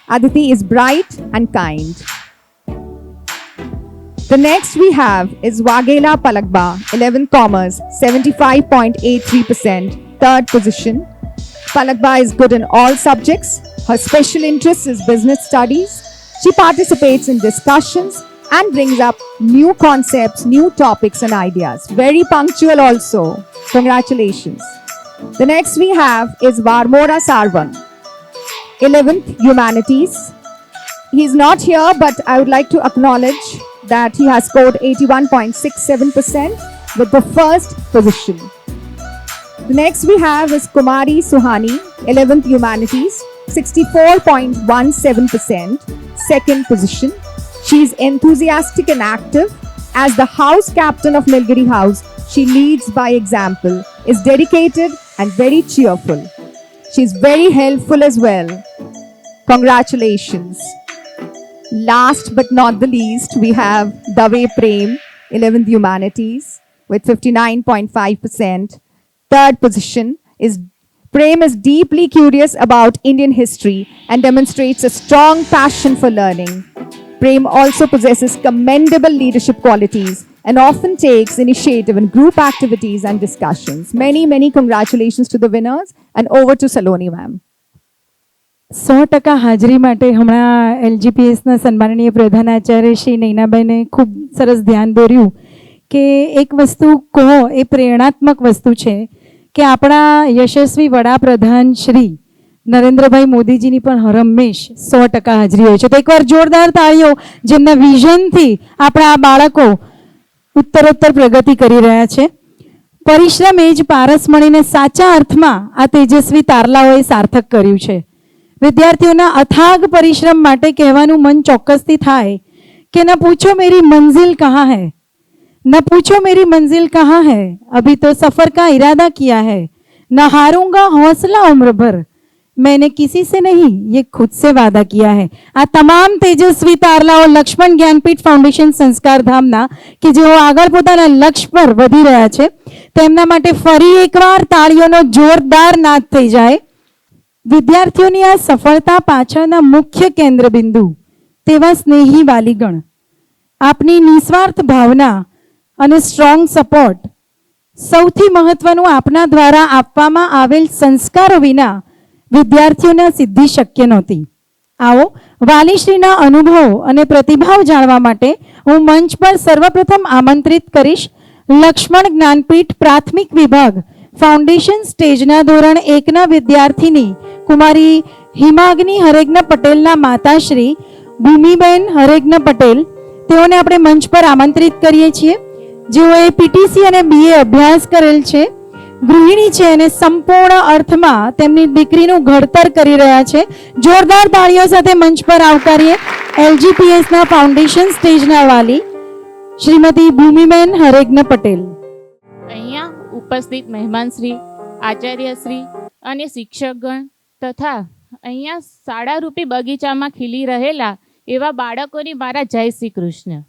Aditi is bright and kind. The next we have is Wagela Palakba, 11th Commerce, 75.83%, third position. Palakba is good in all subjects. Her special interest is business studies. She participates in discussions and brings up new concepts, new topics and ideas. Very punctual also. Congratulations. The next we have is Varmora Sarvan, 11th Humanities. He is not here, but I would like to acknowledge that he has scored 81.67% with the first position. The next we have is Kumari Suhani, 11th Humanities, 64.17%, second position. She is enthusiastic and active. As the house captain of Nilgiri House, she leads by example, is dedicated and very cheerful. She is very helpful as well. Congratulations. Last but not the least, we have Dave Prem, 11th Humanities, with 59.5%. Third position is Prem is deeply curious about Indian history and demonstrates a strong passion for learning. Prem also possesses commendable leadership qualities and often takes initiative in group activities and discussions. Many, many congratulations to the winners, and over to Saloni ma'am. 100% હાજરી માટે હમણાં LGPSના સન્માનનીય પ્રધાનાચાર્ય શ્રી નૈનાબેને ખૂબ સરસ ध्यान દોર્યું કે એક વસ્તુ કહો એ પ્રેરણાત્મક વસ્તુ છે કે આપણા યશસ્વી વડાપ્રધાન શ્રી નરેન્દ્રભાઈ મોદીજીની પણ હરમેશ 100% હાજરી હોય છે. તો એકવાર જોરદાર તાળીઓ જેમના વિઝનથી આપણા આ બાળકો ઉત્તરોત્તર પ્રગતિ કરી રહ્યા છે. પરિશ્રમ એ જ પારસ મળીને સાચા અર્થમાં આ તેજસ્વી તારલાઓએ સાર્થક કર્યું છે. વિદ્યાર્થીઓના અથાગ પરિશ્રમ માટે કહેવાનું મન ચોક્કસથી થાય કે ન પૂછો મેરી મંઝિલ કहाँ है, न पूछो मेरी मंजिल कहाँ है, अभी तो सफर का इरादा किया है, न हारूंगा हौसला उम्र भर, मैंने किसी से नहीं ये खुद से वादा किया है. આ તમામ તેજસ્વી તારલાઓ લક્ષ્મણ જ્ઞાનપીઠ ફાઉન્ડેશન સંસ્કાર ધામના કે જેઓ આગળ પોતાના લક્ષ્ય પર વધી રહ્યા છે તેમના માટે ફરી એકવાર તાળીઓનો જોરદાર નાદ થઈ જાય. વિદ્યાર્થીઓની આ સફળતા પાછળના મુખ્ય કેન્દ્રબિંદુ તેવા સ્નેહી વાલીગણ, આપની નિસ્વાર્થ ભાવના અને સ્ટ્રોંગ સપોર્ટ, સૌથી મહત્વનું આપના દ્વારા આપવામાં આવેલ સંસ્કારો વિના વિદ્યાર્થીઓને સિદ્ધિ શક્ય નહોતી. આવો વાલીશ્રીના અનુભવો અને પ્રતિભાવ જાણવા માટે હું મંચ પર સર્વપ્રથમ આમંત્રિત કરીશ લક્ષ્મણ જ્ઞાનપીઠ પ્રાથમિક વિભાગ ફાઉન્ડેશન સ્ટેજના ધોરણ 1ના વિદ્યાર્થીની કુમારી હિમાગ્નિ હરેગ્ન પટેલના માતાશ્રી ભૂમિબેન હરેગ્ન પટેલ, તેઓને આપણે મંચ પર આમંત્રિત કરીએ છીએ. જેઓએ પીટીસી અને BA અભ્યાસ કરેલ છે, ગૃહિણી છે અને સંપૂર્ણ અર્થમાં તેમની દીકરીનું ઘડતર કરી રહ્યા છે. જોરદાર તાળીઓ સાથે મંચ પર આવકારીએ LGPSના ફાઉન્ડેશન સ્ટેજના વાલી શ્રીમતી ભૂમિબેન હરેગ્ન પટેલ. અહીંયા ઉપસ્થિત મહેમાનશ્રી, આચાર્યશ્રી અને શિક્ષકગણ તથા અહીંયા શાળારૂપી બગીચામાં ખીલી રહેલા એવા બાળકોની મારા જય શ્રી કૃષ્ણ.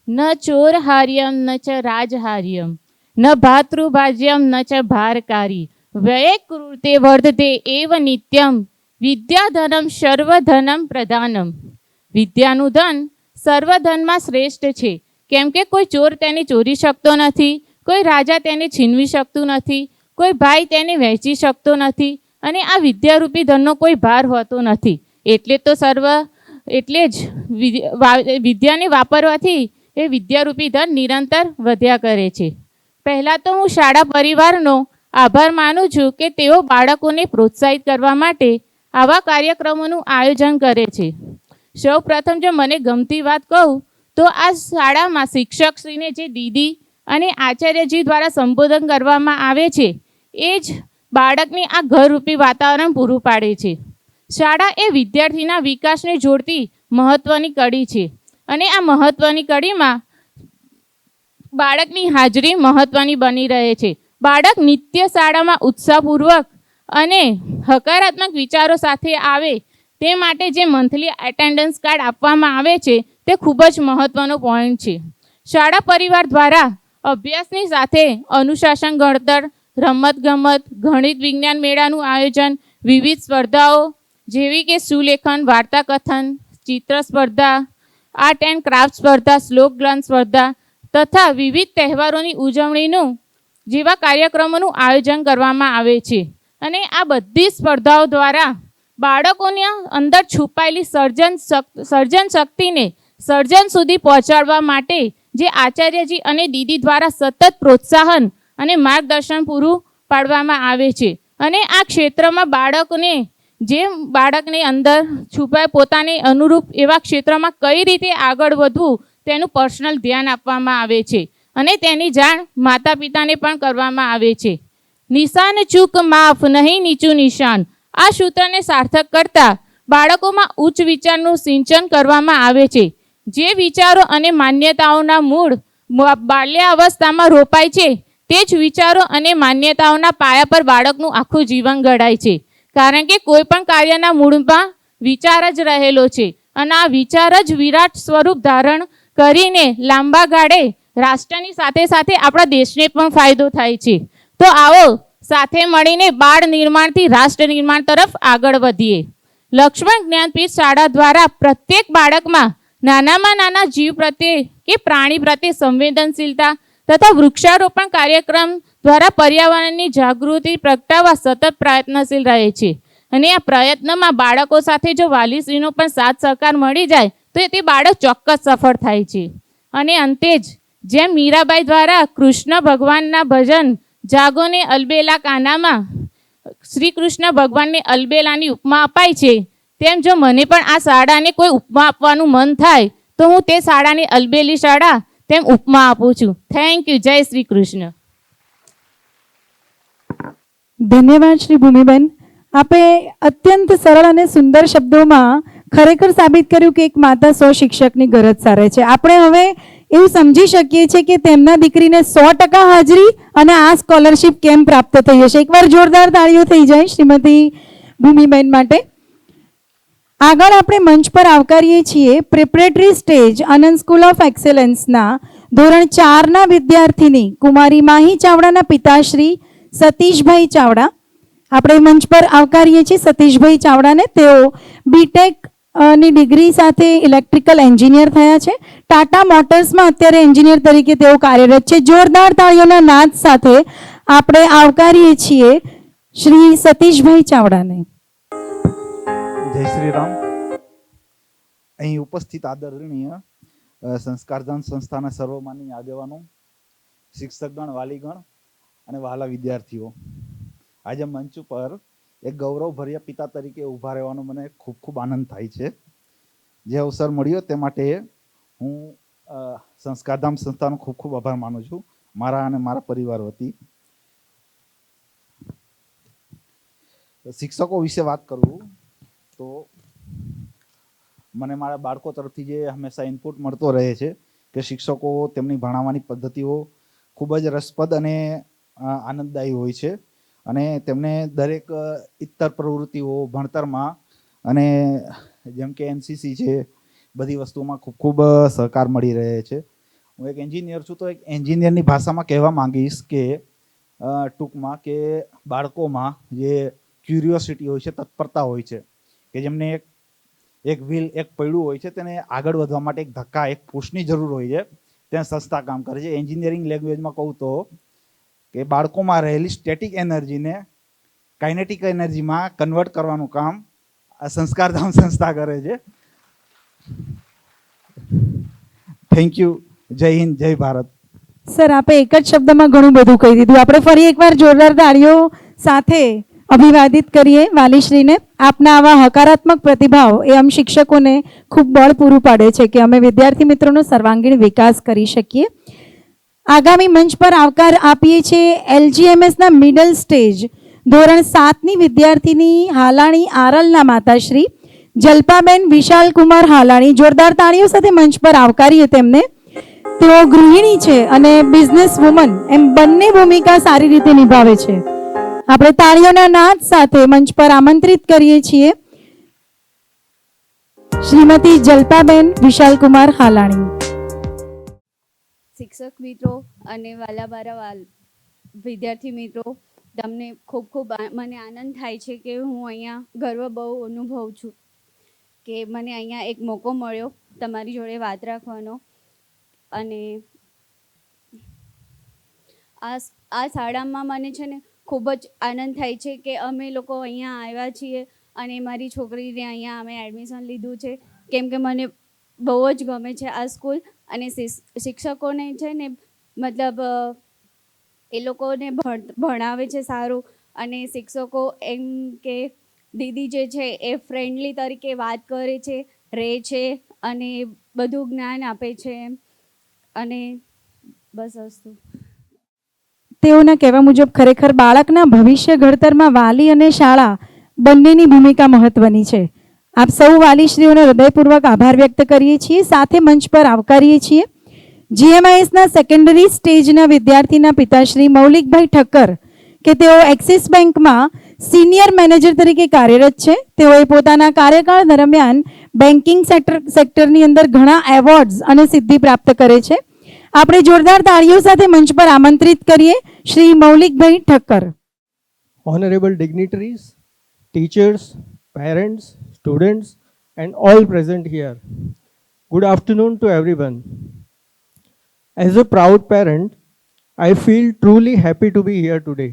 ન ચોરહાર્યમ ન ચ રાજહાર્યમ ન ભાતૃભાજ્યમ ન ચ ભારકારી વ્યય કૃતે વર્ધતે એવ નિત્યમ વિદ્યાધનમ સર્વધનમ પ્રધાનમ. વિદ્યાનું ધન સર્વધનમાં શ્રેષ્ઠ છે, કેમ કે કોઈ ચોર તેને ચોરી શકતો નથી, કોઈ રાજા તેને છીનવી શકતું નથી, કોઈ ભાઈ તેને વહેંચી શકતો નથી અને આ વિદ્યારૂપી ધનનો કોઈ ભાર હોતો નથી. એટલે જ વિદ્યાને વાપરવાથી એ વિદ્યારૂપી ધન નિરંતર વધ્યા કરે છે. પહેલાં તો હું શાળા પરિવારનો આભાર માનું છું કે તેઓ બાળકોને પ્રોત્સાહિત કરવા માટે આવા કાર્યક્રમોનું આયોજન કરે છે. સૌ પ્રથમ જો મને ગમતી વાત કહું તો આ શાળામાં શિક્ષકશ્રીને જે દીદી અને આચાર્યજી દ્વારા સંબોધન કરવામાં આવે છે એ જ બાળકને આ ઘરરૂપી વાતાવરણ પૂરું પાડે છે. શાળા એ વિદ્યાર્થીના વિકાસને જોડતી મહત્ત્વની કડી છે અને આ મહત્ત્વની કડીમાં બાળકની હાજરી મહત્ત્વની બની રહે છે. બાળક નિત્ય શાળામાં ઉત્સાહપૂર્વક અને હકારાત્મક વિચારો સાથે આવે તે માટે જે મંથલી એટેન્ડન્સ કાર્ડ આપવામાં આવે છે તે ખૂબ જ મહત્ત્વનો પોઈન્ટ છે. શાળા પરિવાર દ્વારા અભ્યાસની સાથે અનુશાસન ઘડતર, રમતગમત, ગણિત વિજ્ઞાન મેળાનું આયોજન, વિવિધ સ્પર્ધાઓ જેવી કે સુલેખન, વાર્તાકથન, ચિત્ર સ્પર્ધા, આર્ટ એન્ડ ક્રાફ્ટ સ્પર્ધા, શ્લોક ગ્રંથ સ્પર્ધા તથા વિવિધ તહેવારોની ઉજવણીનું જેવા કાર્યક્રમોનું આયોજન કરવામાં આવે છે. અને આ બધી સ્પર્ધાઓ દ્વારા બાળકોની અંદર છુપાયેલી સર્જન શક્તિને સર્જન સુધી પહોંચાડવા માટે જે આચાર્યજી અને દીદી દ્વારા સતત પ્રોત્સાહન અને માર્ગદર્શન પૂરું પાડવામાં આવે છે. અને આ ક્ષેત્રમાં બાળકને અંદર છુપાય પોતાને અનુરૂપ એવા ક્ષેત્રમાં કઈ રીતે આગળ વધવું તેનું પર્સનલ ધ્યાન આપવામાં આવે છે અને તેની જાણ માતા પિતાને પણ કરવામાં આવે છે. નિશાન ચૂક માફ નહીં નીચું નિશાન, આ સૂત્રને સાર્થક કરતા બાળકોમાં ઉચ્ચ વિચારનું સિંચન કરવામાં આવે છે. જે વિચારો અને માન્યતાઓના મૂળ બાલ્યાવસ્થામાં રોપાય છે તે જ વિચારો અને માન્યતાઓના પાયા પર બાળકનું આખું જીવન ઘડાય છે. કારણ કે કોઈ પણ કાર્યના મૂળમાં વિચાર જ રહેલો છે અને આ વિચાર જ વિરાટ સ્વરૂપ ધારણ કરીને લાંબા ગાળે રાષ્ટ્રની સાથે સાથે આપણા દેશને પણ ફાયદો થાય છે. તો આવો સાથે મળીને બાળ નિર્માણથી રાષ્ટ્ર નિર્માણ તરફ આગળ વધીએ. લક્ષ્મણ જ્ઞાનપીઠ શાળા દ્વારા પ્રત્યેક બાળકમાં નાનામાં નાના જીવ પ્રત્યે કે પ્રાણી પ્રત્યે સંવેદનશીલતા તથા વૃક્ષારોપણ કાર્યક્રમ દ્વારા પર્યાવરણની જાગૃતિ પ્રગટાવવા સતત પ્રયત્નશીલ રહે છે. અને આ પ્રયત્નમાં બાળકો સાથે જો વાલીશ્રીનો પણ સાથ સહકાર મળી જાય તો તે બાળક ચોક્કસ સફળ થાય છે. અને અંતે જ જેમ મીરાબાઈ દ્વારા કૃષ્ણ ભગવાનના ભજન જાગોને અલબેલા કાનામાં શ્રી કૃષ્ણ ભગવાનને અલબેલાની ઉપમા અપાય છે, તેમ જો મને પણ આ શાળાને કોઈ ઉપમા આપવાનું મન થાય તો હું તે શાળાને અલબેલી શાળા તેમ ઉપમા આપું છું. Thank you. જય શ્રી કૃષ્ણ. ધન્યવાદ શ્રી ભૂમિબેન. આપે અત્યંત સરળ અને સુંદર શબ્દોમાં ખરેખર સાબિત કર્યું કે એક માતા 100 શિક્ષકની ગરજ સારે છે. આપણે હવે એવું સમજી શકીએ છીએ કે તેમના દીકરીને 100% હાજરી અને આ સ્કોલરશિપ કેમ પ્રાપ્ત થઈ હશે. એકવાર જોરદાર તાળીઓ થઈ જાય શ્રીમતી ભૂમિબેન માટે. આગળ આપણે મંચ પર આવકારીએ છીએ પ્રિપરેટરી સ્ટેજ આનંદ સ્કૂલ ઓફ એક્સેલન્સના ધોરણ 4ના વિદ્યાર્થીની કુમારી માહી ચાવડાના પિતાશ્રી સતીશભાઈ ચાવડા. આપણે મંચ પર આવકારીએ છીએ સતીશભાઈ ચાવડાને. તેઓ બીટેક ની ડિગ્રી સાથે ઇલેક્ટ્રિકલ એન્જિનિયર થયા છે. ટાટા મોટર્સમાં અત્યારે એન્જિનિયર તરીકે તેઓ કાર્યરત છે. જોરદાર તાળીઓના નાદ સાથે આપણે આવકારીએ છીએ શ્રી સતીશભાઈ ચાવડાને. જય શ્રી રામ. અહીં ઉપસ્થિત આદરણીય સંસ્કારધામ સંસ્થાના સર્વમાન્ય આગેવાનો, શિક્ષકગણ, વાલીગણ અને વહાલા વિદ્યાર્થીઓ, આજે મંચ ઉપર એક ગૌરવભર્યા પિતા તરીકે ઊભા રહેવાનો મને ખૂબ ખૂબ આનંદ થાય છે. જે અવસર મળ્યો તે માટે હું સંસ્કારધામ સંસ્થાનો ખૂબ ખૂબ આભાર માનું છું મારા અને મારા પરિવાર વતી. શિક્ષકો વિશે વાત કરું તો મને મારા બાળકો તરફથી જે હંમેશા ઇનપુટ મળતો રહે છે કે શિક્ષકો તેમની ભણાવવાની પદ્ધતિઓ ખૂબ જ રસપ્રદ અને આનંદદાયી હોય છે અને તેમને દરેક ઇત્તર પ્રવૃત્તિઓ ભણતરમાં અને જેમ કે એનસીસી છે બધી વસ્તુઓમાં ખૂબ ખૂબ સહકાર મળી રહે છે. હું એક એન્જિનિયર છું તો એક એન્જિનિયરની ભાષામાં કહેવા માંગીશ કે ટૂંકમાં કે બાળકોમાં જે ક્યુરિયોસિટી હોય છે, તત્પરતા હોય છે કે જેમને એક વ્હીલ, એક પૈડું હોય છે, તેને આગળ વધવા માટે એક ધક્કા, એક પુશની જરૂર હોય છે, ત્યાં સંસ્થા કામ કરે છે. એન્જિનિયરિંગ લેંગ્વેજમાં કહું તો કે બાળકોમાં રહેલી સ્ટેટિક એનર્જીને કાઇનેટિક એનર્જીમાં કન્વર્ટ કરવાનું કામ આ સંસ્કારધામ સંસ્થા કરે છે. Thank you. જય હિન્દ, જય ભારત. સર, આપે એક જ શબ્દમાં ઘણું બધું કહી દીધું. આપણે ફરી એકવાર જોરદાર તાળીઓ સાથે અભિવાદિત કરીએ વાલીશ્રીને. આપના આવા હકારાત્મક પ્રતિભાવ એ આમ શિક્ષકોને ખૂબ બળ પૂરું પાડે છે કે અમે વિદ્યાર્થી મિત્રોનો સર્વાંગીણ વિકાસ કરી શકીએ. આગામી મંચ પર આવકાર આપીએ છીએ LGMSના મિડલ સ્ટેજ ધોરણ 7ની વિદ્યાર્થીની હાલાણી આરલના માતાશ્રી જલ્પાબેન વિશાલ કુમાર હાલાણી. જોરદાર તાળીઓ સાથે મંચ પર આવકારીએ તેમને. તેઓ ગૃહિણી છે અને બિઝનેસ વુમન, એમ બંને ભૂમિકા સારી રીતે નિભાવે છે. આપણે તાળીઓના નાદ સાથે મંચ પર આમંત્રિત કરીએ છીએ શ્રીમતી જલ્પાબેન વિશાલકુમાર હાલાણી. શિક્ષક મિત્રો અને વાલાબારા વિદ્યાર્થી મિત્રો, તમને ખૂબ ખૂબ મને આનંદ થાય છે કે હું અહીંયા ગર્વ બહુ અનુભવું છું કે મને અહીંયા એક મોકો મળ્યો તમારી જોડે વાત રાખવાનો. અને આ શાળામાં મને છે ને ખૂબ જ આનંદ થાય છે કે અમે લોકો અહીંયા આવ્યા છીએ અને મારી છોકરીને અહીંયા અમે એડમિશન લીધું છે કેમ કે મને બહુ જ ગમે છે આ સ્કૂલ. અને શિક્ષકોને છે ને મતલબ એ લોકોને ભણાવે છે સારું અને શિક્ષકો એમ કે દીદી જે છે એ ફ્રેન્ડલી તરીકે વાત કરે છે, રહે છે અને બધું જ્ઞાન આપે છે. અને બસ વસ્તુ તેઓના કહેવા મુજબ ખરેખર બાળકના ભવિષ્ય ઘડતરમાં વાલી અને શાળા બંનેની ભૂમિકા મહત્વની છે. આપ સૌ વાલીશ્રીઓનો હૃદયપૂર્વક આભાર વ્યક્ત કરીએ છીએ, સાથે મંચ પર આવકારીએ છીએ. GMISના સેકન્ડરી સ્ટેજના વિદ્યાર્થીના પિતાશ્રી મૌલિકભાઈ ઠક્કર કે તેઓ એક્સિસ બેંકમાં સિનિયર મેનેજર તરીકે કાર્યરત છે. તેઓએ પોતાના કાર્યકાળ દરમિયાન બેન્કિંગ સેક્ટરની અંદર ઘણા એવોર્ડ્સ અને સિદ્ધિ પ્રાપ્ત કરે છે. આપણે જોરદાર તાળીઓ સાથે મંચ પર આમંત્રિત કરીએ Shri મૌલિકભાઈ Thakkar. Honorable dignitaries, teachers, parents, students, and all present here. Good afternoon to everyone. As a proud parent, I feel truly happy to be here today.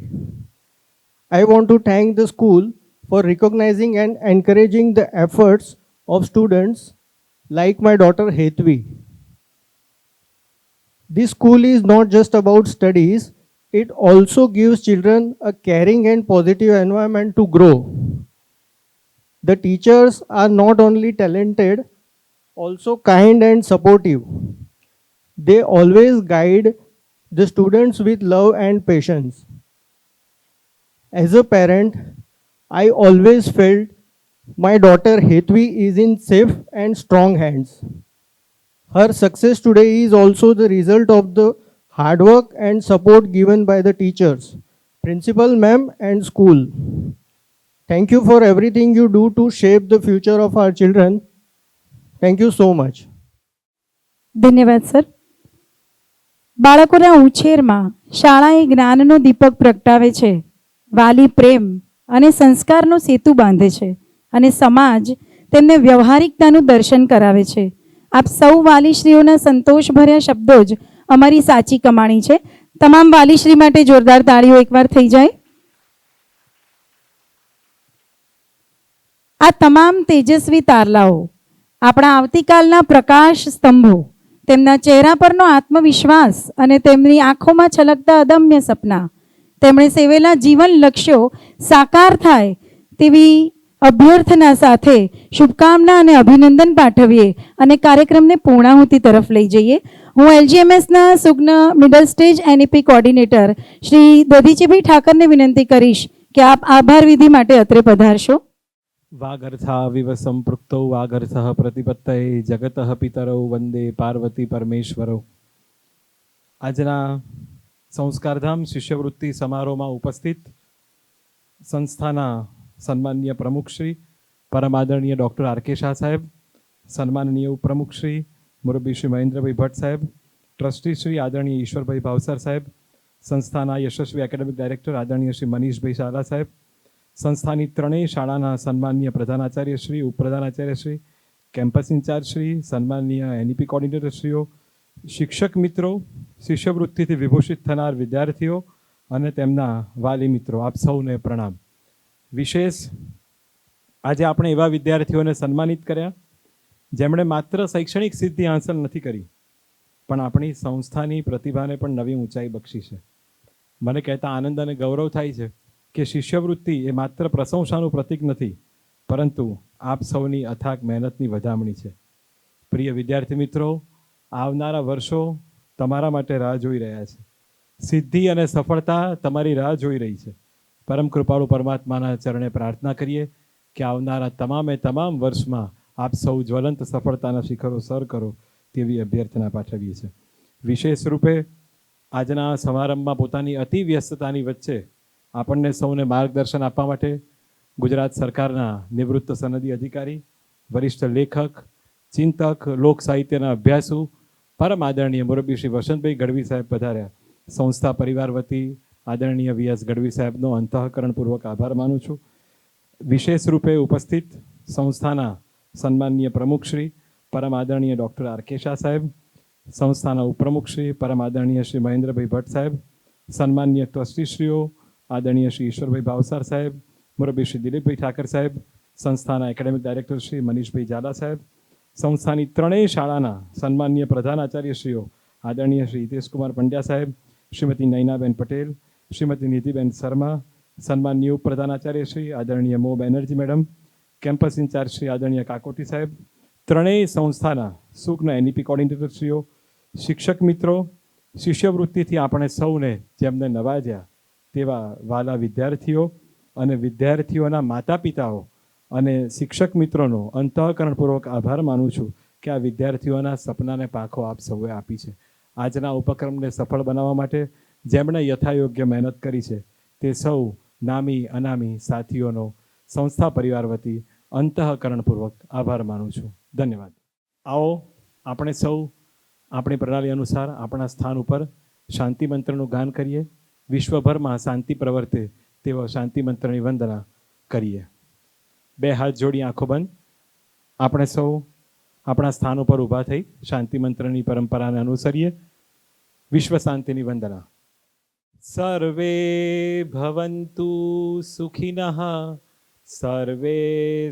I want to thank the school for recognizing and encouraging the efforts of students like my daughter Hetvi. This school is not just about studies, it also gives children a caring and positive environment to grow. The teachers are not only talented, also kind and supportive. They always guide the students with love and patience. As a parent, I always felt my daughter Hetvi is in safe and strong hands. Her success today is also the result of the hard work and support given by the teachers, principal ma'am and school. Thank you for everything you do to shape the future of our children. Thank you so much. ધન્યવાદ સર. બાળકોના ઉછેરમાં શાળા એ જ્ઞાનનો દીપક પ્રગટાવે છે, વાલી પ્રેમ અને સંસ્કારનો સેતુ બાંધે છે અને સમાજ તેમને વ્યવહારિકતાનું દર્શન કરાવે છે. આપ સૌ વાલીશ્રીઓના સંતોષભર્યા શબ્દો જ અમારી સાચી કમાણી છે. તમામ વાલીશ્રી માટે જોરદાર તાળીઓ એકવાર થઈ જાય. આ તમામ તેજસ્વી તારલાઓ આપણા આવતીકાલના પ્રકાશ સ્તંભો, તેમના ચહેરા પરનો આત્મવિશ્વાસ અને તેમની આંખોમાં છલકતા અદમ્ય સપના, તેમણે સેવેલા જીવન લક્ષ્યો સાકાર થાય તેવી અભ્યર્થના સાથે શુભકામના અને અભિનંદન પાઠવીએ અને કાર્યક્રમને પૂર્ણાહુતિ તરફ લઈ જઈએ. હું LGMSના સુગ્ન middle stage NEP coordinator Shri Dadhichibhai ઠાકરને વિનંતી કરીશ કે આપ આભાર વિધિ માટે અત્રે પધારશો. વાગર્થાવિવ સંપૃક્તૌ વાગર્થઃ પ્રતિપત્તયે જગતઃ પિતરૌ વંદે પાર્વતી પરમેશ્વરૌ. આજના સંસ્કારધામ શિષ્યવૃત્તિ સમારોહમાં ઉપસ્થિત સંસ્થાના સન્માનીય પ્રમુખશ્રી પરમ આદરણીય ડૉક્ટર RK શાહ સાહેબ, સન્માનનીય ઉપપ્રમુખશ્રી મુરબ્બી શ્રી મહેન્દ્રભાઈ ભટ્ટ સાહેબ, ટ્રસ્ટી શ્રી આદરણીય ઈશ્વરભાઈ ભાવસર સાહેબ, સંસ્થાના યશસ્વી એકેડેમિક ડાયરેક્ટર આદરણીય શ્રી મનીષભાઈ શાલા સાહેબ, સંસ્થાની ત્રણેય શાળાના સન્માનીય પ્રધાનાચાર્યશ્રી, ઉપપ્રધાનાચાર્યશ્રી, કેમ્પસ ઇન્ચાર્જશ્રી, સન્માનીય NEP કોઓર્ડિનેટરશ્રીઓ, શિક્ષક મિત્રો, શિષ્યવૃત્તિથી વિભૂષિત થનાર વિદ્યાર્થીઓ અને તેમના વાલી મિત્રો, આપ સૌને પ્રણામ. વિશેષ આજે આપણે એવા વિદ્યાર્થીઓને સન્માનિત કર્યા જેમણે માત્ર શૈક્ષણિક સિદ્ધિ હાંસલ નથી કરી પણ આપણી સંસ્થાની પ્રતિભાને પણ નવી ઊંચાઈ બક્ષી છે. મને કહેતા આનંદ અને ગૌરવ થાય છે કે શિષ્યવૃત્તિ એ માત્ર પ્રશંસાનું પ્રતીક નથી પરંતુ આપ સૌની અથાગ મહેનતની વધામણી છે. પ્રિય વિદ્યાર્થી મિત્રો, આવનારા વર્ષો તમારા માટે રાહ જોઈ રહ્યા છે. સિદ્ધિ અને સફળતા તમારી રાહ જોઈ રહી છે. પરમ કૃપાળુ પરમાત્માના ચરણે પ્રાર્થના કરીએ કે આવનારા તમામે તમામ વર્ષમાં આપ સૌ જ્વલંત સફળતાના શિખરો સર કરો તેવી અભ્યર્થના પાઠવીએ છીએ. વિશેષ રૂપે આજના સમારંભમાં પોતાની અતિ વ્યસ્તતાની વચ્ચે આપણને સૌને માર્ગદર્શન આપવા માટે ગુજરાત સરકારના નિવૃત્ત સનદી અધિકારી, વરિષ્ઠ લેખક, ચિંતક, લોક સાહિત્યના અભ્યાસુ પરમ આદરણીય મુરબ્બી શ્રી વસંતભાઈ ગઢવી સાહેબ પધાર્યા. સંસ્થા પરિવાર વતી આદરણીય VS ગઢવી સાહેબનો અંતઃકરણપૂર્વક આભાર માનું છું. વિશેષ રૂપે ઉપસ્થિત સંસ્થાના સન્માનીય પ્રમુખશ્રી પરમ આદરણીય ડૉક્ટર RK શાહ સાહેબ, સંસ્થાના ઉપપ્રમુખશ્રી પરમ આદરણીય શ્રી મહેન્દ્રભાઈ ભટ્ટ સાહેબ, સન્માનીય ટ્રસ્ટીશ્રીઓ આદરણીય શ્રી ઈશ્વરભાઈ ભાવસર સાહેબ, મુરબ્બી શ્રી દિલીપભાઈ ઠાકર સાહેબ, સંસ્થાના એકેડેમિક ડાયરેક્ટર શ્રી મનીષભાઈ ઝાલા સાહેબ, સંસ્થાની ત્રણેય શાળાના સન્માનીય પ્રધાનાચાર્યશ્રીઓ આદરણીય શ્રી હિતેશકુમાર પંડ્યા સાહેબ, શ્રીમતી નૈનાબેન પટેલ, શ્રીમતી નિધિબેન શર્મા, સન્માનીય ઉપપ્રધાનાચાર્યશ્રી આદરણીય Mo Banerjee madam, campus incharge Shri આદરણીય કાકોટી સાહેબ, ત્રણેય સંસ્થાના સુગ્ન NEP કોઓર્ડિનેટરશ્રીઓ, શિક્ષક મિત્રો, શિષ્યવૃત્તિથી આપણે સૌને જેમને નવાજ્યા તેવા વાલા વિદ્યાર્થીઓ અને વિદ્યાર્થીઓના માતા પિતાઓ અને શિક્ષક મિત્રોનો અંતઃકરણપૂર્વક આભાર માનું છું કે આ વિદ્યાર્થીઓના સપનાને પાંખો આપ સૌએ આપી છે. આજના ઉપક્રમને સફળ બનાવવા માટે જેમણે યથાયોગ્ય મહેનત કરી છે તે સૌ નામી અનામી સાથીઓનો સંસ્થા પરિવાર વતી અંતઃકરણપૂર્વક આભાર માનું છું. ધન્યવાદ. આવો આપણે સૌ આપણી પ્રણાલી અનુસાર આપણા સ્થાન ઉપર શાંતિ મંત્રનું ગાન કરીએ. વિશ્વભરમાં શાંતિ પ્રવર્તે તેવો શાંતિ મંત્રની વંદના કરીએ. 2 હાથ જોડી આંખો બંધ. આપણે સૌ આપણા સ્થાન ઉપર ઊભા થઈ શાંતિ મંત્રની પરંપરાને અનુસરીએ. વિશ્વ શાંતિની વંદના. સર્વે ભવન્તુ સુખિનઃ, સર્વે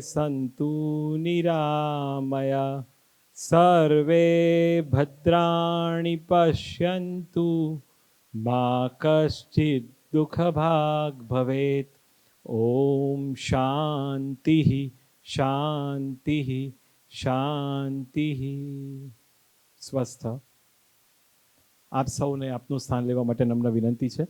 સંતુ નિરામયા, સર્વે ભદ્રાણિ પશ્યન્તુ, મા કશ્ચિદ દુઃખભાગ ભવેત. ઓમ શાંતિ શાંતિ શાંતિ. સ્વસ્થ. આપ સૌને આપનું સ્થાન લેવા માટે નમ્ર વિનંતી છે.